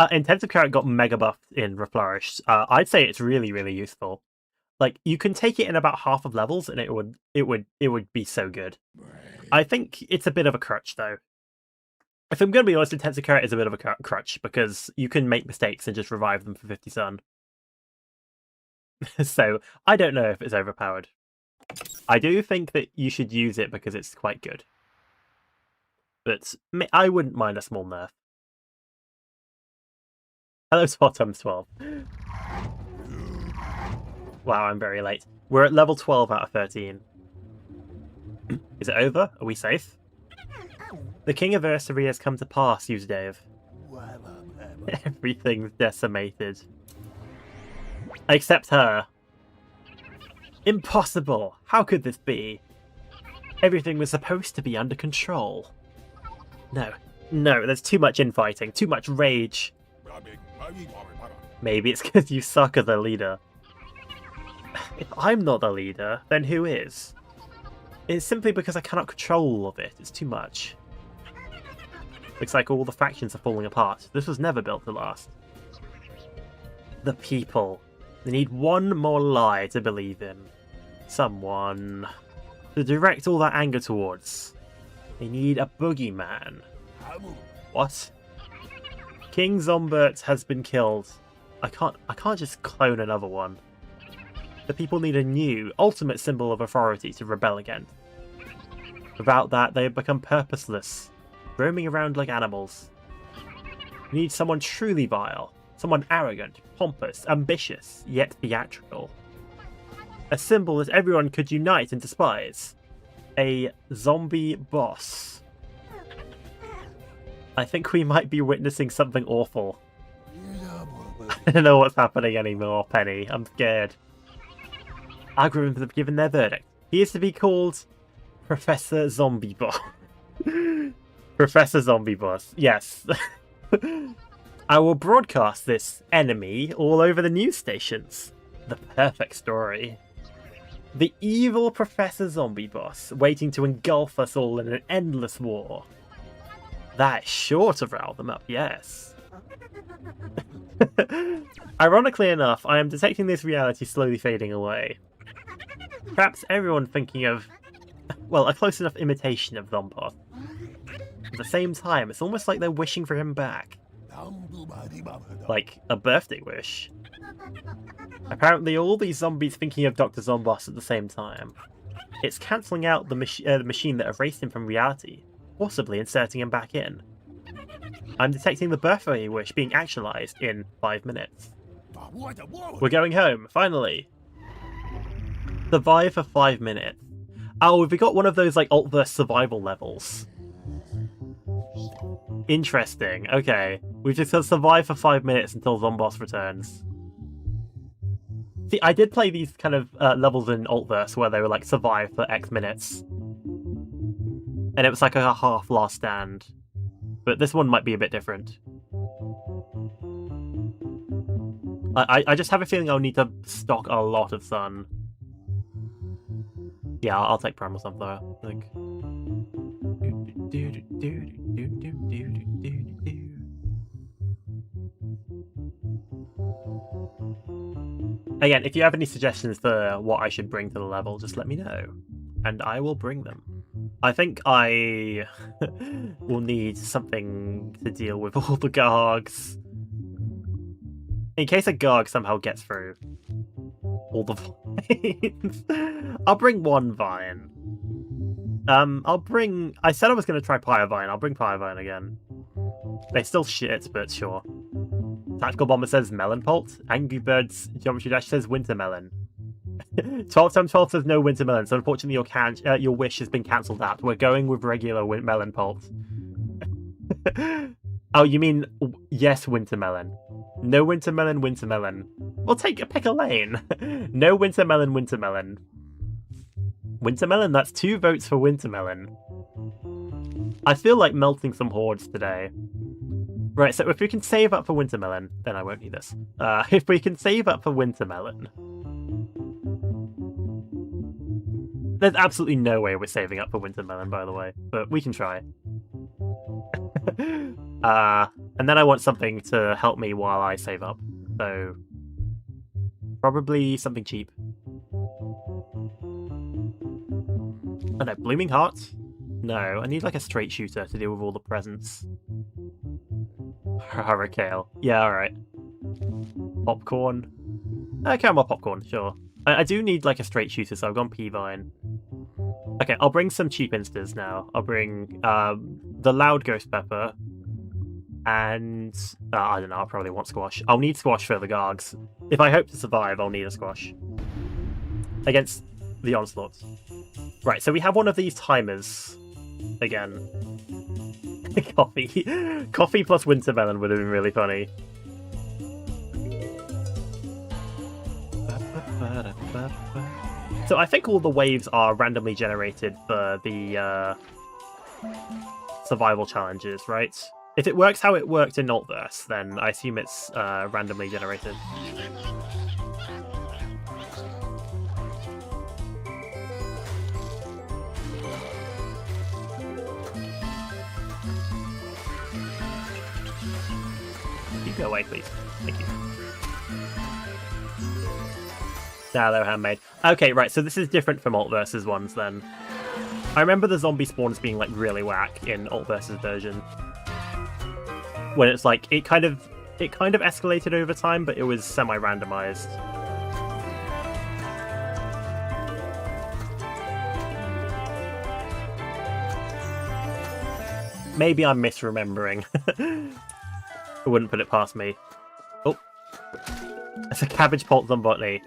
Speaker 1: Intensive Carrot got mega buffed in Reflourished. I'd say it's really, really useful. Like, you can take it in about half of levels and it would be so good. I think it's a bit of a crutch though. If I'm going to be honest, Intensive Carrot is a bit of a crutch because you can make mistakes and just revive them for 50 sun. So, I don't know if it's overpowered. I do think that you should use it because it's quite good. But I wouldn't mind a small nerf. Hello, Spotums12. Wow, I'm very late. We're at level 12 out of 13. Is it over? Are we safe? The King-a-versary has come to pass, User Dave. Everything's decimated. Except her. Impossible! How could this be? Everything was supposed to be under control. No, there's too much infighting, too much rage. Maybe it's because you suck as a leader. If I'm not the leader, then who is? It's simply because I cannot control all of it. It's too much. Looks like all the factions are falling apart. This was never built to last. The people. They need one more lie to believe in. Someone to direct all that anger towards. They need a boogeyman. What? King Zombert has been killed. I can't just clone another one. The people need a new, ultimate symbol of authority to rebel against. Without that, they have become purposeless, roaming around like animals. We need someone truly vile, someone arrogant, pompous, ambitious, yet theatrical. A symbol that everyone could unite and despise. A zombie boss. I think we might be witnessing something awful. I don't know what's happening anymore, Penny. I'm scared. Algorithms have given their verdict. He is to be called Professor Zombie Boss. Professor Zombie Boss, yes. I will broadcast this enemy all over the news stations. The perfect story. The evil Professor Zombie Boss, waiting to engulf us all in an endless war. That is sure to rile them up, yes. Ironically enough, I am detecting this reality slowly fading away. Perhaps everyone thinking of, well, a close enough imitation of Zomboth. At the same time, it's almost like they're wishing for him back. Like a birthday wish. Apparently all these zombies thinking of Dr. Zomboss at the same time. It's cancelling out the machine that erased him from reality, possibly inserting him back in. I'm detecting the birthday wish being actualized in 5 minutes. We're going home, finally! Survive for 5 minutes. Oh, we got one of those like Altverse survival levels. Interesting, okay. We've just got to survive for 5 minutes until Zomboss returns. See, I did play these kind of levels in Altverse where they were like survive for X minutes. And it was like a half last stand. But this one might be a bit different. I just have a feeling I'll need to stock a lot of sun. Yeah, I'll take Primal Sunflower, I think. Again, if you have any suggestions for what I should bring to the level, just let me know. And I will bring them. I think I will need something to deal with all the Gargs. In case a Garg somehow gets through all the vines. I'll bring one vine. I said I was going to try Pyrovine. I'll bring Pyrovine again. They still shit, but sure. Tactical Bomber says Melon Pult. Angry Birds Geometry Dash says Winter Melon. 12 times 12 says no Winter Melon, so unfortunately your wish has been cancelled out. We're going with regular Melon Pult. Oh, you mean yes, Winter Melon. No Winter Melon, Winter Melon. We'll pick a lane. No Winter Melon, Winter Melon. Winter Melon, that's 2 votes for Winter Melon. I feel like melting some hordes today. Right, so if we can save up for Wintermelon, then I won't need this. If we can save up for Wintermelon... There's absolutely no way we're saving up for Wintermelon, by the way, but we can try. And then I want something to help me while I save up. So probably something cheap. Oh no, Blooming Heart? No, I need like a straight shooter to deal with all the presents. Hurricane. Yeah, alright. Popcorn. Okay, more popcorn, sure. I do need like a straight shooter, so I've gone P-Vine. Okay, I'll bring some cheap instas now. I'll bring the Loud Ghost Pepper. And I don't know, I'll probably want Squash. I'll need Squash for the Gargs. If I hope to survive, I'll need a Squash. Against the Onslaughts. Right, so we have one of these timers. Again. Coffee. Coffee plus Wintermelon would have been really funny. So I think all the waves are randomly generated for the survival challenges, right? If it works how it worked in Altverse, then I assume it's randomly generated. You go away, please. Thank you. Now they're handmade. Okay, right, so this is different from Altverse's ones then. I remember the zombie spawns being like really whack in Altverse's version. When it's like it kind of escalated over time, but it was semi-randomized. Maybe I'm misremembering. I wouldn't put it past me. Oh, it's a cabbage pulp zombotny.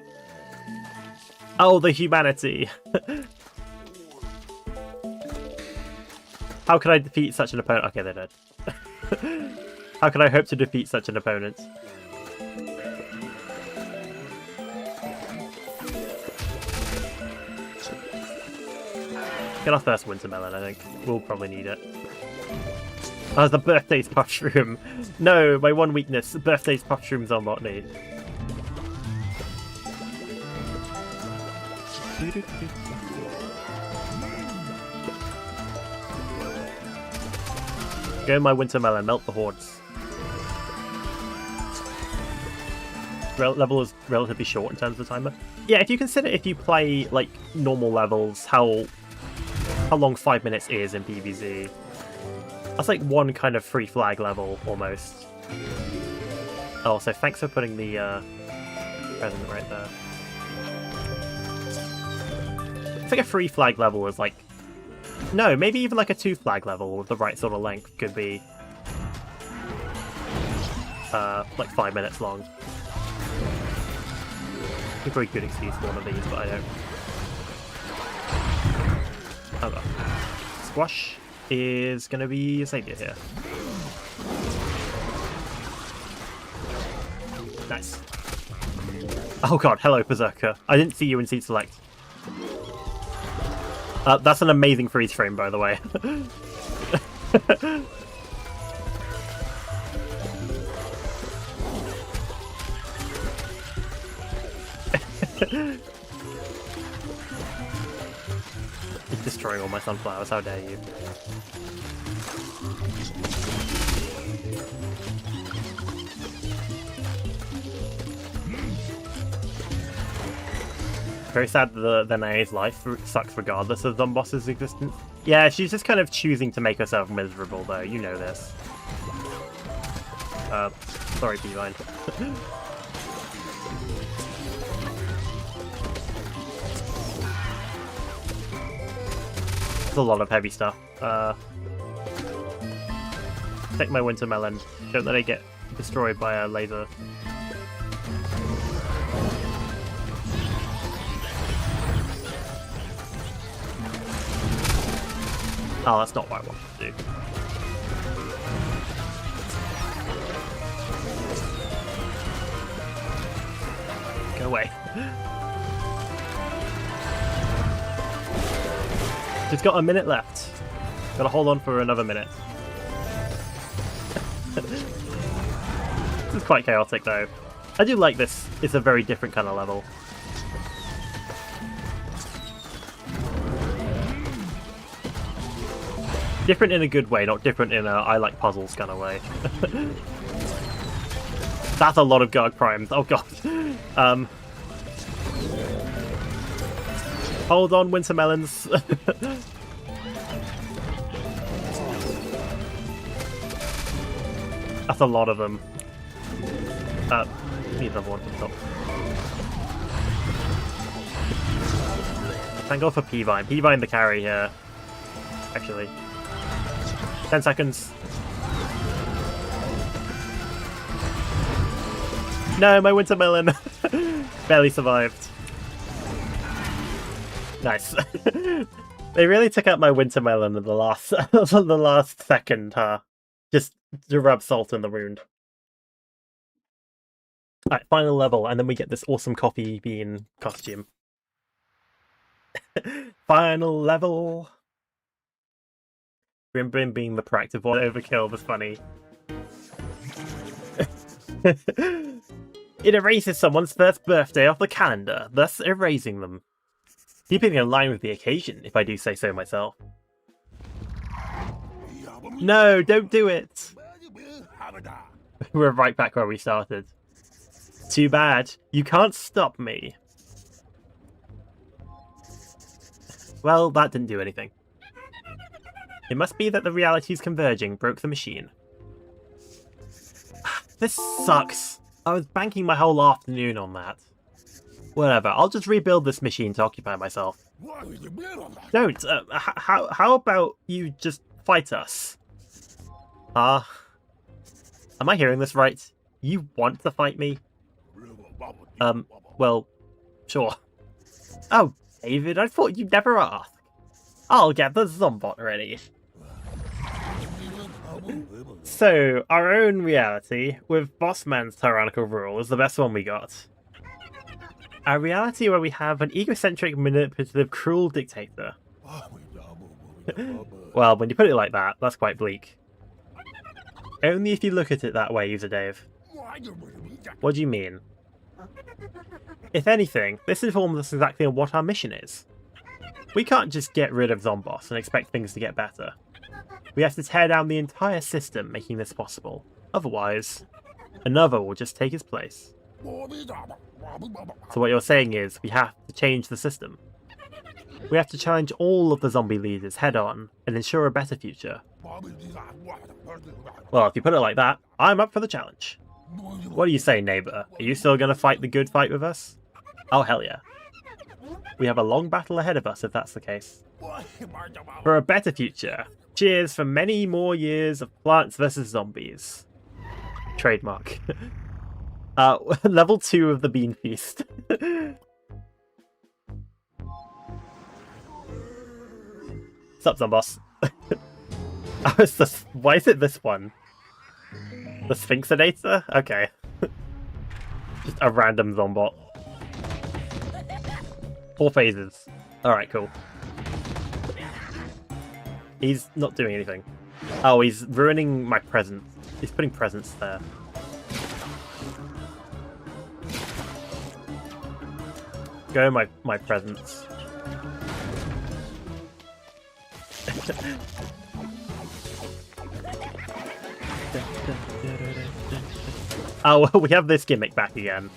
Speaker 1: Oh, the humanity! How could I defeat such an opponent? Okay, they're dead. How can I hope to defeat such an opponent? Get our first Wintermelon, I think. We'll probably need it. Oh, the Birthdayz Pushroom! No, my one weakness. Birthdayz Pushroom's on botany. Go my Wintermelon, melt the hordes. Level is relatively short in terms of timer. Yeah, if you consider if you play like normal levels, how long 5 minutes is in PvZ. That's like one kind of free flag level almost. Oh, so thanks for putting the present right there. I think a 3 flag level is like... No, maybe even like a 2 flag level with the right sort of length could be... like 5 minutes long. A very good excuse for one of these, but I don't... Oh god. Squash is going to be a saviour here. Nice. Oh god, hello Berserker. I didn't see you in seat select. That's an amazing freeze frame, by the way. He's destroying all my sunflowers, how dare you. Very sad that Danae's life sucks regardless of Zomboss's existence. Yeah, she's just kind of choosing to make herself miserable, though. You know this. Sorry, P-Vine. There's a lot of heavy stuff. Take my Wintermelon. Don't let it get destroyed by a laser. Oh, that's not what I wanted to do. Go away. Just got a minute left. Gotta hold on for another minute. is quite chaotic though. I do like this. It's a very different kind of level. Different in a good way, not different in a I like puzzles kind of way. That's a lot of Garg Primes. Oh god. Hold on, winter melons. That's a lot of them. Need another one to the top. Thank God for P-Vine. P-Vine the carry here. Actually. 10 seconds. No, my winter melon. Barely survived. Nice. They really took out my winter melon in the last the last second, huh? Just to rub salt in the wound. Alright, final level, and then we get this awesome coffee bean costume. Final level. Grim Brim being the proactive one. Overkill was funny. It erases someone's first birthday off the calendar, thus erasing them. Keeping in line with the occasion, if I do say so myself. No, don't do it! We're right back where we started. Too bad. You can't stop me. Well, that didn't do anything. It must be that the realities converging broke the machine. This sucks. I was banking my whole afternoon on that. Whatever, I'll just rebuild this machine to occupy myself. Don't! How about you just fight us? Am I hearing this right? You want to fight me? Well, sure. Oh, David, I thought you'd never ask. I'll get the Zombot ready. So, our own reality, with Bossman's tyrannical rule, is the best one we got. A reality where we have an egocentric, manipulative, cruel dictator. Well, when you put it like that, that's quite bleak. Only if you look at it that way, User Dave. What do you mean? If anything, this informs us exactly on what our mission is. We can't just get rid of Zomboss and expect things to get better. We have to tear down the entire system making this possible. Otherwise, another will just take its place. So what you're saying is, we have to change the system. We have to challenge all of the zombie leaders head-on and ensure a better future. Well, if you put it like that, I'm up for the challenge. What do you say, neighbour? Are you still going to fight the good fight with us? Oh, hell yeah. We have a long battle ahead of us if that's the case. For a better future. Cheers for many more years of Plants vs. Zombies. Trademark. Level 2 of the Bean Feast. Sup, Zomboss? Why is it this one? The Sphinxinator? Okay. Just a random Zombot. 4 phases. Alright, cool. He's not doing anything. Oh, he's ruining my presents. He's putting presents there. Go my presents. Oh, we have this gimmick back again.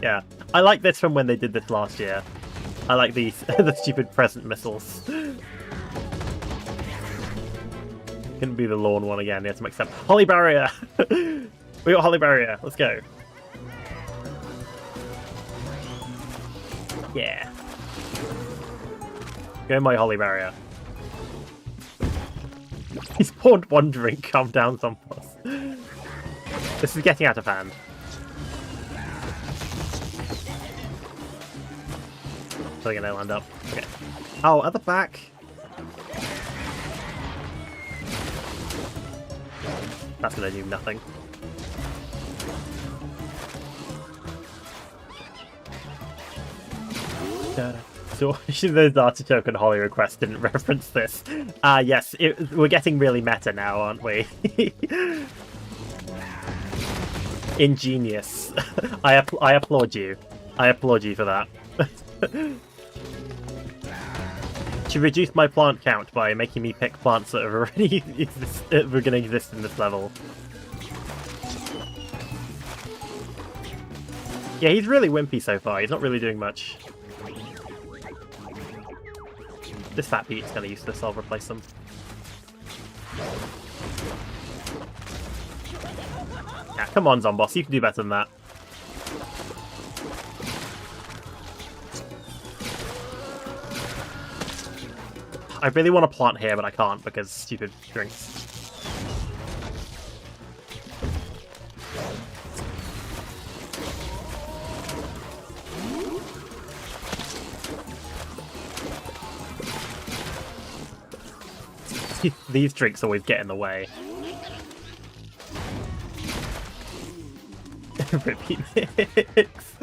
Speaker 1: Yeah, I like this from when they did this last year. I like these the stupid present missiles. Couldn't be the lawn one again. You have to accept Holly Barrier. We got Holly Barrier. Let's go. Yeah. Go my Holly Barrier. He's poured one drink. Calm down, Zomboss. This is getting out of hand. So they're gonna land up. Okay. Oh, at the back. That's gonna do nothing. So those artichoke and holly requests didn't reference this. Yes, we're getting really meta now, aren't we? Ingenious. I applaud you. I applaud you for that. To reduce my plant count by making me pick plants that are already were going to exist in this level. Yeah, he's really wimpy so far. He's not really doing much. This fat beat's kind of useless. I'll replace them. Yeah, come on, Zomboss. You can do better than that. I really want to plant here, but I can't because stupid drinks. These drinks always get in the way. Repeat mix.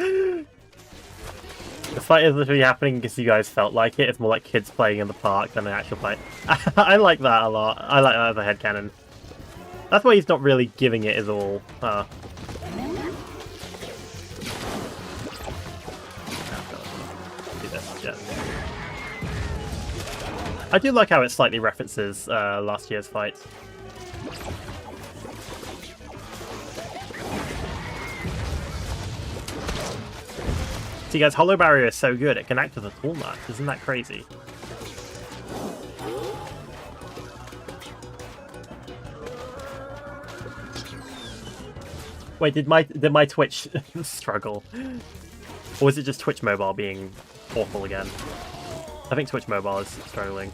Speaker 1: The fight is literally happening because you guys felt like it. It's more like kids playing in the park than an actual fight. I like that a lot. I like that as a headcanon. That's why he's not really giving it his all. Do this, yeah. I do like how it slightly references last year's fight. See guys, Hollow Barrier is so good, it can act as a tool nut. Isn't that crazy? Wait, did my Twitch struggle? Or was it just Twitch Mobile being awful again? I think Twitch Mobile is struggling.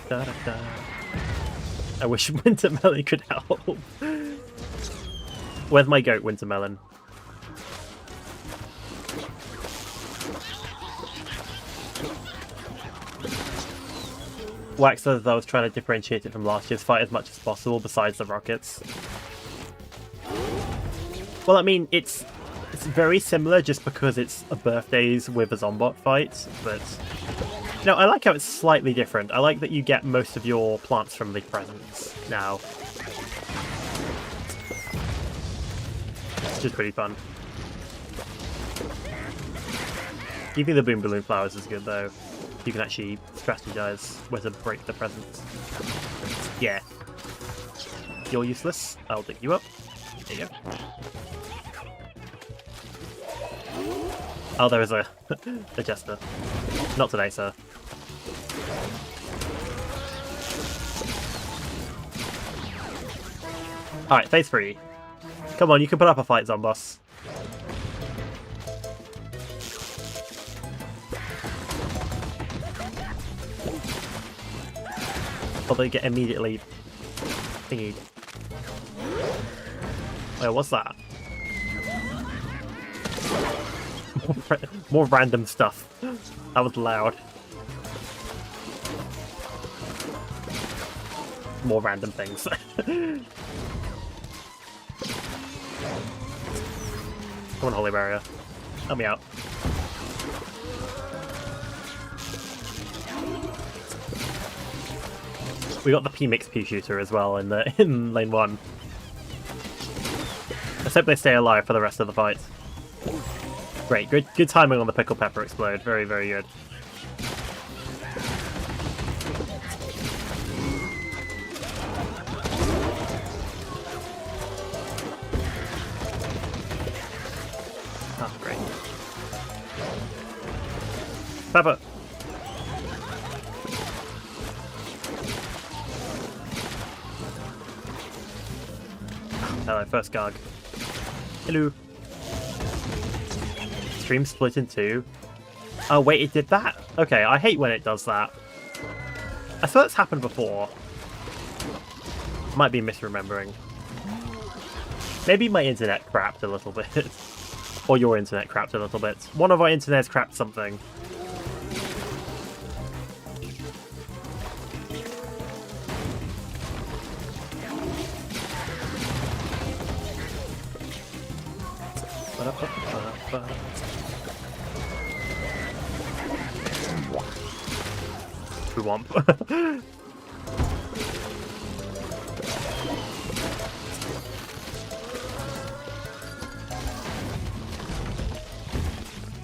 Speaker 1: Da, da, da. I wish Wintermelon could help. Where's my goat, Wintermelon? Wax says I was trying to differentiate it from last year's fight as much as possible, besides the rockets. Well, I mean, it's very similar just because it's a Birthdayz with a Zombot fight, but... No, I like how it's slightly different. I like that you get most of your plants from the presents now. It's just pretty fun. Keeping the Boom Balloon Flowers is good, though. You can actually strategize where to break the presents. Yeah. You're useless. I'll pick you up. There you go. Oh, there is a Jester. Not today, sir. Alright, phase 3. Come on, you can put up a fight, Zomboss. Although you get immediately thingy. Wait, what's that? More random stuff. That was loud. More random things. Come on, Holy Barrier. Help me out. We got the P-Mix P-Shooter as well in lane 1. Let's hope they stay alive for the rest of the fight. Great, good timing on the Pickle Pepper Xpload. Very, very good. Oh, great. Pepper! Hello, first Garg. Hello. Stream split in 2. Oh wait, it did that? Okay, I hate when it does that. I thought it's happened before. Might be misremembering. Maybe my internet crapped a little bit. Or your internet crapped a little bit. One of our internets crapped something. Womp.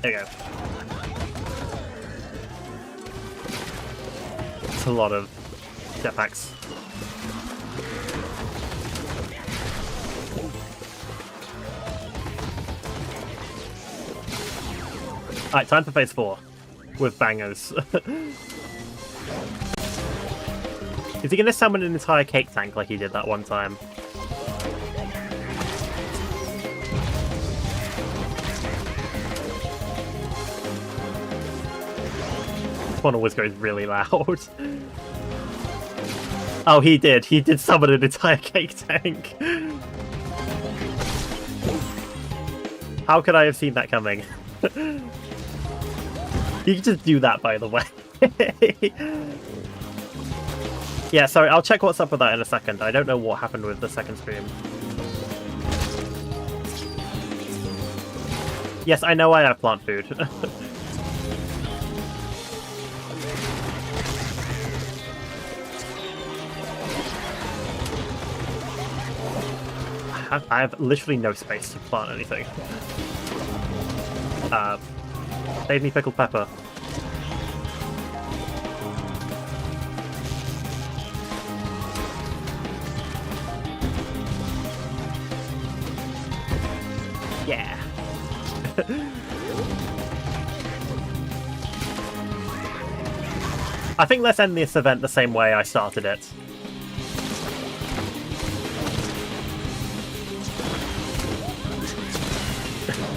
Speaker 1: There you go. It's a lot of jetpacks. Alright, time for phase 4. With bangers. Is he going to summon an entire cake tank like he did that one time? This one always goes really loud. Oh, he did. He did summon an entire cake tank. How could I have seen that coming? You can just do that, by the way. Yeah, sorry, I'll check what's up with that in a second. I don't know what happened with the second stream. Yes, I know I have plant food. I have literally no space to plant anything. Save me pickled pepper. Yeah. I think let's end this event the same way I started it.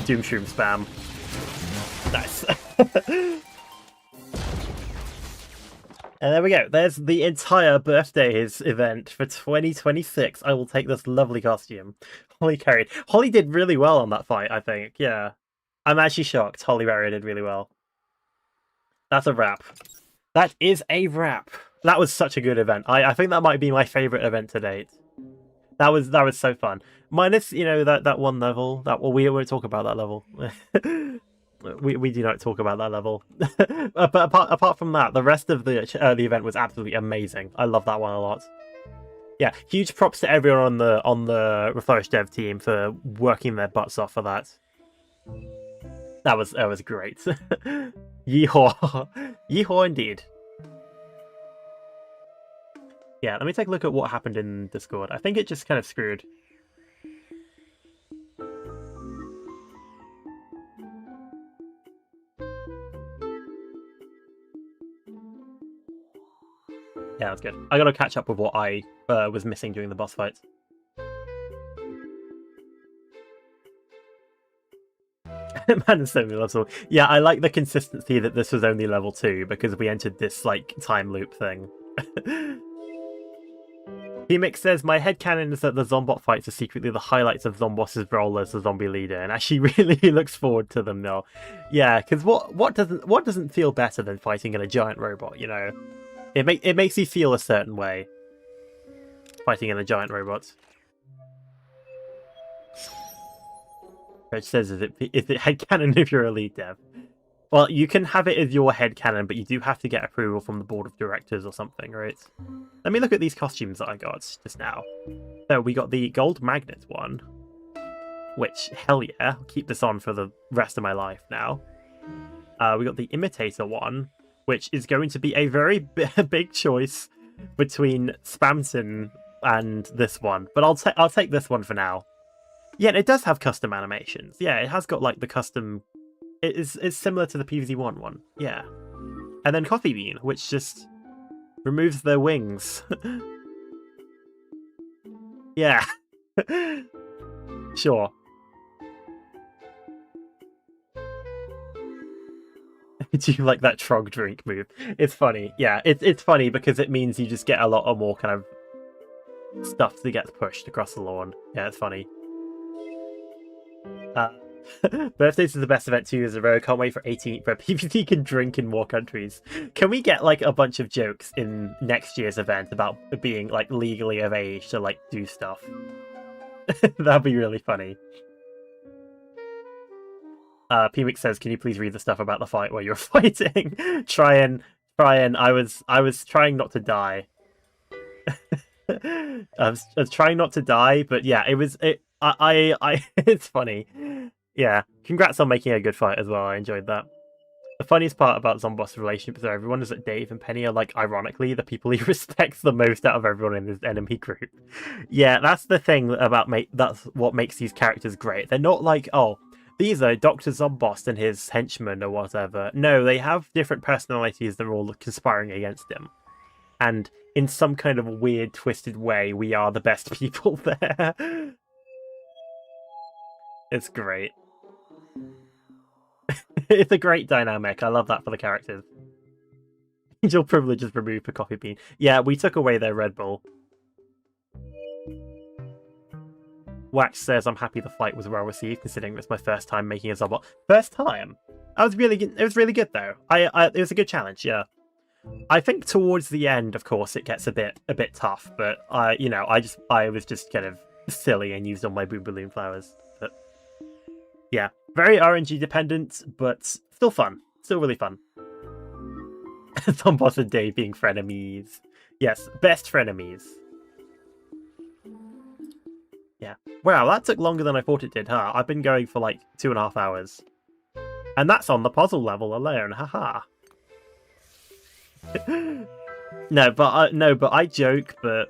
Speaker 1: Doomshroom spam. Nice. And there we go. There's the entire Birthdayz event for 2026. I will take this lovely costume. Holly carried. Holly did really well on that fight, I think. Yeah. I'm actually shocked. Holly Barrier did really well. That's a wrap. That is a wrap. That was such a good event. I think that might be my favourite event to date. That was so fun. Minus, you know, that one level. Well, we won't talk about that level. we do not talk about that level. But apart from that, the rest of the event was absolutely amazing. I love that one a lot. Yeah, huge props to everyone on the Reflourished dev team for working their butts off for that. That was great. Yeehaw. Yeehaw indeed. Yeah, let me take a look at what happened in Discord. I think it just kind of screwed. Yeah, that's good. I gotta catch up with what I was missing during the boss fights. Man is so lovely. Yeah, I like the consistency that this was only level 2 because we entered this like time loop thing. PMix says, my headcanon is that the Zombot fights are secretly the highlights of Zomboss's role as the zombie leader, and actually really looks forward to them now. Yeah, because what doesn't feel better than fighting in a giant robot, you know? It makes you feel a certain way. Fighting in a giant robot. Reg says, is it headcanon if you're a lead dev? Well, you can have it as your headcanon, but you do have to get approval from the board of directors or something, right? Let me look at these costumes that I got just now. So we got the gold magnet one, which, hell yeah, I'll keep this on for the rest of my life now. We got the imitator one, which is going to be a very big choice between Spamton and this one. But I'll take this one for now. Yeah, it does have custom animations. Yeah, it has got like the custom... It's similar to the PvZ1 one. Yeah. And then Coffee Bean, which just removes their wings. Yeah. Sure. Do you like that trog drink move? It's funny. Yeah, it's funny because it means you just get a lot of more kind of stuff that gets pushed across the lawn. Yeah, it's funny. Birthdayz is the best event 2 years in a row. Can't wait for 18th where PvZ can drink in more countries. Can we get like a bunch of jokes in next year's event about being like legally of age to like do stuff? That'd be really funny. PMix says, can you please read the stuff about the fight where you're fighting? Try and I was trying not to die. I was trying not to die, but yeah, it's funny. Yeah, congrats on making a good fight as well. I enjoyed that. The funniest part about Zomboss' relationship with everyone is that Dave and Penny are, like, ironically, the people he respects the most out of everyone in his enemy group. Yeah, that's the thing about that's what makes these characters great. They're not like, oh, these are Dr. Zomboss and his henchmen or whatever. No, they have different personalities that are all conspiring against him. And in some kind of weird, twisted way, we are the best people there. It's great. It's a great dynamic. I love that for the characters. Angel privileges removed for Coffee Bean. Yeah, we took away their Red Bull. Wax says, I'm happy the fight was well received, considering it was my first time making a Zobot. First time? I was really good. It was really good, though. It was a good challenge, yeah. I think towards the end, of course, it gets a bit tough, but I was just kind of silly and used all my Boom Balloon flowers. But yeah, very RNG dependent, but still fun. Still really fun. Zomboss and Dave being frenemies. Yes, best frenemies. Yeah. Wow, that took longer than I thought it did, huh? I've been going for like 2.5 hours. And that's on the puzzle level alone, haha. No, but I joke, but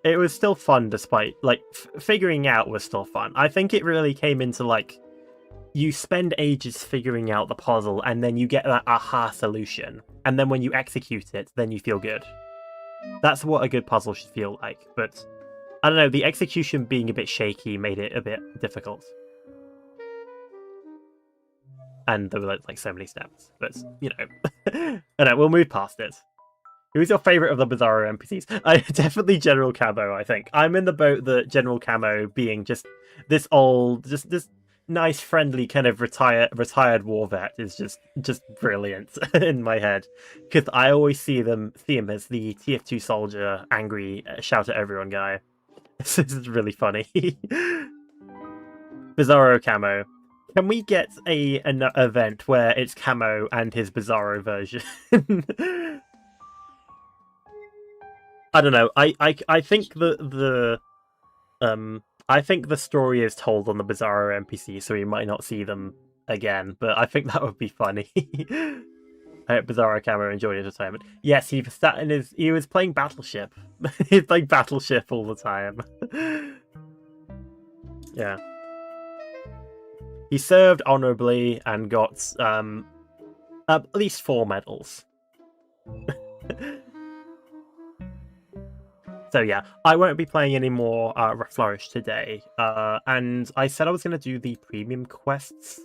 Speaker 1: it was still fun despite, like, figuring out was still fun. I think it really came into, like, you spend ages figuring out the puzzle and then you get that aha solution. And then when you execute it, then you feel good. That's what a good puzzle should feel like, but I don't know, the execution being a bit shaky made it a bit difficult. And there were like so many steps, but you know, I know, we'll move past it. Who's your favourite of the Bizarro NPCs? Definitely General Camo, I think. I'm in the boat that General Camo being just this old, just this nice, friendly kind of retired war vet is just brilliant in my head. Because I always see him as the TF2 soldier, angry, shout at everyone guy. This is really funny. Bizarro Camo. Can we get an event where it's Camo and his Bizarro version? I don't know. I think I think the story is told on the Bizarro NPC, so we might not see them again. But I think that would be funny. I hope Bizarro Camo enjoyed his retirement. Yes, he was playing Battleship. He's playing Battleship all the time. Yeah. He served honorably and got at least 4 medals. So yeah, I won't be playing any more Reflourished today. And I said I was going to do the premium quests.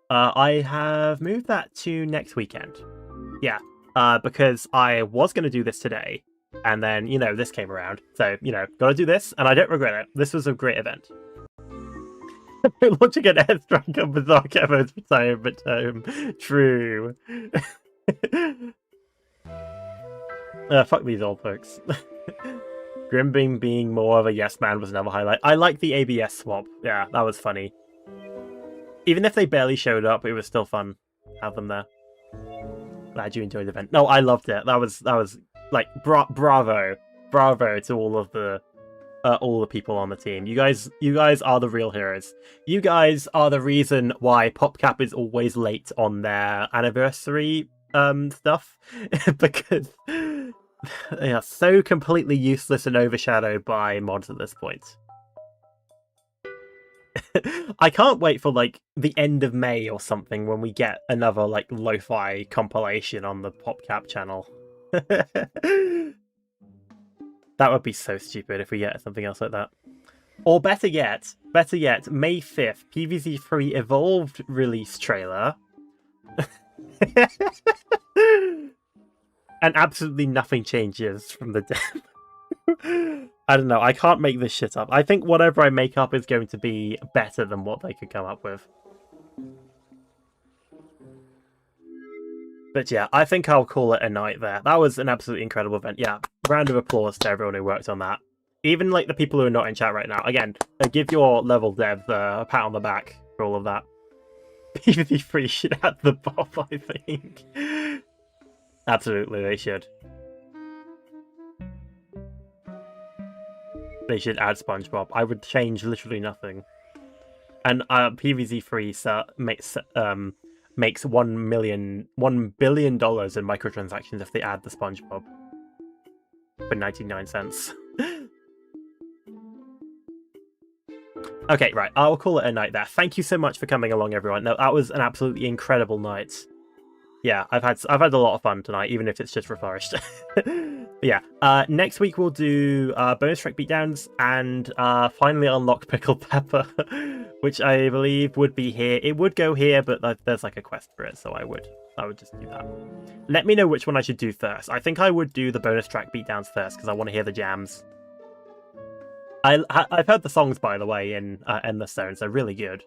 Speaker 1: I have moved that to next weekend. Yeah, because I was going to do this today. And then, you know, this came around. So, you know, got to do this. And I don't regret it. This was a great event. Launching an airstrike on Bizarro Camo's retirement home. True. Fuck these old folks. Grimbeam being more of a yes man was another highlight. I like the ABS swap. Yeah, that was funny. Even if they barely showed up, it was still fun to have them there. Glad you enjoyed the event. No, I loved it. That was like bravo to all the people on the team. You guys are the real heroes. You guys are the reason why PopCap is always late on their anniversary stuff because they are so completely useless and overshadowed by mods at this point. I can't wait for like the end of May or something when we get another like lo-fi compilation on the PopCap channel. That would be so stupid if we get something else like that. Or better yet, May 5th, PvZ2 Evolved release trailer. And absolutely nothing changes from the dev. I don't know, I can't make this shit up. I think whatever I make up is going to be better than what they could come up with. But yeah, I think I'll call it a night there. That was an absolutely incredible event. Yeah, round of applause to everyone who worked on that. Even like the people who are not in chat right now. Again, give your level devs a pat on the back for all of that. PvZ3 should add the Bob, I think. Absolutely, they should. They should add SpongeBob. I would change literally nothing. And PvZ3 makes $1 billion in microtransactions if they add the SpongeBob for 99 cents. Okay, right. I'll call it a night there. Thank you so much for coming along, everyone. No, that was an absolutely incredible night. Yeah, I've had a lot of fun tonight, even if it's just Reflourished. Yeah. Next week we'll do bonus track beatdowns and finally unlock Pickled Pepper, which I believe would be here. It would go here, but there's like a quest for it, so I would just do that. Let me know which one I should do first. I think I would do the bonus track beatdowns first because I want to hear the jams. I've heard the songs, by the way, in Endless Zone, so really good.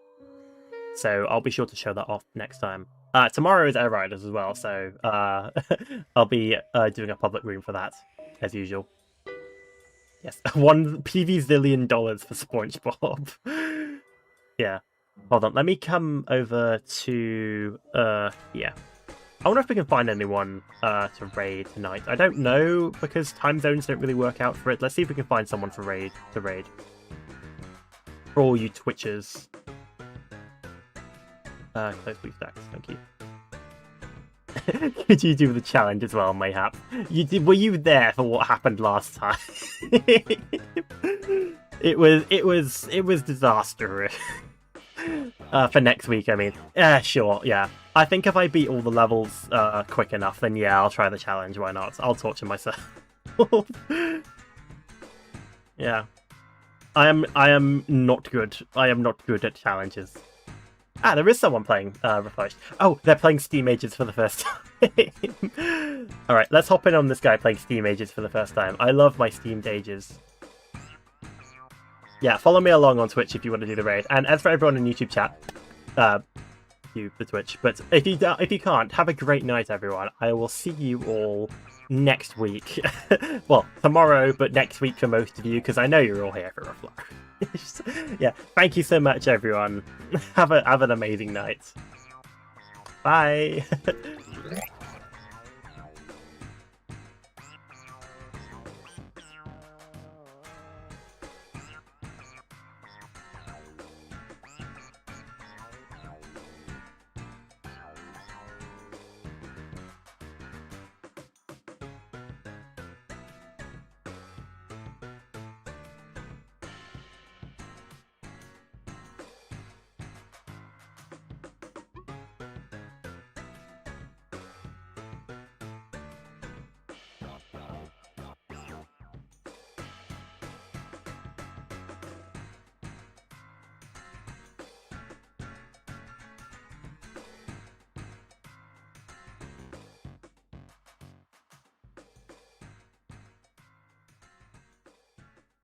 Speaker 1: So I'll be sure to show that off next time. Tomorrow is Air Riders as well, so I'll be doing a public room for that, as usual. Yes, $1 PvZ for SpongeBob. Yeah. Hold on, let me come over to yeah. I wonder if we can find anyone to raid tonight. I don't know, because time zones don't really work out for it. Let's see if we can find someone to raid. For all you Twitchers. Close blue stacks, thank you. Could you do the challenge as well, Mayhap? Were you there for what happened last time? It was disastrous. For next week, I mean. Sure, yeah. I think if I beat all the levels quick enough, then yeah, I'll try the challenge. Why not? I'll torture myself. Yeah. I am not good. I am not good at challenges. Ah, there is someone playing Reflourished. Oh, they're playing Steam Ages for the first time. Alright, let's hop in on this guy playing Steam Ages for the first time. I love my Steamed Ages. Yeah, follow me along on Twitch if you want to do the raid. And as for everyone in YouTube chat, you the Twitch. But if you can't, have a great night, everyone. I will see you all next week. Well, tomorrow, but next week for most of you, because I know you're all here for Reflourished. Yeah, thank you so much, everyone. Have an amazing night. Bye.